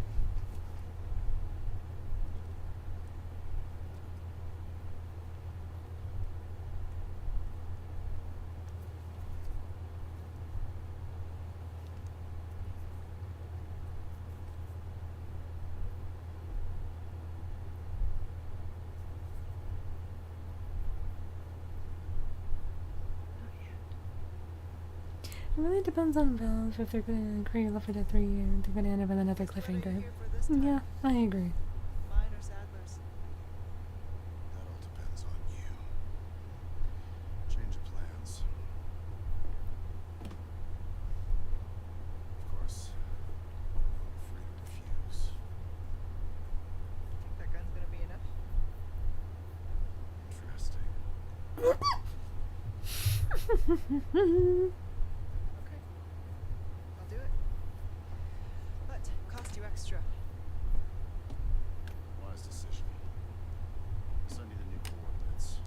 It really depends on Valve if they're gonna create Left 4 Dead 3 or they're gonna end up with another What are you cliffhanger. here for this time? Yeah, I agree. Mine or Sadler's? That all depends on you. Change of plans. Of course, I'm free to refuse. Think that gun's gonna be enough? Interesting. Okay. I'll do it. But cost you extra. Wise decision. I'll send you the new coordinates.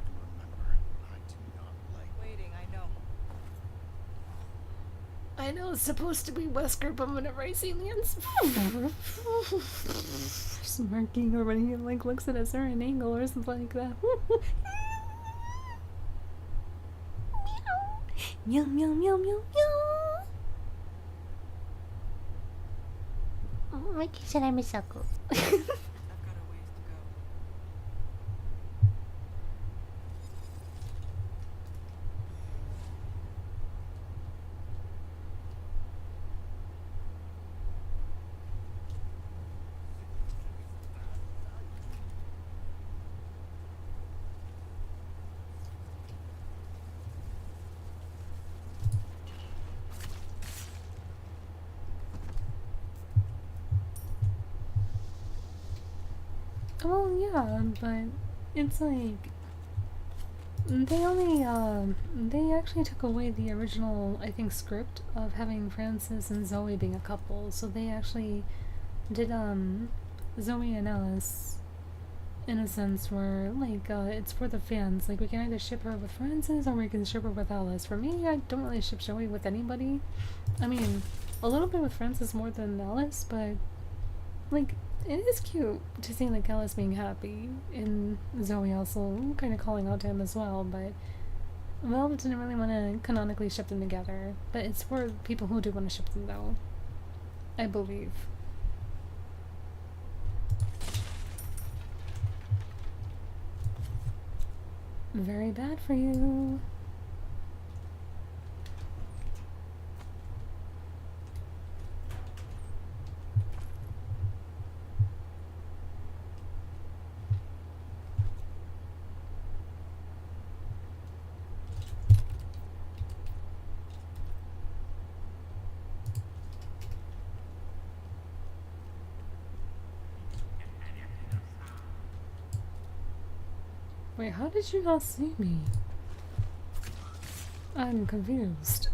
And remember, I do not like Waiting, I know. I know it's supposed to be Wesker, but whenever I see aliens smirking or when he like looks at a certain angle or something like that. Meow meow meow meow meow. Mickey said I'm a sucker. I've got a ways to go. Well, yeah, but it's like they only they actually took away the original, I think, script of having Francis and Zoe being a couple. So they actually did Zoe and Alice in a sense where like it's for the fans. Like we can either ship her with Francis or we can ship her with Alice. For me, I don't really ship Zoe with anybody. I mean, a little bit with Francis more than Alice, but like it is cute to see like Alice being happy and Zoe also kind of calling out to him as well. But Velvet didn't really want to canonically ship them together. But it's for people who do want to ship them though, I believe. Very bad for you. Wait, how did you not see me? I'm confused.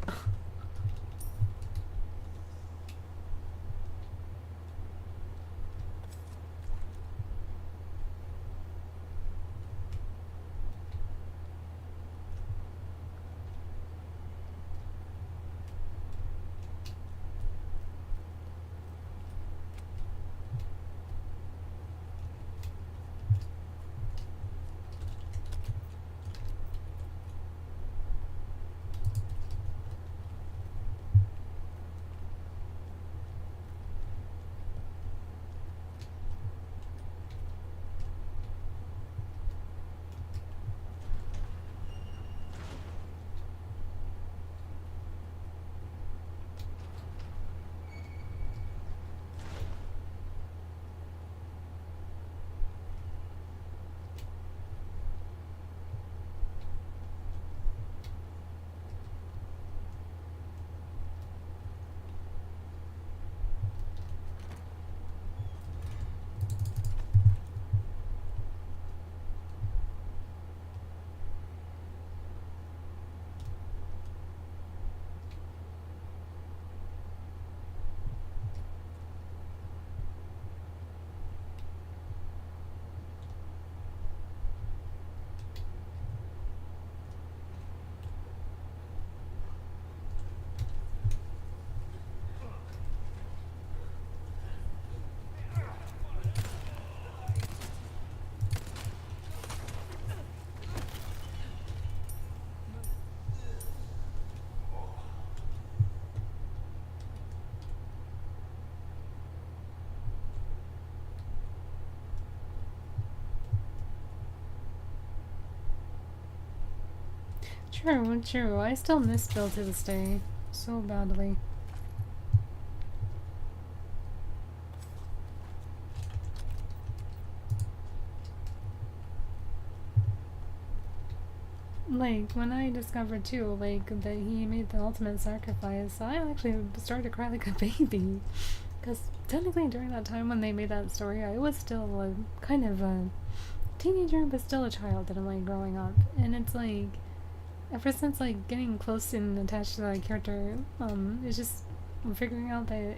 True, true. I still miss Bill to this day. So badly. Like, when I discovered too, like, that he made the ultimate sacrifice, I actually started to cry like a baby. Because technically during that time when they made that story, I was still a kind of a teenager, but still a child, and I'm like growing up. And it's like, ever since like getting close and attached to that character, it's just figuring out that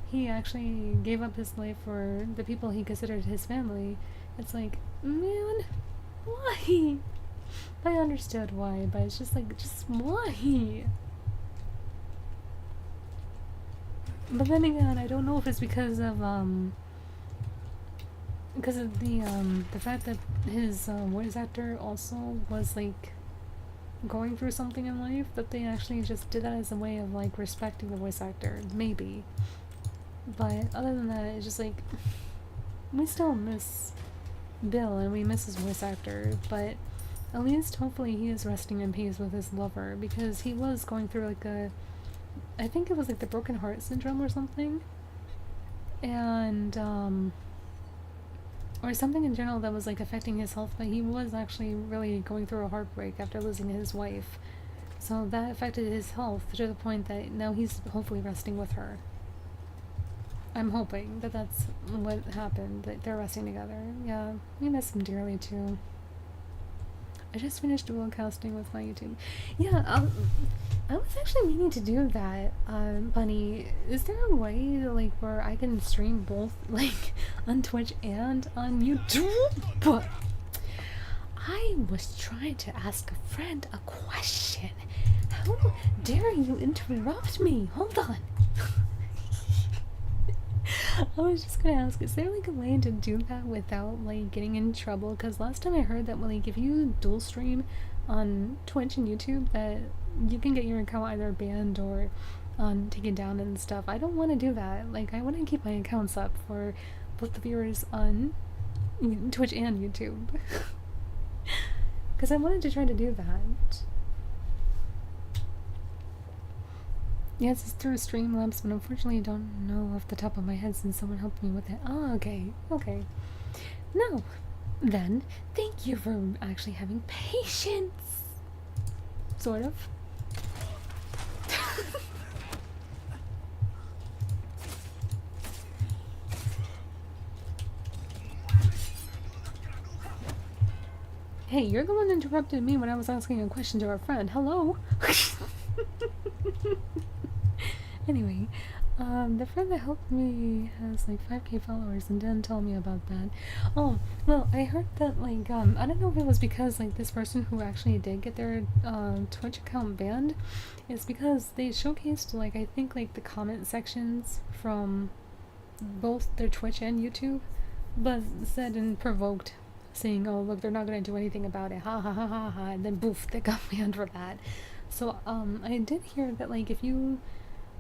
he actually gave up his life for the people he considered his family. It's like, man, why? I understood why, but it's just like, just why? But then again, I don't know if it's because of the fact that his voice actor also was like going through something in life, that they actually just did that as a way of like respecting the voice actor. Maybe. But other than that, it's just like we still miss Bill and we miss his voice actor, but at least hopefully he is resting in peace with his lover because he was going through like I think it was like the broken heart syndrome or something. And or something in general that was like affecting his health, but he was actually really going through a heartbreak after losing his wife. So that affected his health to the point that now he's hopefully resting with her. I'm hoping that that's what happened, that they're resting together. Yeah, we miss him dearly too. I just finished dual casting with my YouTube. Yeah, I was actually meaning to do that, Bunny. Is there a way, like, where I can stream both, like, on Twitch and on YouTube? I was trying to ask a friend a question. How dare you interrupt me? Hold on. I was just gonna ask, is there like a way to do that without like getting in trouble? Because last time I heard that like if you dual stream on Twitch and YouTube that you can get your account either banned or taken down and stuff. I don't want to do that. Like I want to keep my accounts up for both the viewers on Twitch and YouTube. Because I wanted to try to do that. Yes, it's through Streamlabs, but unfortunately I don't know off the top of my head since someone helped me with it. Oh, okay, okay. No, then, thank you for actually having patience. Sort of. Hey, you're the one that interrupted me when I was asking a question to our friend. Hello? Anyway, the friend that helped me has like 5k followers and didn't tell me about that. Oh, well, I heard that like, I don't know if it was because like this person who actually did get their Twitch account banned is because they showcased like, I think like the comment sections from both their Twitch and YouTube, but said and provoked saying, oh look, they're not gonna do anything about it, ha ha ha ha ha, and then boof, they got banned for that. So, I did hear that like if you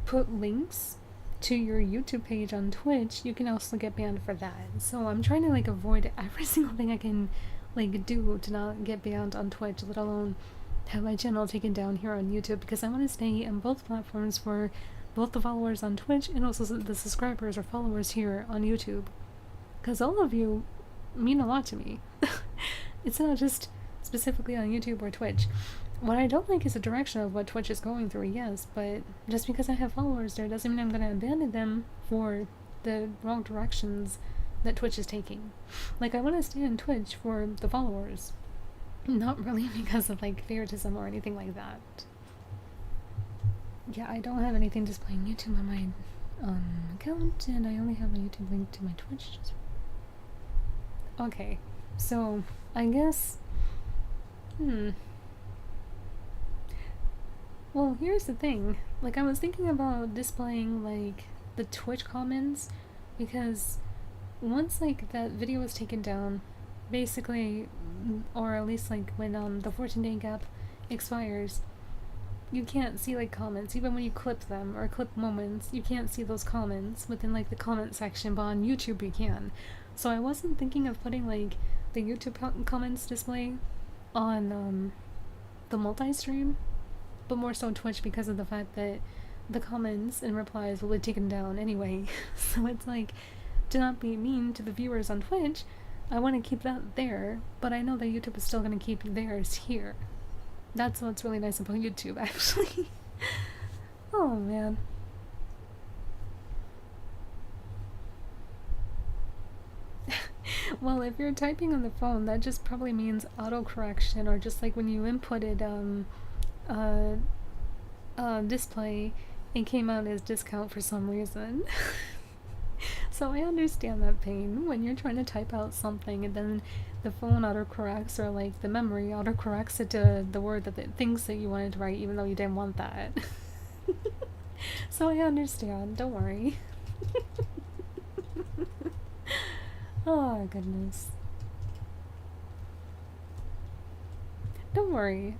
put links to your YouTube page on Twitch, you can also get banned for that. So I'm trying to like avoid every single thing I can like do to not get banned on Twitch, let alone have my channel taken down here on YouTube, because I want to stay on both platforms for both the followers on Twitch and also the subscribers or followers here on YouTube. Because all of you mean a lot to me. It's not just specifically on YouTube or Twitch. What I don't like is the direction of what Twitch is going through, yes, but just because I have followers there doesn't mean I'm gonna abandon them for the wrong directions that Twitch is taking. Like, I want to stay on Twitch for the followers, not really because of, like, favoritism or anything like that. Yeah, I don't have anything displaying YouTube on my account, and I only have a YouTube link to my Twitch. Okay, so, I guess... Well, here's the thing. Like, I was thinking about displaying, like, the Twitch comments, because once, like, that video was taken down, basically, or at least, like, when, the 14-day gap expires, you can't see, like, comments. Even when you clip them, or clip moments, you can't see those comments within, like, the comment section, but on YouTube you can. So I wasn't thinking of putting, like, the YouTube comments display on, the multi-stream, but more so Twitch because of the fact that the comments and replies will be taken down anyway. So it's like, to not be mean to the viewers on Twitch, I want to keep that there, but I know that YouTube is still going to keep theirs here. That's what's really nice about YouTube, actually. Oh man. Well, if you're typing on the phone, that just probably means autocorrection, or just like when you inputted display, it came out as discount for some reason. So I understand that pain when you're trying to type out something and then the phone autocorrects, or like the memory autocorrects it to the word that it thinks that you wanted to write even though you didn't want that. So I understand, don't worry. Oh goodness. Don't worry,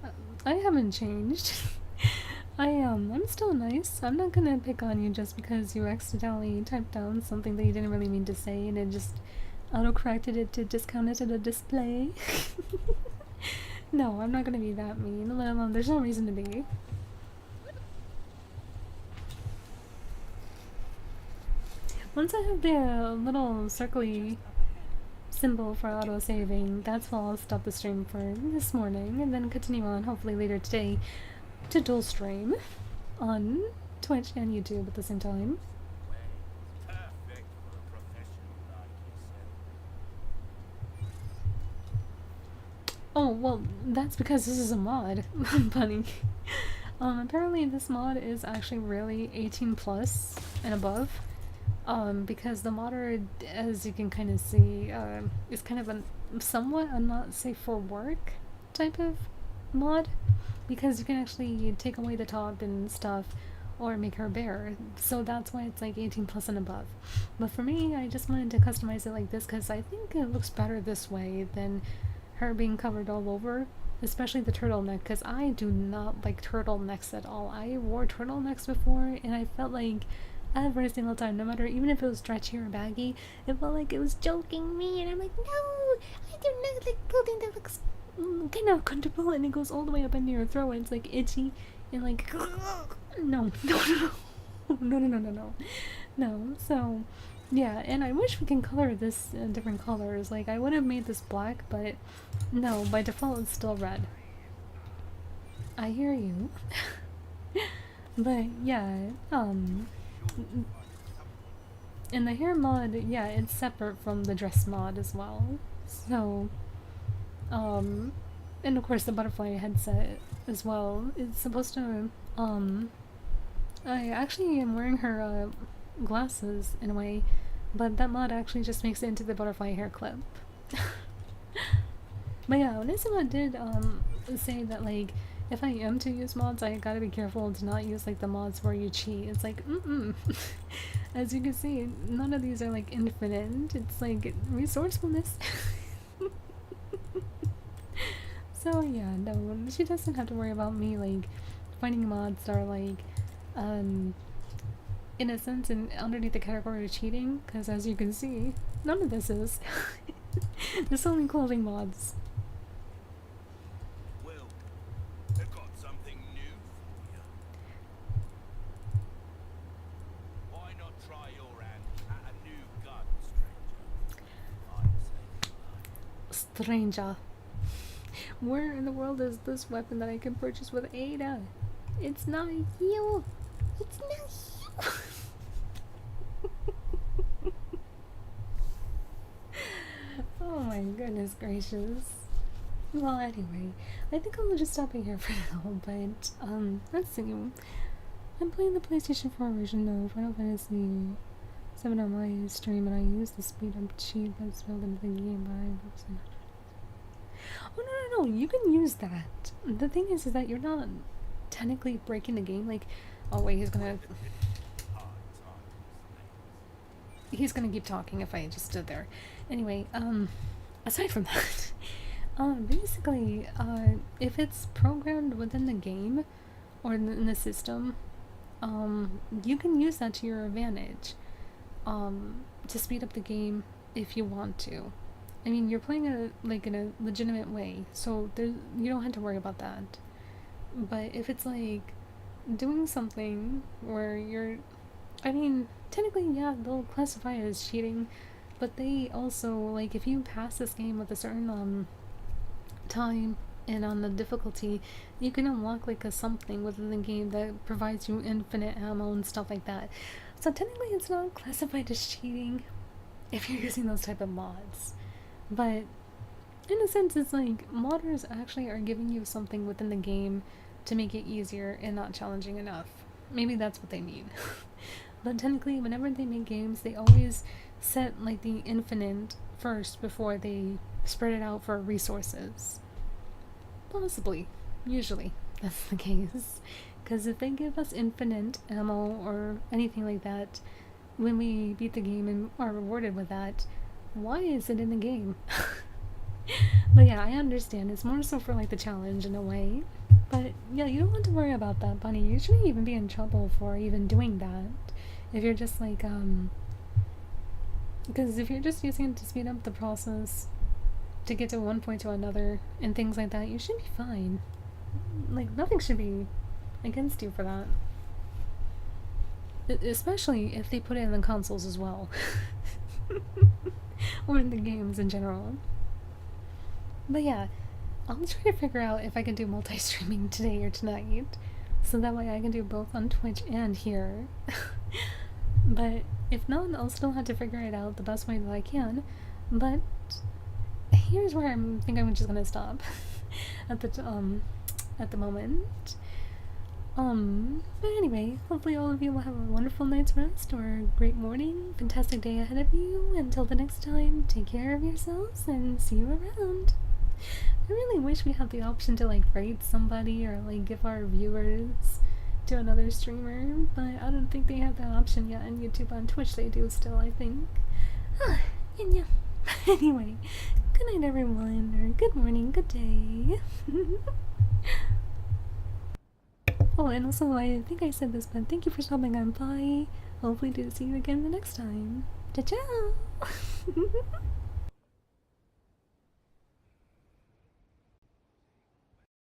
I haven't changed. I'm still nice. I'm not gonna pick on you just because you accidentally typed down something that you didn't really mean to say and it just auto-corrected it to discount it to the display. No, I'm not gonna be that mean. Let alone, there's no reason to be. Once I have the little circly symbol for auto-saving, that's when I'll stop the stream for this morning and then continue on, hopefully later today, to dual stream on Twitch and YouTube at the same time. Well, it's perfect for a professional like yourself. Oh, well, that's because this is a mod, Bunny. Apparently this mod is actually really 18 plus and above. Because the modder, as you can kind of see, is kind of a somewhat a not safe for work type of mod, because you can actually take away the top and stuff or make her bare, so that's why it's like 18 plus and above. But for me, I just wanted to customize it like this because I think it looks better this way than her being covered all over, especially the turtleneck, because I do not like turtlenecks at all. I wore turtlenecks before and I felt like every single time, no matter, even if it was stretchy or baggy, it felt like it was joking me, and I'm like, no, I do not like clothing that looks kind of comfortable and it goes all the way up into your throat and it's like itchy and like, no, no. So yeah, and I wish we can color this in different colors. Like, I would have made this black, but no, by default it's still red. I hear you. But yeah, and the hair mod, yeah, it's separate from the dress mod as well. So, and of course the butterfly headset as well. It's supposed to, I actually am wearing her, glasses in a way, but that mod actually just makes it into the butterfly hair clip. But yeah, Onisima did, say that, like, if I am to use mods, I gotta be careful to not use, like, the mods where you cheat. It's like, As you can see, none of these are, like, infinite. It's, like, resourcefulness. So, yeah, no, she doesn't have to worry about me, like, finding mods that are, like, in a sense, underneath the category of cheating, because as you can see, none of this is. There's only clothing mods. Well, I've got something new for you. Why not try your hand at a new gun, stranger? I'd say Stranger. Where in the world is this weapon that I can purchase with Ada? It's not you. It's not you. Oh my goodness gracious. Well, anyway, I think I'll just stop it here for now, but, let's see. I'm playing the PlayStation 4 version of Final Fantasy 7 on my stream, and I use the speed up cheat that's built into the game by... Oh, no, you can use that. The thing is that you're not technically breaking the game, like... Oh, wait, he's gonna keep talking if I just stood there. Anyway, aside from that, basically, if it's programmed within the game, or in the system, you can use that to your advantage, to speed up the game if you want to. I mean, you're playing it, like, in a legitimate way, so you don't have to worry about that. But if it's, like, doing something where you're... I mean, technically, yeah, they'll classify it as cheating, but they also, like, if you pass this game with a certain, time and on the difficulty, you can unlock, like, a something within the game that provides you infinite ammo and stuff like that. So technically, it's not classified as cheating if you're using those type of mods. But in a sense, it's like modders actually are giving you something within the game to make it easier and not challenging enough. Maybe that's what they mean. But technically, whenever they make games, they always set, like, the infinite first before they spread it out for resources. Possibly. Usually, that's the case. Because if they give us infinite ammo or anything like that, when we beat the game and are rewarded with that, why is it in the game? But yeah, I understand. It's more so for, like, the challenge in a way. But yeah, you don't have to worry about that, Bunny. You shouldn't even be in trouble for even doing that. If you're just like, because if you're just using it to speed up the process to get to one point to another and things like that, you should be fine. Like, nothing should be against you for that. Especially if they put it in the consoles as well. Or in the games in general. But yeah, I'll try to figure out if I can do multi-streaming today or tonight. So that way I can do both on Twitch and here. But if not, I'll still have to figure it out the best way that I can. But here's where I think I'm just gonna stop at the moment. But anyway, hopefully all of you will have a wonderful night's rest or a great morning, fantastic day ahead of you. Until the next time, take care of yourselves and see you around. I really wish we had the option to like rate somebody or like give our viewers to another streamer, but I don't think they have that option yet on YouTube. On Twitch they do still, I think. And yeah. Anyway, good night everyone, or good morning, good day. Oh, and also, I think I said this, but thank you for stopping on by. Hopefully to see you again the next time. Ciao ciao!